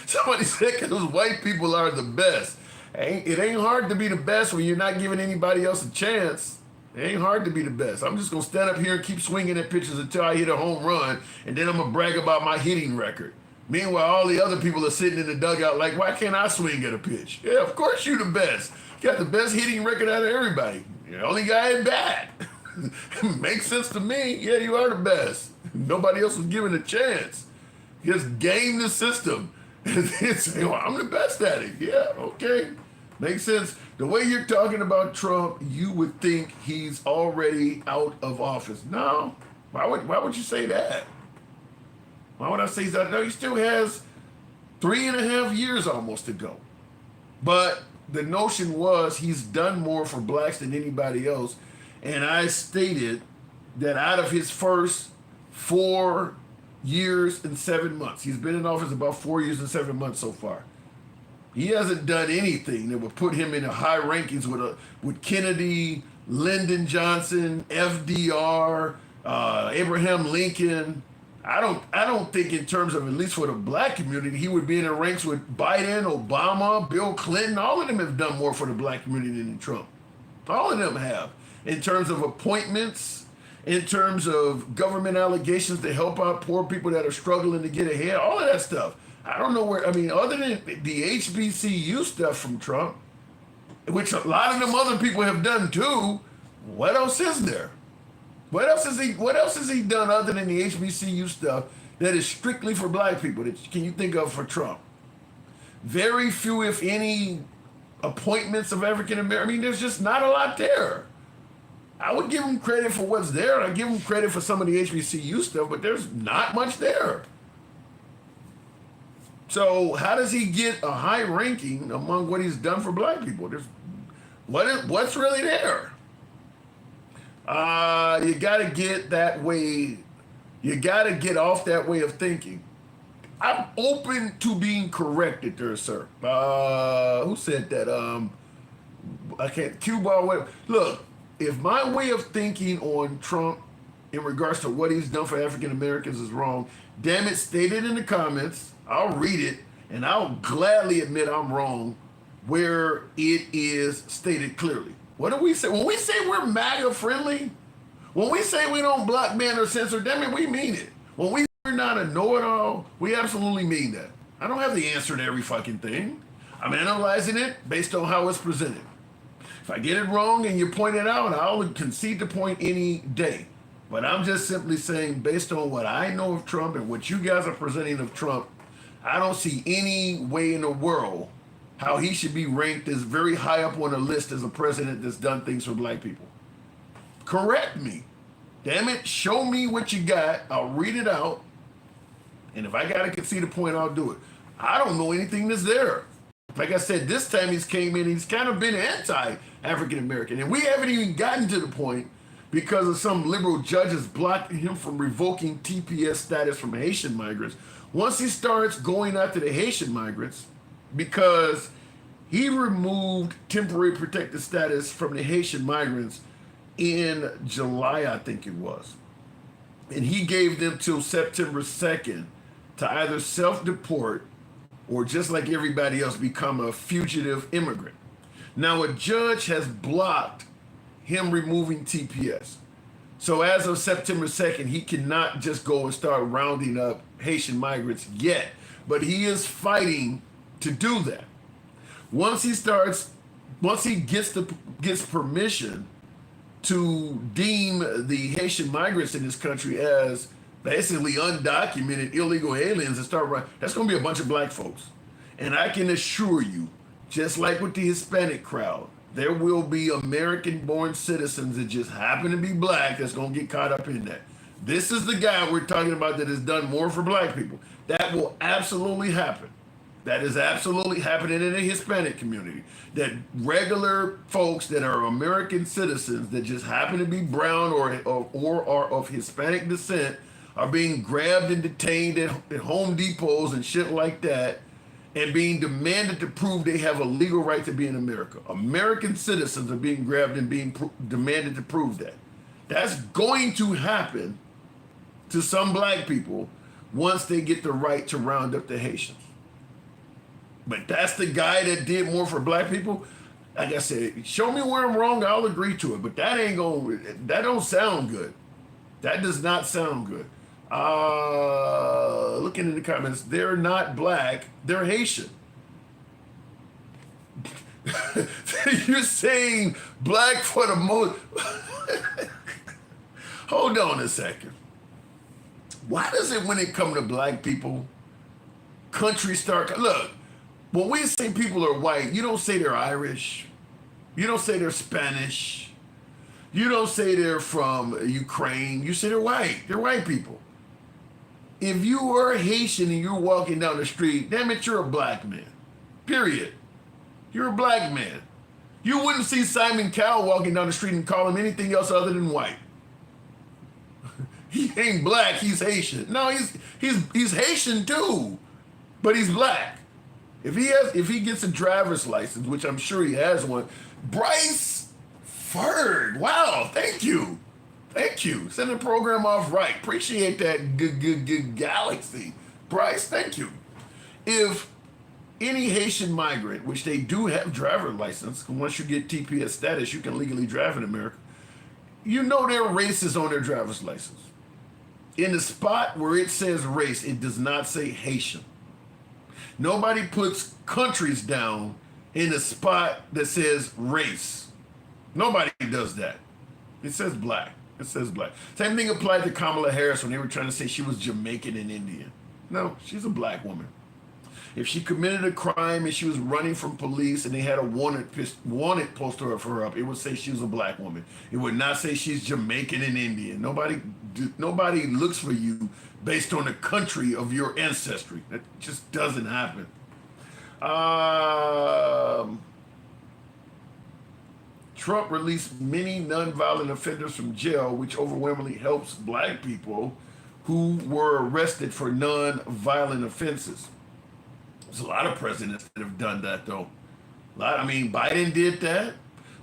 somebody said because white people are the best. It ain't hard to be the best when you're not giving anybody else a chance. It ain't hard to be the best. I'm just going to stand up here and keep swinging at pitches until I hit a home run, and then I'm going to brag about my hitting record. Meanwhile, all the other people are sitting in the dugout like, why can't I swing at a pitch? Yeah, of course you're the best. You got the best hitting record out of everybody. You're the only guy in bat. Makes sense to me. Yeah, you are the best. Nobody else was given a chance. Just game the system. Say, well, I'm the best at it. Yeah, okay. Makes sense. The way you're talking about Trump, you would think he's already out of office. No. Why would you say that? Why would I say that? No, he still has 3.5 years almost to go. But the notion was he's done more for blacks than anybody else. And I stated that out of his first 4 years and 7 months, he's been in office about 4 years and 7 months so far. He hasn't done anything that would put him in the high rankings with Kennedy, Lyndon Johnson, FDR, Abraham Lincoln. I don't think in terms of, at least for the black community, he would be in the ranks with Biden, Obama, Bill Clinton. All of them have done more for the black community than Trump. All of them have. In terms of appointments, in terms of government allegations to help out poor people that are struggling to get ahead, all of that stuff. I don't know where, I mean, other than the HBCU stuff from Trump, which a lot of them other people have done too, what else is there? What else has he done other than the HBCU stuff that is strictly for black people that can you think of for Trump? Very few, if any, appointments of African American. I mean, there's just not a lot there. I would give him credit for what's there. I give him credit for some of the HBCU stuff, but there's not much there. So how does he get a high ranking among what he's done for black people? What's really there? You got to get that way. You got to get off that way of thinking. I'm open to being corrected there, sir. Who said that? I can't. Cuba. Look, if my way of thinking on Trump in regards to what he's done for African Americans is wrong, damn it, state it in the comments. I'll read it, and I'll gladly admit I'm wrong where it is stated clearly. What do we say? When we say we're MAGA friendly, when we say we don't block, ban, or censor, damn it, we mean it. When we say we're not a know-it-all, we absolutely mean that. I don't have the answer to every fucking thing. I'm analyzing it based on how it's presented. If I get it wrong and you point it out, I'll concede the point any day. But I'm just simply saying, based on what I know of Trump and what you guys are presenting of Trump, I don't see any way in the world how he should be ranked as very high up on the list as a president that's done things for black people. Correct me. Damn it, show me what you got. I'll read it out. And if I got to concede a point, I'll do it. I don't know anything that's there. Like I said, this time he's came in, he's kind of been anti-African American. And we haven't even gotten to the point because of some liberal judges blocking him from revoking TPS status from Haitian migrants. Once he starts going after the Haitian migrants, because he removed temporary protected status from the Haitian migrants in July, I think it was. And he gave them till September 2nd to either self-deport or just like everybody else become a fugitive immigrant. Now a judge has blocked him removing TPS. So as of September 2nd, he cannot just go and start rounding up Haitian migrants yet, but he is fighting to do that. Once he gets permission to deem the Haitian migrants in this country as basically undocumented illegal aliens and start running, that's going to be a bunch of black folks. And I can assure you, just like with the Hispanic crowd, there will be American-born citizens that just happen to be black that's going to get caught up in that. This is the guy we're talking about that has done more for black people. That will absolutely happen. That is absolutely happening in the Hispanic community. That regular folks that are American citizens that just happen to be brown or are of Hispanic descent are being grabbed and detained at Home Depots and shit like that, and being demanded to prove they have a legal right to be in America. American citizens are being grabbed and being demanded to prove that. That's going to happen to some black people once they get the right to round up the Haitians. But that's the guy that did more for black people. Like I said, show me where I'm wrong, I'll agree to it. But that don't sound good. That does not sound good. Looking in the comments, they're not black, they're Haitian. You're saying black for the most. Hold on a second. Why does it, when it comes to black people, countries start, look, when we say people are white, you don't say they're Irish. You don't say they're Spanish. You don't say they're from Ukraine. You say they're white. They're white people. If you are Haitian and you're walking down the street, damn it, you're a black man. Period. You're a black man. You wouldn't see Simon Cowell walking down the street and call him anything else other than white. He ain't black, he's Haitian. No, he's Haitian too, but he's black. If he gets a driver's license, which I'm sure he has one, Bryce Ferd, wow, thank you. Thank you. Send the program off right. Appreciate that good galaxy. Bryce, thank you. If any Haitian migrant, which they do have driver license, once you get TPS status, you can legally drive in America. You know their race is on their driver's license. In the spot where it says race, it does not say Haitian. Nobody puts countries down in the spot that says race. Nobody does that. It says black. It says black. Same thing applied to Kamala Harris when they were trying to say she was Jamaican and Indian. No, she's a black woman. If she committed a crime and she was running from police and they had a wanted poster for her up, it would say she was a black woman. It would not say she's Jamaican and Indian. Nobody looks for you based on the country of your ancestry. That just doesn't happen. Trump released many nonviolent offenders from jail, which overwhelmingly helps black people who were arrested for non-violent offenses. There's a lot of presidents that have done that, though. Biden did that.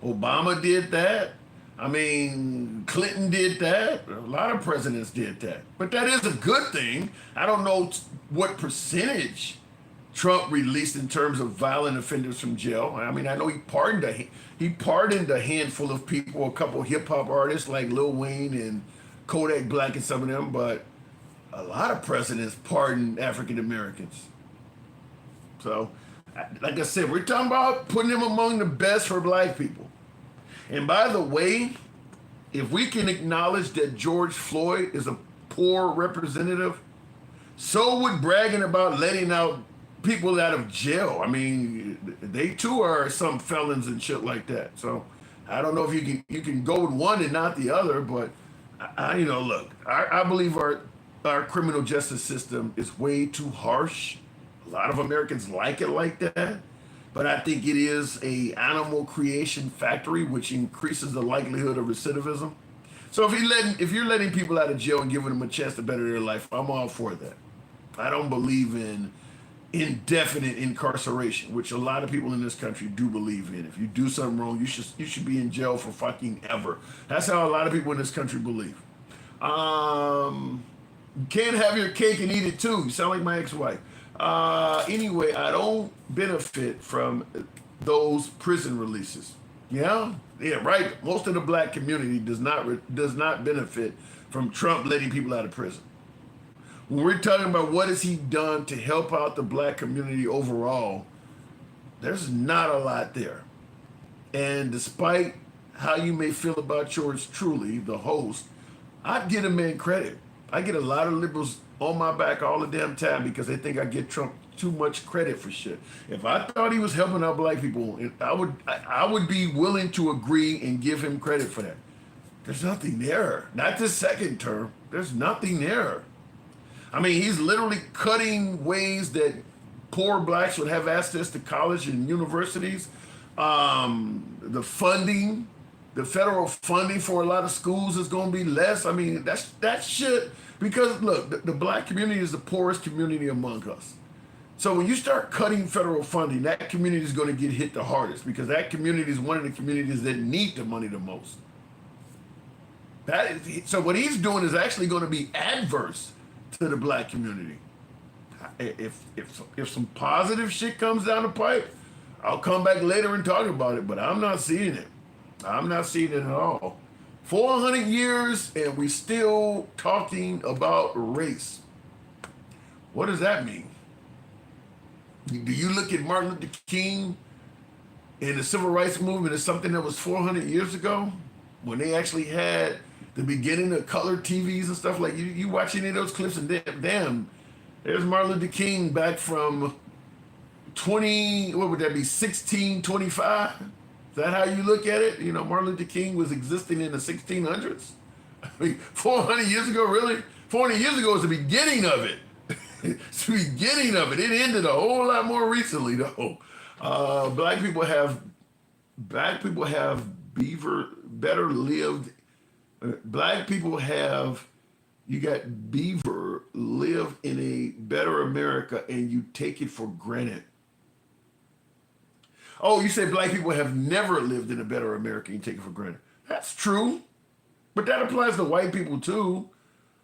Obama did that. Clinton did that. A lot of presidents did that. But that is a good thing. I don't know what percentage Trump released in terms of violent offenders from jail. I know he pardoned a handful of people, a couple of hip-hop artists like Lil Wayne and Kodak Black and some of them, but a lot of presidents pardoned African Americans. So, like I said, we're talking about putting them among the best for black people. And by the way, if we can acknowledge that George Floyd is a poor representative, so would bragging about letting out people out of jail. They too are some felons and shit like that. So I don't know if you can go with one and not the other, but look, I believe our criminal justice system is way too harsh. A lot of Americans like it like that, but I think it is a animal creation factory, which increases the likelihood of recidivism. So if you're letting people out of jail and giving them a chance to better their life, I'm all for that. I don't believe in indefinite incarceration, which a lot of people in this country do believe in. If you do something wrong, you should be in jail for fucking ever. That's how a lot of people in this country believe. You can't have your cake and eat it too. You sound like my ex-wife. Anyway, I don't benefit from those prison releases. Yeah, yeah, right. Most of the black community does not benefit from Trump letting people out of prison. When we're talking about what has he done to help out the black community overall, there's not a lot there. And despite how you may feel about yours truly, the host, I'd give a man credit. I get a lot of liberals on my back all the damn time because they think I give Trump too much credit for shit. If I thought he was helping out black people, I would be willing to agree and give him credit for that. There's nothing there. Not this second term. There's nothing there. I mean, he's literally cutting ways that poor blacks would have access to college and universities. The funding, the federal funding for a lot of schools is going to be less. I mean, that shit. Because look, the black community is the poorest community among us. So when you start cutting federal funding, that community is going to get hit the hardest because that community is one of the communities that need the money the most. So what he's doing is actually going to be adverse to the black community. If some positive shit comes down the pipe, I'll come back later and talk about it, but I'm not seeing it. I'm not seeing it at all. 400 years and we still talking about race. What does that mean? Do you look at Martin Luther King and the civil rights movement as something that was 400 years ago when they actually had the beginning of color TVs and stuff? Like you watch any of those clips and damn, there's Martin Luther King back from 1625? Is that how you look at it? You know, Martin Luther King was existing in the 1600s. I mean, 400 years ago, really? 400 years ago was the beginning of it. It's the beginning of it. It ended a whole lot more recently, though. Black people have better lived. Black people have, you got Beaver live in a better America and you take it for granted. Oh, you say black people have never lived in a better America and you take it for granted. That's true. But that applies to white people too.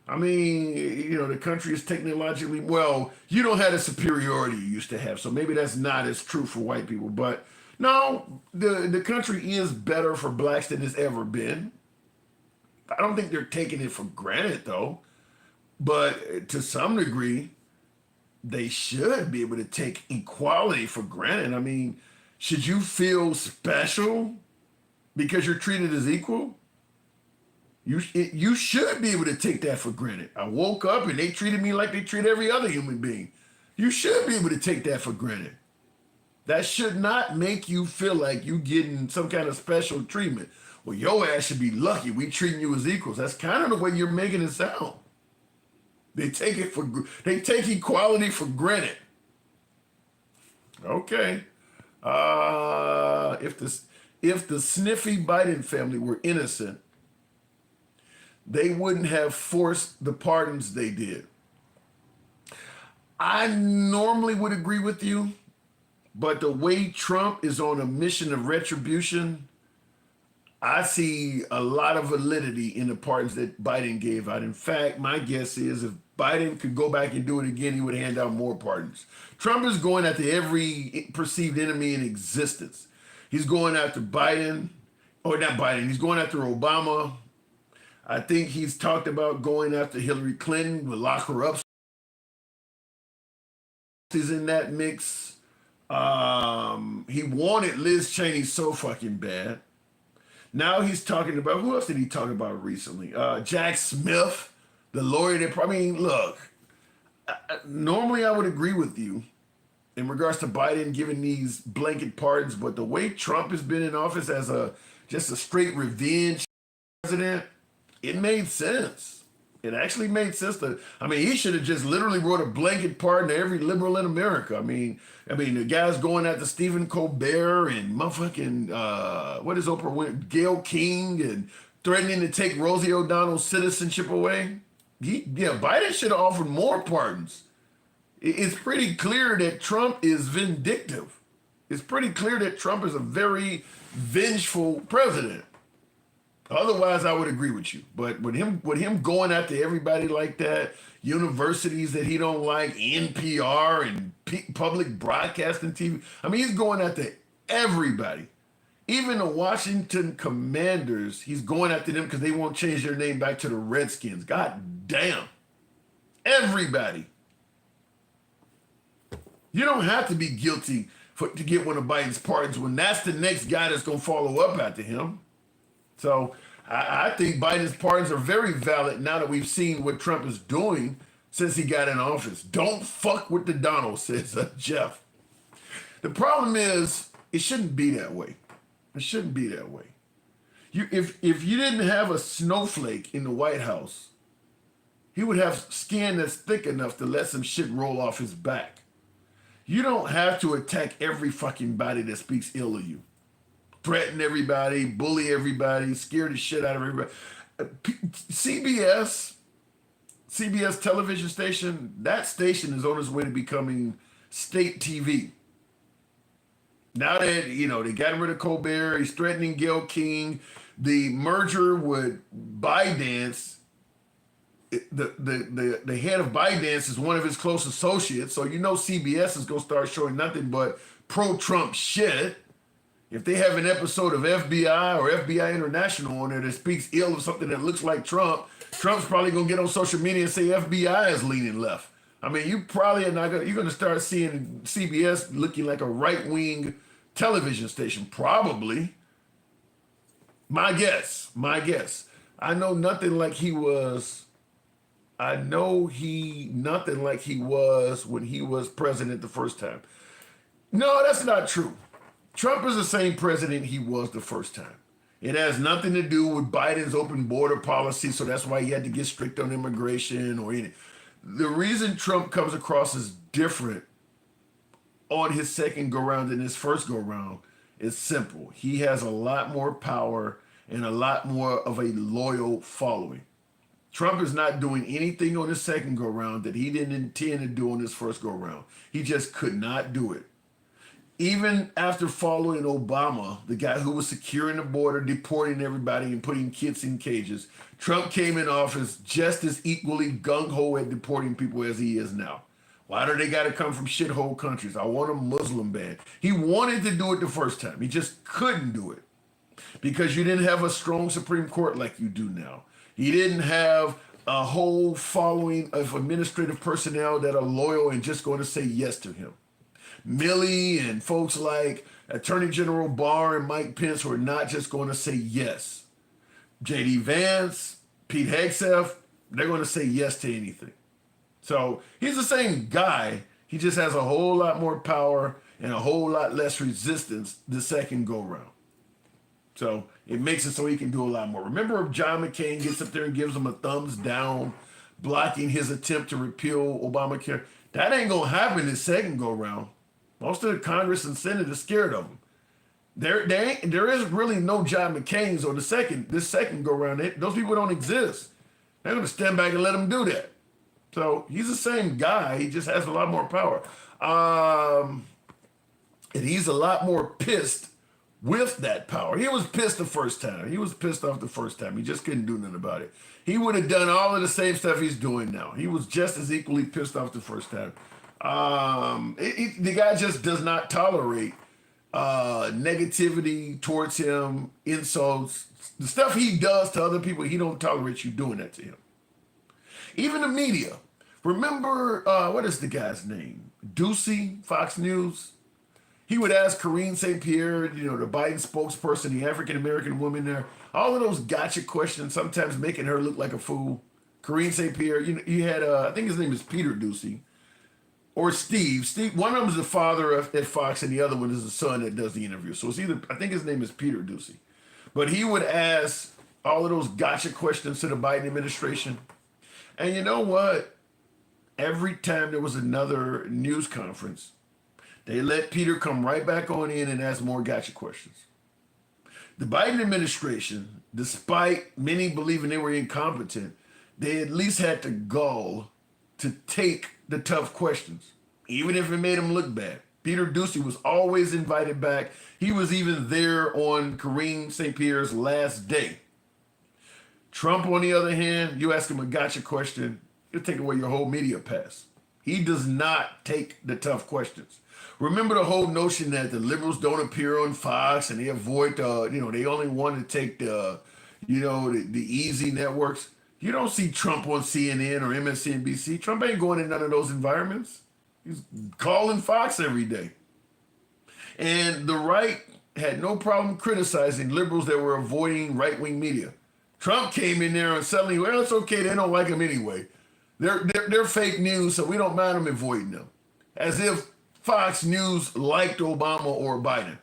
I mean, you know, the country is technologically, well, you don't have the superiority you used to have. So maybe that's not as true for white people. But no, the country is better for blacks than it's ever been. I don't think they're taking it for granted though. But to some degree, they should be able to take equality for granted. I mean, should you feel special because you're treated as equal? You should be able to take that for granted. I woke up and they treated me like they treat every other human being. You should be able to take that for granted. That should not make you feel like you getting some kind of special treatment. Well, your ass should be lucky. We treating you as equals. That's kind of the way you're making it sound. They take equality for granted. Okay. If the sniffy Biden family were innocent, they wouldn't have forced the pardons they did. I normally would agree with you, but the way Trump is on a mission of retribution, I see a lot of validity in the pardons that Biden gave out. In fact, my guess is if Biden could go back and do it again, he would hand out more pardons. Trump is going after every perceived enemy in existence. He's going after Biden, or not Biden, he's going after Obama. I think he's talked about going after Hillary Clinton, will lock her up. He's in that mix. He wanted Liz Cheney so fucking bad. Now he's talking about, who else did he talk about recently? Jack Smith, the lawyer that, I mean, look, normally I would agree with you in regards to Biden giving these blanket pardons, but the way Trump has been in office as just a straight revenge president, it made sense. It actually made sense he should have just literally wrote a blanket pardon to every liberal in America. I mean, the guy's going after Stephen Colbert and motherfucking, what is Oprah Winfrey, Gayle King, and threatening to take Rosie O'Donnell's citizenship away. Biden should have offered more pardons. It's pretty clear that Trump is vindictive. It's pretty clear that Trump is a very vengeful president. Otherwise, I would agree with you. But with him going after everybody like that, universities that he don't like, NPR and public broadcasting TV, he's going after everybody. Even the Washington Commanders, he's going after them because they won't change their name back to the Redskins. God damn. Everybody. You don't have to be guilty to get one of Biden's pardons when that's the next guy that's going to follow up after him. So I think Biden's pardons are very valid now that we've seen what Trump is doing since he got in office. Don't fuck with the Donald, says Jeff. The problem is, it shouldn't be that way. It shouldn't be that way. If you didn't have a snowflake in the White House, he would have skin that's thick enough to let some shit roll off his back. You don't have to attack every fucking body that speaks ill of you. Threaten everybody, bully everybody, scare the shit out of everybody. CBS television station, that station is on its way to becoming state TV. Now that, they got rid of Colbert, he's threatening Gayle King. The merger with ByteDance, the head of ByteDance is one of his close associates, so CBS is going to start showing nothing but pro-Trump shit. If they have an episode of FBI or FBI International on there that speaks ill of something that looks like Trump, Trump's probably going to get on social media and say FBI is leaning left. I mean, you probably are not going to, you're going to start seeing CBS looking like a right-wing television station, probably. My guess. I know nothing like he was. Nothing like he was when he was president the first time. No, that's not true. Trump is the same president he was the first time. It has nothing to do with Biden's open border policy, so that's why he had to get strict on immigration or anything. The reason Trump comes across as different on his second go-round than his first go-round is simple. He has a lot more power and a lot more of a loyal following. Trump is not doing anything on his second go-round that he didn't intend to do on his first go-round. He just could not do it. Even after following Obama, the guy who was securing the border, deporting everybody and putting kids in cages, Trump came in office just as equally gung-ho at deporting people as he is now. Why do they got to come from shithole countries? I want a Muslim ban. He wanted to do it the first time. He just couldn't do it because you didn't have a strong Supreme Court like you do now. He didn't have a whole following of administrative personnel that are loyal and just going to say yes to him. Milley and folks like Attorney General Barr and Mike Pence were not just going to say yes. J.D. Vance, Pete Hegseth, they're going to say yes to anything. So he's the same guy. He just has a whole lot more power and a whole lot less resistance the second go-round. So it makes it so he can do a lot more. Remember if John McCain gets up there and gives him a thumbs down, blocking his attempt to repeal Obamacare? That ain't going to happen this second go-round. Most of the Congress and Senate are scared of him. There is really no John McCain's on this second go-round. Those people don't exist. They're going to stand back and let him do that. So he's the same guy. He just has a lot more power. And he's a lot more pissed with that power. He was pissed the first time. He was pissed off the first time. He just couldn't do nothing about it. He would have done all of the same stuff he's doing now. He was just as equally pissed off the first time. The guy just does not tolerate negativity towards him, insults. The stuff he does to other people, he don't tolerate you doing that to him. Even the media. Remember, what is the guy's name? Ducey, Fox News? He would ask Karine St. Pierre, the Biden spokesperson, the African-American woman there, all of those gotcha questions, sometimes making her look like a fool. Karine St. Pierre, you had, I think his name is Peter Ducey, or Steve. One of them is the father at Fox, and the other one is the son that does the interview. So it's either, I think his name is Peter Ducey. But he would ask all of those gotcha questions to the Biden administration. And you know what? Every time there was another news conference, they let Peter come right back on in and ask more gotcha questions. The Biden administration, despite many believing they were incompetent, they at least had the gall to take the tough questions, even if it made them look bad. Peter Ducey was always invited back. He was even there on Karine St. Pierre's last day. Trump, on the other hand, you ask him a gotcha question, he'll take away your whole media pass. He does not take the tough questions. Remember the whole notion that the liberals don't appear on Fox and they avoid, they only want to take the easy networks. You don't see Trump on CNN or MSNBC. Trump ain't going in none of those environments. He's calling Fox every day. And the right had no problem criticizing liberals that were avoiding right-wing media. Trump came in there and suddenly, well, it's okay, they don't like him anyway. They're fake news, so we don't mind them avoiding them. As if Fox News liked Obama or Biden.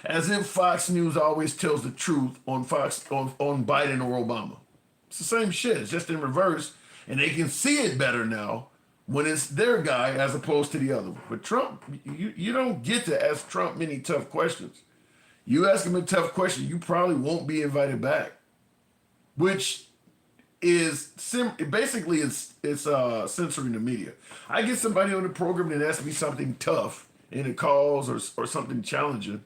As if Fox News always tells the truth on on Biden or Obama. It's the same shit. It's just in reverse, and they can see it better now when it's their guy as opposed to the other one. But Trump, you don't get to ask Trump many tough questions. You ask him a tough question, you probably won't be invited back, which is basically it's censoring the media. I get somebody on the program that asks me something tough in a calls or something challenging.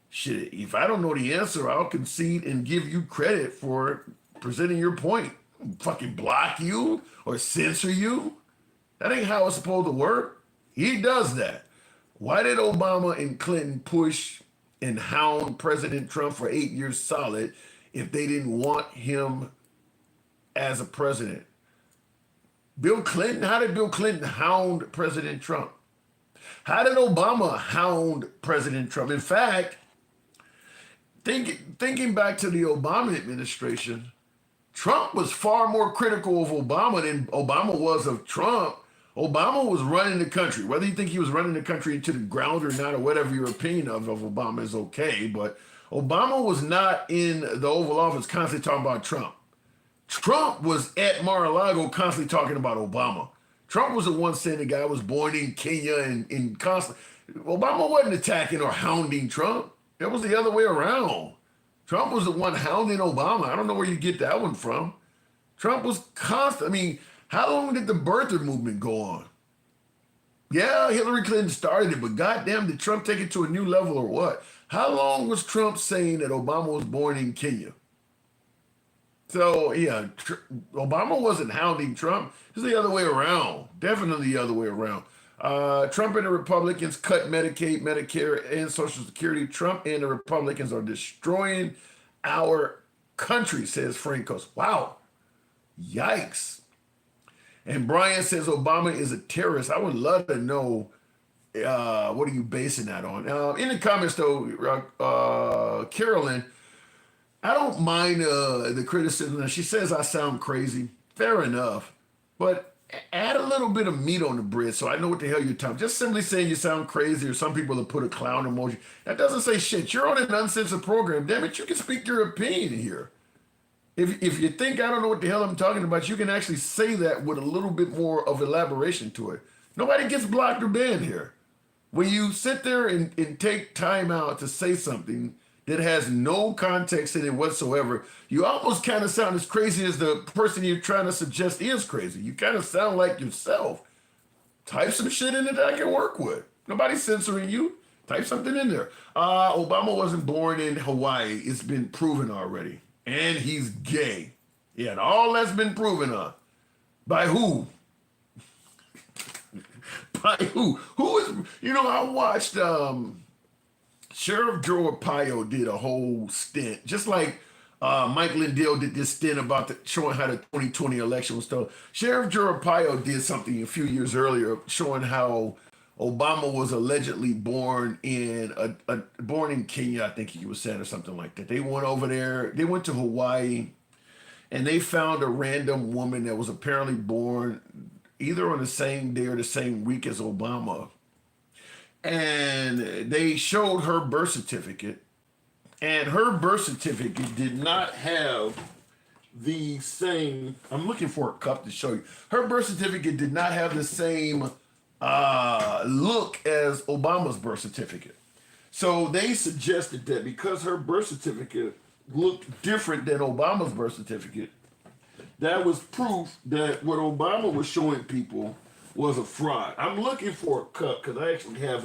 Shit, if I don't know the answer, I'll concede and give you credit for presenting your point. Fucking block you or censor you. That ain't how it's supposed to work. He does that. Why did Obama and Clinton push and hound President Trump for 8 years solid if they didn't want him as a president? How did Bill Clinton hound President Trump? How did Obama hound President Trump? In fact, thinking back to the Obama administration, Trump was far more critical of Obama than Obama was of Trump. Obama was running the country. Whether you think he was running the country into the ground or not, or whatever your opinion of Obama is okay, but Obama was not in the Oval Office constantly talking about Trump. Trump was at Mar-a-Lago constantly talking about Obama. Trump was the one saying the guy was born in Kenya and constantly. Obama wasn't attacking or hounding Trump. It was the other way around. Trump was the one hounding Obama. I don't know where you get that one from. Trump was constant. I mean, how long did the birther movement go on? Yeah, Hillary Clinton started it, but goddamn, did Trump take it to a new level or what? How long was Trump saying that Obama was born in Kenya? So, yeah, Obama wasn't hounding Trump. It's the other way around. Definitely the other way around. Trump and the Republicans cut Medicaid, Medicare, and Social Security. Trump and the Republicans are destroying our country, says Francos. Wow. Yikes. And Brian says Obama is a terrorist. I would love to know what are you basing that on. In the comments, though, Carolyn, I don't mind the criticism. She says I sound crazy. Fair enough. But add a little bit of meat on the bread so I know what the hell you're talking. Just simply saying you sound crazy, or some people will put a clown emoji. That doesn't say shit. You're on an uncensored program. Damn it, you can speak your opinion here. If you think I don't know what the hell I'm talking about, you can actually say that with a little bit more of elaboration to it. Nobody gets blocked or banned here. When you sit there and take time out to say something that has no context in it whatsoever, you almost kind of sound as crazy as the person you're trying to suggest is crazy. You kind of sound like yourself. Type some shit in it that I can work with. Nobody's censoring you. Type something in there. Obama wasn't born in Hawaii. It's been proven already. And he's gay. Yeah, and all that's been proven on. By who? By who? Who is, I watched Sheriff Joe Arpaio did a whole stint, just like Mike Lindell did this stint about showing how the 2020 election was stolen. Sheriff Joe Arpaio did something a few years earlier showing how Obama was allegedly born in Kenya, I think he was saying, or something like that. They went over there, they went to Hawaii, and they found a random woman that was apparently born either on the same day or the same week as Obama. And they showed her birth certificate, and her birth certificate did not have the same, I'm looking for a cup to show you. Her birth certificate did not have the same look as Obama's birth certificate. So they suggested that because her birth certificate looked different than Obama's birth certificate, that was proof that what Obama was showing people was a fraud. I'm looking for a cup because I actually have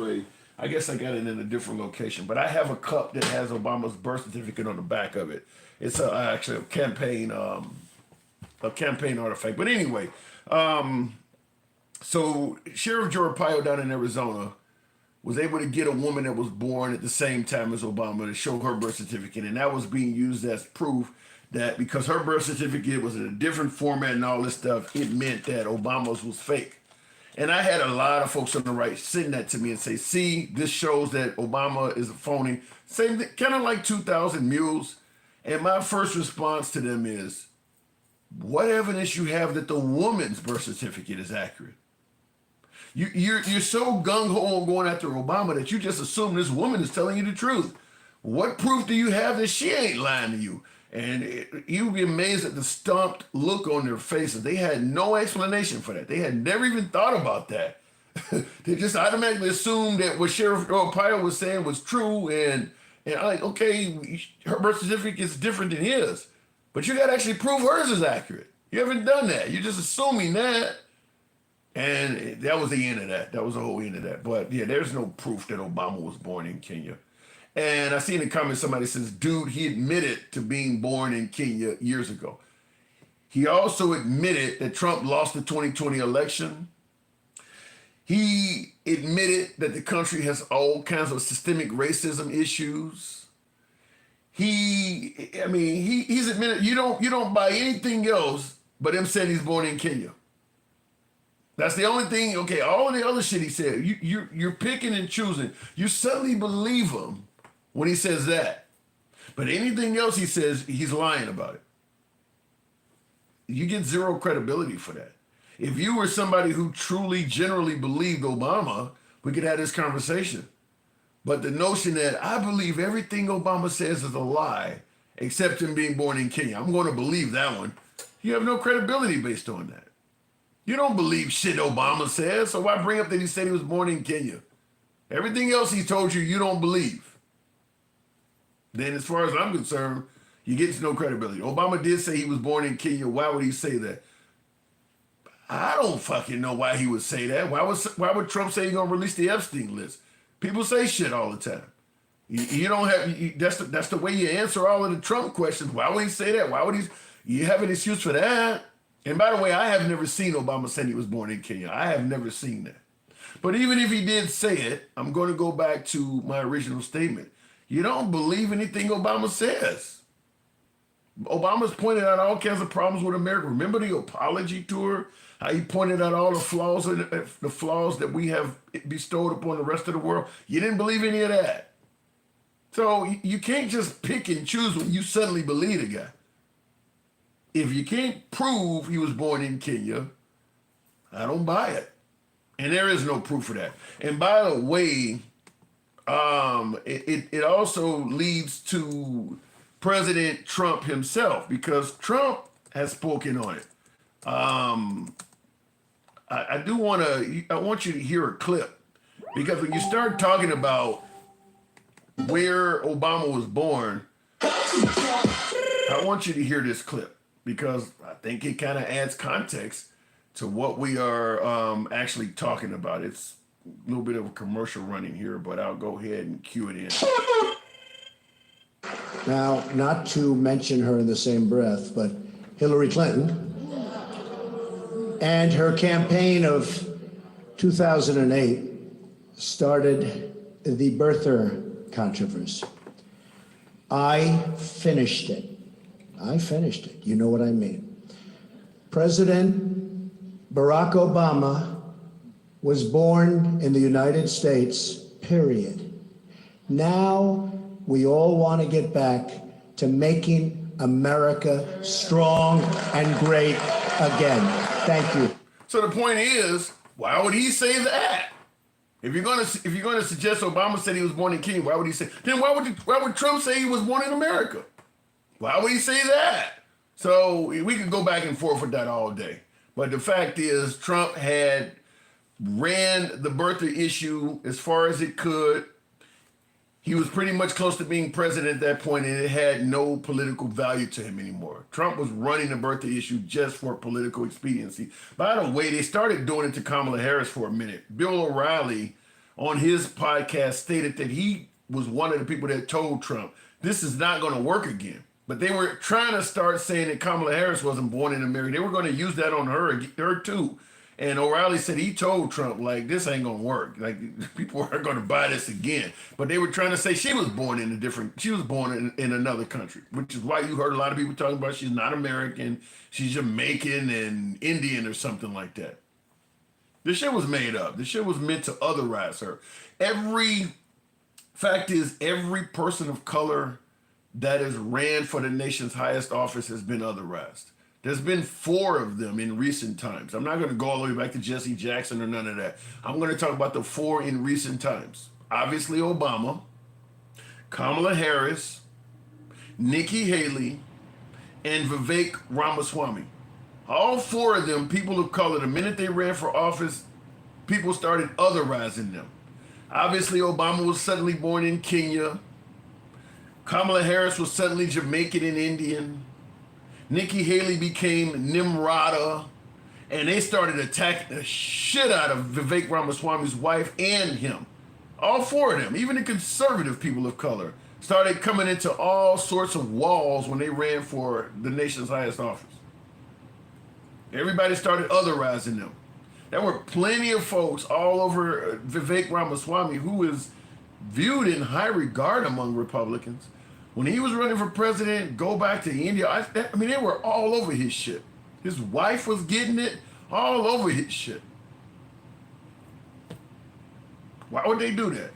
I guess I got it in a different location, but I have a cup that has Obama's birth certificate on the back of it. It's actually a campaign artifact. But anyway, So Sheriff Joe Arpaio down in Arizona was able to get a woman that was born at the same time as Obama to show her birth certificate, and that was being used as proof that because her birth certificate was in a different format and all this stuff, it meant that Obama's was fake. And I had a lot of folks on the right send that to me and say, see, this shows that Obama is a phony. Same thing, kind of like 2,000 Mules. And my first response to them is, what evidence you have that the woman's birth certificate is accurate? You're so gung-ho on going after Obama that you just assume this woman is telling you the truth. What proof do you have that she ain't lying to you? And you'd be amazed at the stumped look on their faces. They had no explanation for that. They had never even thought about that. They just automatically assumed that what Sheriff Arpaio was saying was true. And I'm like, okay, her birth certificate is different than his. But you got to actually prove hers is accurate. You haven't done that. You're just assuming that. And that was the end of that. That was the whole end of that. But yeah, there's no proof that Obama was born in Kenya. And I see in the comments somebody says, dude, he admitted to being born in Kenya years ago. He also admitted that Trump lost the 2020 election. He admitted that the country has all kinds of systemic racism issues. He's admitted you don't buy anything else but him saying he's born in Kenya. That's the only thing. Okay, all of the other shit he said, you're picking and choosing. You suddenly believe him when he says that. But anything else he says, he's lying about it. You get zero credibility for that. If you were somebody who truly, generally believed Obama, we could have this conversation. But the notion that I believe everything Obama says is a lie, except him being born in Kenya, I'm going to believe that one. You have no credibility based on that. You don't believe shit Obama says, so why bring up that he said he was born in Kenya? Everything else he told you, you don't believe. Then as far as I'm concerned, you get no credibility. Obama did say he was born in Kenya. Why would he say that? I don't fucking know why he would say that. Why would Trump say he's going to release the Epstein list? People say shit all the time. You don't have, that's the way you answer all of the Trump questions. Why would he say that? Why would you have an excuse for that? And by the way, I have never seen Obama say he was born in Kenya. I have never seen that. But even if he did say it, I'm going to go back to my original statement. You don't believe anything Obama says. Obama's pointed out all kinds of problems with America. Remember the apology tour? How he pointed out all the flaws that we have bestowed upon the rest of the world. You didn't believe any of that. So you can't just pick and choose when you suddenly believe the guy. If you can't prove he was born in Kenya, I don't buy it. And there is no proof of that. And by the way, it also leads to President Trump himself, because Trump has spoken on it. I want you to hear a clip, because when you start talking about where Obama was born, I want you to hear this clip, because I think it kind of adds context to what we are actually talking about. It's a little bit of a commercial running here, but I'll go ahead and cue it in. Now, not to mention her in the same breath, but Hillary Clinton and her campaign of 2008 started the birther controversy. I finished it. You know what I mean. President Barack Obama was born in the United States, period. Now we all want to get back to making America strong and great again. Thank you. So the point is, why would he say that? If you're gonna suggest Obama said he was born in Kenya, why would he say? Then why would Trump say he was born in America? Why would he say that? So we could go back and forth with that all day. But the fact is, Trump had ran the birther issue as far as it could. He was pretty much close to being president at that point, and it had no political value to him anymore. Trump was running the birther issue just for political expediency. By the way, they started doing it to Kamala Harris for a minute. Bill O'Reilly, on his podcast, stated that he was one of the people that told Trump, this is not going to work again. But they were trying to start saying that Kamala Harris wasn't born in America. They were going to use that on her too. And O'Reilly said he told Trump, like, this ain't gonna work. Like, people aren't gonna buy this again. But they were trying to say she was born in another country, which is why you heard a lot of people talking about she's not American, she's Jamaican and Indian or something like that. This shit was made up. This shit was meant to otherize her. Fact is, every person of color that has ran for the nation's highest office has been otherized. There's been 4 of them in recent times. I'm not going to go all the way back to Jesse Jackson or none of that. I'm going to talk about the 4 in recent times. Obviously, Obama, Kamala Harris, Nikki Haley, and Vivek Ramaswamy. All 4 of them, people of color, the minute they ran for office, people started otherizing them. Obviously, Obama was suddenly born in Kenya. Kamala Harris was suddenly Jamaican and Indian. Nikki Haley became Nimrata, and they started attacking the shit out of Vivek Ramaswamy's wife and him. All 4 of them, even the conservative people of color, started coming into all sorts of walls when they ran for the nation's highest office. Everybody started otherizing them. There were plenty of folks all over Vivek Ramaswamy who is viewed in high regard among Republicans. When he was running for president, go back to India, I mean, they were all over his shit. His wife was getting it all over his shit. Why would they do that?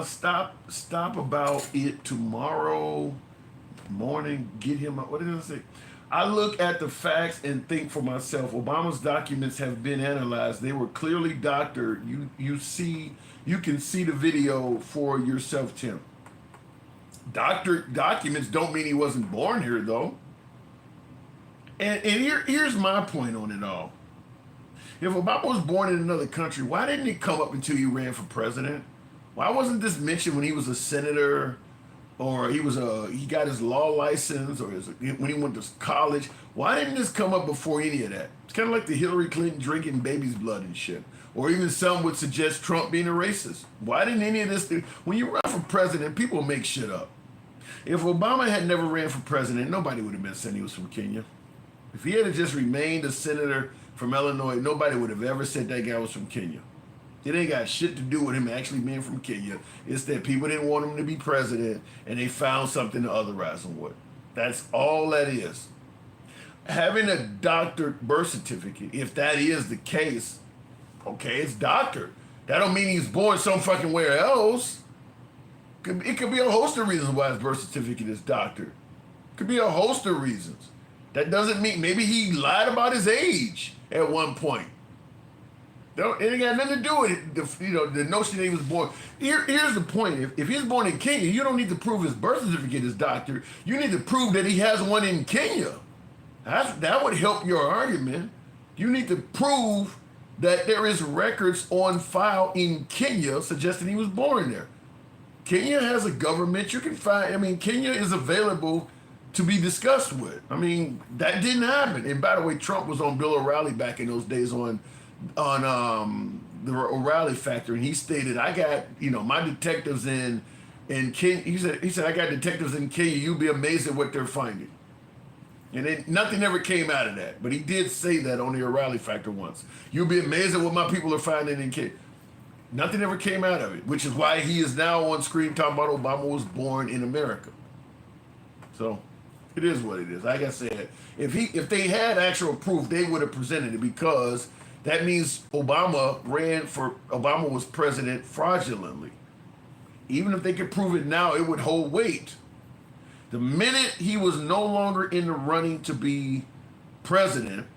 Stop about it tomorrow morning. Get him out. What did it say? I look at the facts and think for myself. Obama's documents have been analyzed. They were clearly doctored. You can see the video for yourself, Tim. Doctored documents don't mean he wasn't born here, though. And here's my point on it all. If Obama was born in another country, why didn't it come up until he ran for president? Why wasn't this mentioned when he was a senator, or he got his law license, or when he went to college? Why didn't this come up before any of that? It's kind of like the Hillary Clinton drinking baby's blood and shit. Or even some would suggest Trump being a racist. Why didn't any of this? When you run for president, people make shit up. If Obama had never ran for president, nobody would have been saying he was from Kenya. If he had just remained a senator from Illinois, nobody would have ever said that guy was from Kenya. It ain't got shit to do with him actually being from Kenya. It's that people didn't want him to be president, and they found something to otherize him with. That's all that is. Having a doctored birth certificate, if that is the case, okay, it's doctored. That don't mean he's born some fucking where else. It could be a host of reasons why his birth certificate is doctored. It could be a host of reasons. That doesn't mean, maybe he lied about his age at one point. It ain't got nothing to do with it, the notion that he was born. Here's the point. If he's born in Kenya, you don't need to prove his birth certificate is doctored. You need to prove that he has one in Kenya. That would help your argument. You need to prove that there is records on file in Kenya suggesting he was born there. Kenya has a government you can find. Kenya is available to be discussed with. That didn't happen. And by the way, Trump was on Bill O'Reilly back in those days on the O'Reilly factor, and he stated, I got, my detectives in Kenya. He said, I got detectives in Kenya. You'll be amazed at what they're finding. And nothing ever came out of that. But he did say that on the O'Reilly factor once. You'll be amazed at what my people are finding in Kenya. Nothing ever came out of it, which is why he is now on screen talking about Obama was born in America. So it is what it is. Like I said, if they had actual proof, they would have presented it, because that means Obama was president fraudulently. Even if they could prove it now, it would hold weight. The minute he was no longer in the running to be president,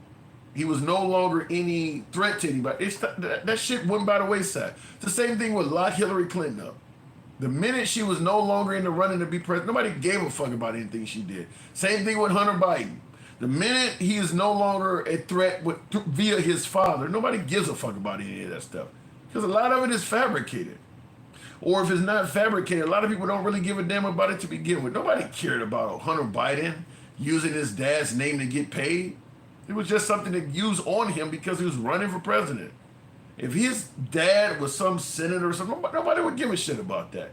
he was no longer any threat to anybody. That shit went by the wayside. It's the same thing with lock Hillary Clinton up. The minute she was no longer in the running to be president, nobody gave a fuck about anything she did. Same thing with Hunter Biden. The minute he is no longer a threat via his father, nobody gives a fuck about any of that stuff. Because a lot of it is fabricated. Or if it's not fabricated, a lot of people don't really give a damn about it to begin with. Nobody cared about Hunter Biden using his dad's name to get paid. It was just something to use on him because he was running for president. If his dad was some senator or something, nobody would give a shit about that.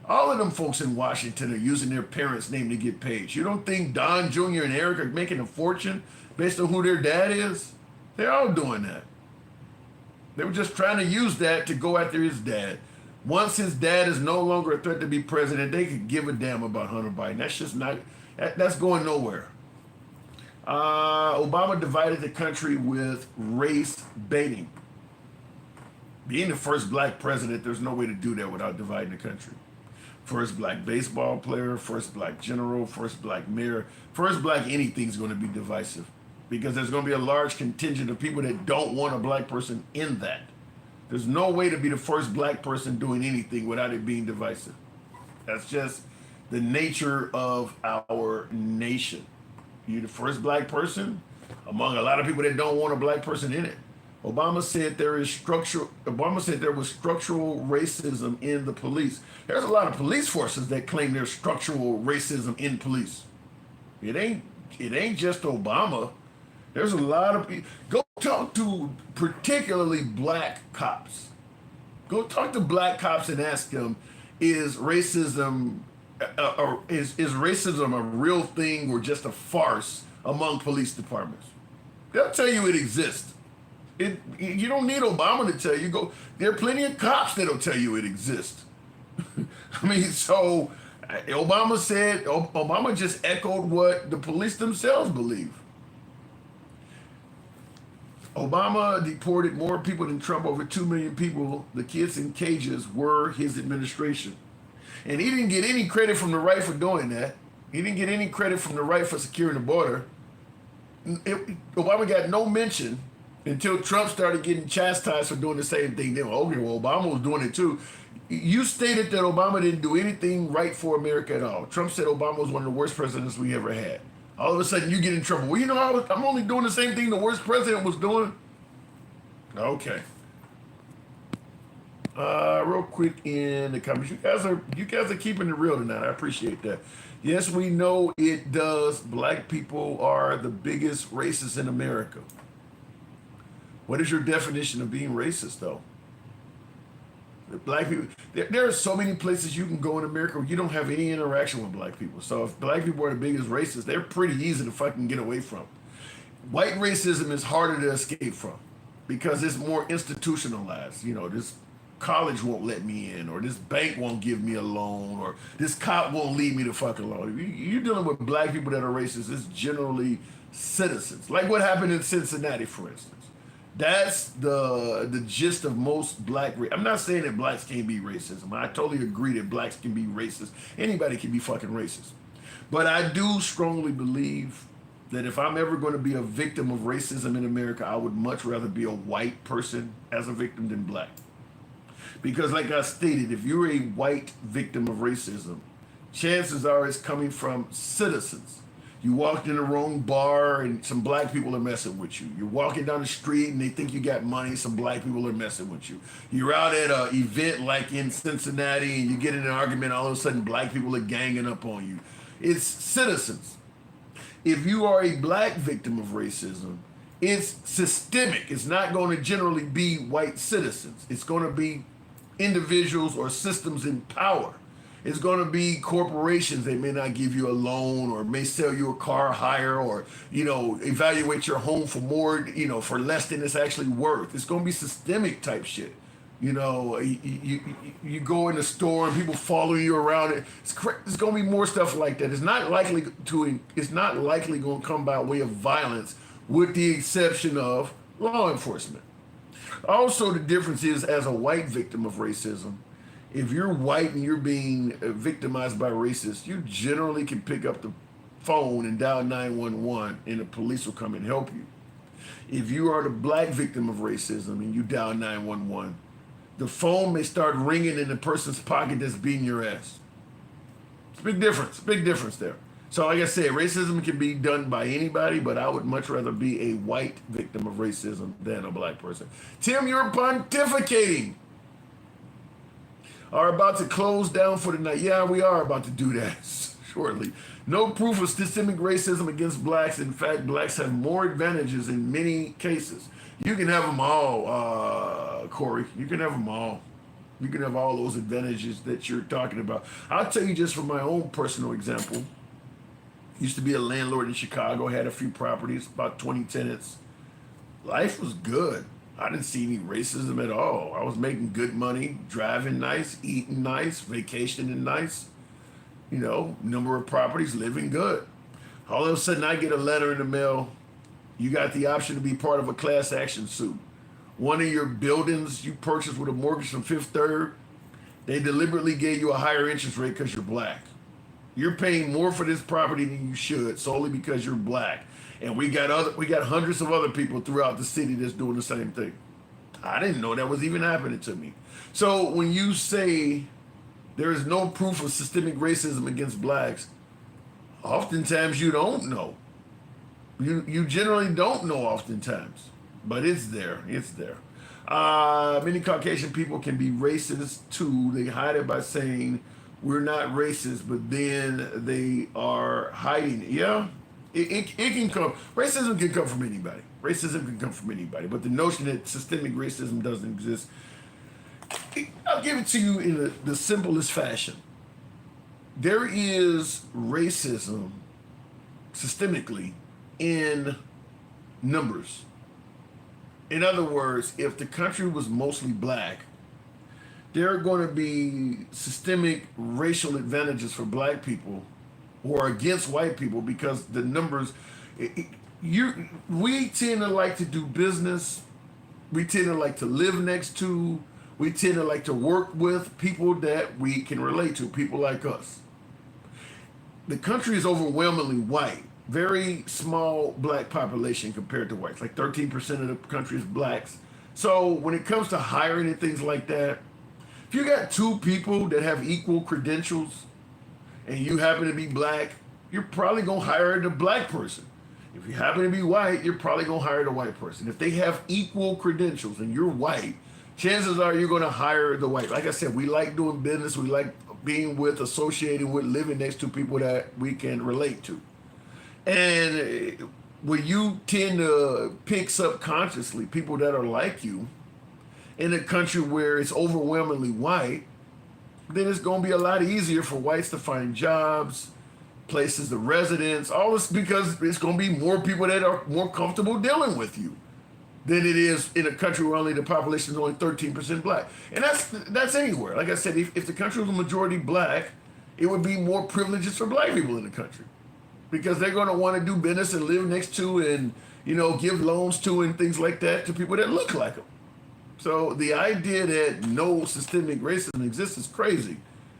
All of them folks in Washington are using their parents' name to get paid. You don't think Don Jr. and Eric are making a fortune based on who their dad is? They're all doing that. They were just trying to use that to go after his dad. Once his dad is no longer a threat to be president, they could give a damn about Hunter Biden. That's just not, that's going nowhere. Obama divided the country with race baiting. Being the first black president, there's no way to do that without dividing the country. First black baseball player, first black general, first black mayor, first black anything's going to be divisive because there's going to be a large contingent of people that don't want a black person in that. There's no way to be the first black person doing anything without it being divisive. That's just the nature of our nation. You're the first black person among a lot of people that don't want a black person in it. Obama said there was structural racism in the police. There's a lot of police forces that claim there's structural racism in police. It ain't just Obama. There's a lot of people. Go talk to particularly black cops. Go talk to black cops and ask them, is racism a real thing or just a farce among police departments? They'll tell you it exists. You don't need Obama to tell you. There are plenty of cops that'll tell you it exists. I mean, so Obama just echoed what the police themselves believe. Obama deported more people than Trump, over 2 million people. The kids in cages were his administration. And he didn't get any credit from the right for doing that. He didn't get any credit from the right for securing the border. Obama got no mention until Trump started getting chastised for doing the same thing. Then, okay, well, Obama was doing it too. You stated that Obama didn't do anything right for America at all. Trump said Obama was one of the worst presidents we ever had. All of a sudden, you get in trouble. Well, you know, I'm only doing the same thing the worst president was doing. Okay. Real quick in the comments, you guys are keeping it real tonight. I appreciate that. Yes, we know it does. Black people are the biggest racists in America. What is your definition of being racist, though? Black people, there are so many places you can go in America where you don't have any interaction with black people. So if black people are the biggest racists, they're pretty easy to fucking get away from. White racism is harder to escape from because it's more institutionalized. You know, this college won't let me in, or this bank won't give me a loan, or this cop won't leave me the fuck alone. You're dealing with black people that are racist. It's generally citizens. Like what happened in Cincinnati, for instance. That's the gist of most black. I'm not saying that blacks can't be racism. I totally agree that blacks can be racist. Anybody can be fucking racist. But I do strongly believe that if I'm ever going to be a victim of racism in America, I would much rather be a white person as a victim than black. Because like I stated, if you're a white victim of racism, chances are it's coming from citizens. You walked in the wrong bar and some black people are messing with you. You're walking down the street and they think you got money, some black people are messing with you. You're out at an event like in Cincinnati and you get in an argument, all of a sudden black people are ganging up on you. It's citizens. If you are a black victim of racism, it's systemic. It's not going to generally be white citizens. It's going to be individuals or systems in power. It's going to be corporations that may not give you a loan or may sell you a car higher or, evaluate your home for more, for less than it's actually worth. It's going to be systemic type shit. You go in the store and people follow you around. It's going to be more stuff like that. It's not likely going to come by way of violence with the exception of law enforcement. Also, the difference is as a white victim of racism, if you're white and you're being victimized by racists, you generally can pick up the phone and dial 911 and the police will come and help you. If you are the black victim of racism and you dial 911, the phone may start ringing in the person's pocket that's beating your ass. It's a big difference there. So like I said, racism can be done by anybody, but I would much rather be a white victim of racism than a black person. Tim, you're pontificating. Are about to close down for the night. Yeah, we are about to do that shortly. No proof of systemic racism against blacks. In fact, blacks have more advantages in many cases. You can have them all, Corey. You can have them all. You can have all those advantages that you're talking about. I'll tell you just from my own personal example. Used to be a landlord in Chicago, had a few properties, about 20 tenants. life was good. I didn't see any racism at all. I was making good money, driving nice, eating nice, vacationing nice, number of properties, living good. All of a sudden, I get a letter in the mail. You got the option to be part of a class action suit. One of your buildings you purchased with a mortgage from Fifth Third, they deliberately gave you a higher interest rate because you're black. You're paying more for this property than you should solely because you're black. And we got hundreds of other people throughout the city that's doing the same thing. I didn't know that was even happening to me. So when you say there is no proof of systemic racism against blacks, oftentimes you don't know. You generally don't know oftentimes, but it's there. It's there. Many Caucasian people can be racist too. They hide it by saying we're not racist, but then they are hiding it. Yeah, it can come. Racism can come from anybody. Racism can come from anybody. But the notion that systemic racism doesn't exist, I'll give it to you in the simplest fashion. There is racism systemically in numbers. In other words, if the country was mostly black, there are going to be systemic racial advantages for black people or against white people because the numbers, we tend to like to do business. We tend to like to live next to, we tend to like to work with people that we can relate to, people like us. The country is overwhelmingly white. Very small black population compared to whites. Like 13% of the country is blacks. So when it comes to hiring and things like that, if you got two people that have equal credentials and you happen to be black, you're probably going to hire the black person. If you happen to be white, you're probably going to hire the white person. If they have equal credentials and you're white, chances are you're going to hire the white. Like I said, we like doing business. We like being with, associating with, living next to people that we can relate to. And when you tend to pick subconsciously people that are like you in a country where it's overwhelmingly white, then it's going to be a lot easier for whites to find jobs, places of residence, all this, because it's going to be more people that are more comfortable dealing with you than it is in a country where only the population is only 13% black. And that's anywhere. Like I said, if the country was a majority black, it would be more privileges for black people in the country, because they're going to want to do business and live next to and, give loans to and things like that to people that look like them. So the idea that no systemic racism exists is crazy.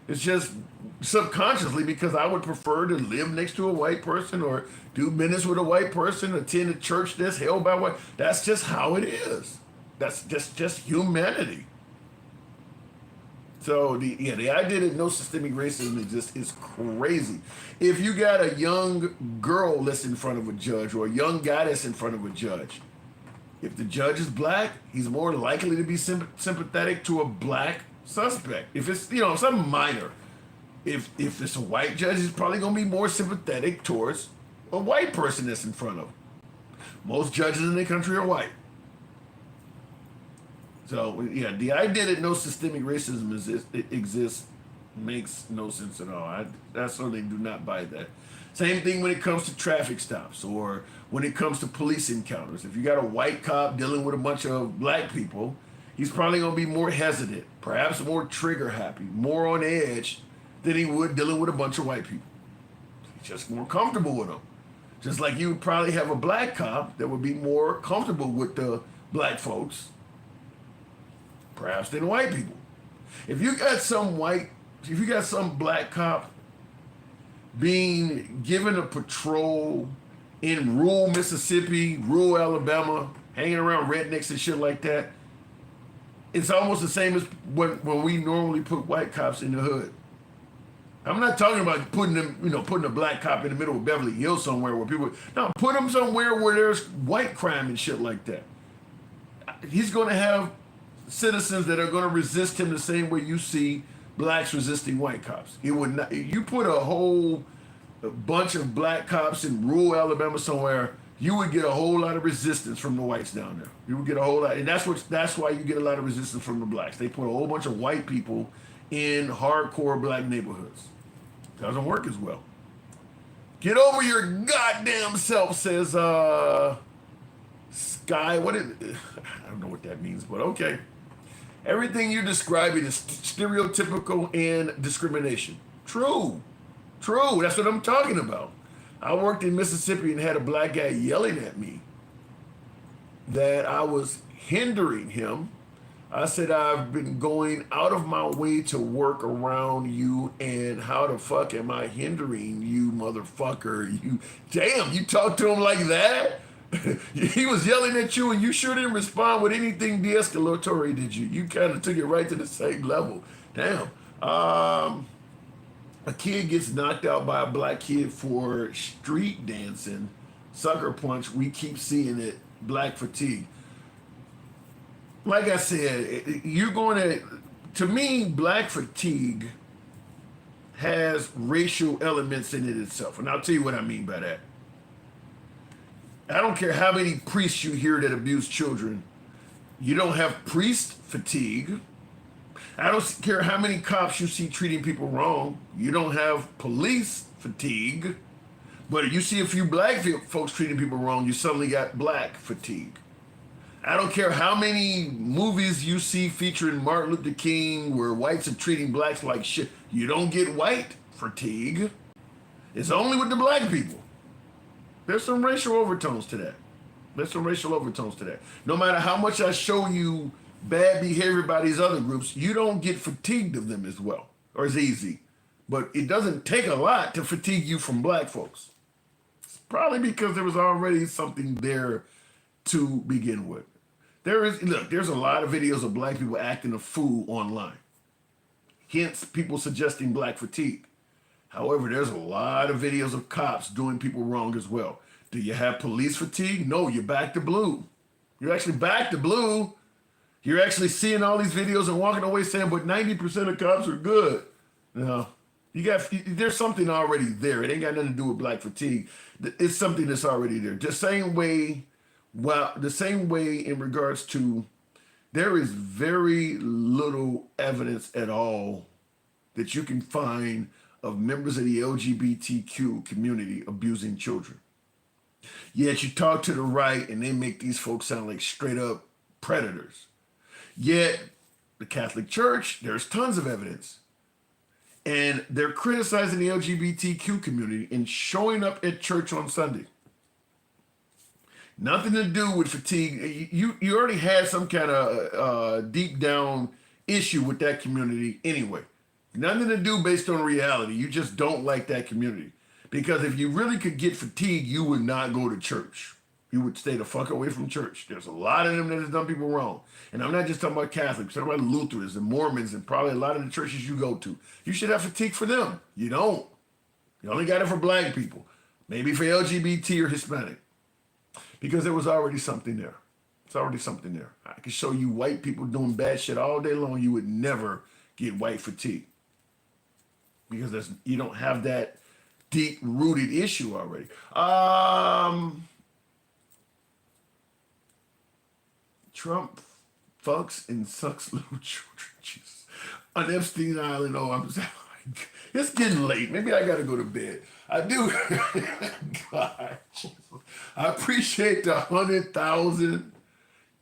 It's just subconsciously because I would prefer to live next to a white person or do business with a white person, attend a church that's held by white. That's just how it is. That's just humanity. So the idea that no systemic racism exists is crazy. If you got a young girl that's in front of a judge or a young guy that's in front of a judge, if the judge is black, he's more likely to be sympathetic to a black suspect. If it's something minor, if it's a white judge, he's probably going to be more sympathetic towards a white person that's in front of him. Most judges in the country are white. So, the idea that no systemic racism exists makes no sense at all. I certainly do not buy that. Same thing when it comes to traffic stops or when it comes to police encounters. If you got a white cop dealing with a bunch of black people, he's probably going to be more hesitant, perhaps more trigger happy, more on edge than he would dealing with a bunch of white people. He's just more comfortable with them. Just like you would probably have a black cop that would be more comfortable with the black folks, perhaps, than white people. If you got some black cop being given a patrol in rural Mississippi, rural Alabama, hanging around rednecks and shit like that, it's almost the same as when we normally put white cops in the hood. I'm not talking about putting a black cop in the middle of Beverly Hills somewhere where people, no, put him somewhere where there's white crime and shit like that. He's going to have citizens that are going to resist him the same way you see blacks resisting white cops. It would not. You put a bunch of black cops in rural Alabama somewhere, you would get a whole lot of resistance from the whites down there. You would get a whole lot, and that's why you get a lot of resistance from the blacks. They put a whole bunch of white people in hardcore black neighborhoods. Doesn't work as well. Get over your goddamn self, says Sky, what is, I don't know what that means, but okay. Everything you're describing is stereotypical and discrimination. True. True. That's what I'm talking about. I worked in Mississippi and had a black guy yelling at me that I was hindering him. I said, I've been going out of my way to work around you, and how the fuck am I hindering you, motherfucker? You, damn, you talk to him like that? He was yelling at you and you sure didn't respond with anything de-escalatory, did you? You kind of took it right to the same level. Damn. A kid gets knocked out by a black kid for street dancing. Sucker punch, we keep seeing it. Black fatigue. Like I said, you're going to me, black fatigue has racial elements in it itself. And I'll tell you what I mean by that. I don't care how many priests you hear that abuse children. You don't have priest fatigue. I don't care how many cops you see treating people wrong. You don't have police fatigue. But if you see a few black folks treating people wrong, you suddenly got black fatigue. I don't care how many movies you see featuring Martin Luther King where whites are treating blacks like shit. You don't get white fatigue. It's only with the black people. There's some racial overtones to that. No matter how much I show you bad behavior by these other groups, you don't get fatigued of them as well, or as easy. But it doesn't take a lot to fatigue you from black folks. It's probably because there was already something there to begin with. There's a lot of videos of black people acting a fool online. Hence, people suggesting black fatigue. However, there's a lot of videos of cops doing people wrong as well. Do you have police fatigue? No, you're back to blue. You're actually back to blue. You're actually seeing all these videos and walking away saying, but 90% of cops are good. No, there's something already there. It ain't got nothing to do with black fatigue. It's something that's already there. The same way in regards to, there is very little evidence at all that you can find of members of the LGBTQ community abusing children. Yet you talk to the right and they make these folks sound like straight up predators. Yet the Catholic Church, there's tons of evidence. And they're criticizing the LGBTQ community and showing up at church on Sunday. Nothing to do with fatigue. You already had some kind of deep down issue with that community anyway. Nothing to do based on reality. You just don't like that community. Because if you really could get fatigued, you would not go to church. You would stay the fuck away from church. There's a lot of them that have done people wrong. And I'm not just talking about Catholics. I'm talking about Lutherans and Mormons and probably a lot of the churches you go to. You should have fatigue for them. You don't. You only got it for black people. Maybe for LGBT or Hispanic. Because there was already something there. It's already something there. I can show you white people doing bad shit all day long. You would never get white fatigue. Because you don't have that deep-rooted issue already. Trump fucks and sucks little children. Jesus. On Epstein Island, it's getting late. Maybe I got to go to bed. I do. God, Jesus. I appreciate the 100,000.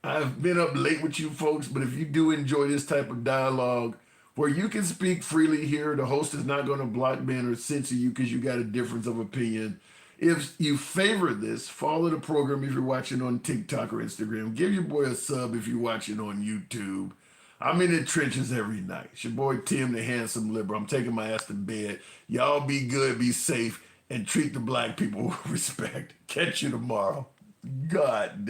I've been up late with you folks, but if you do enjoy this type of dialogue, where you can speak freely here, the host is not going to block, ban, or censor you because you got a difference of opinion. If you favor this, follow the program if you're watching on TikTok or Instagram. Give your boy a sub if you're watching on YouTube. I'm in the trenches every night. It's your boy Tim, the handsome liberal. I'm taking my ass to bed. Y'all be good, be safe, and treat the black people with respect. Catch you tomorrow. God damn.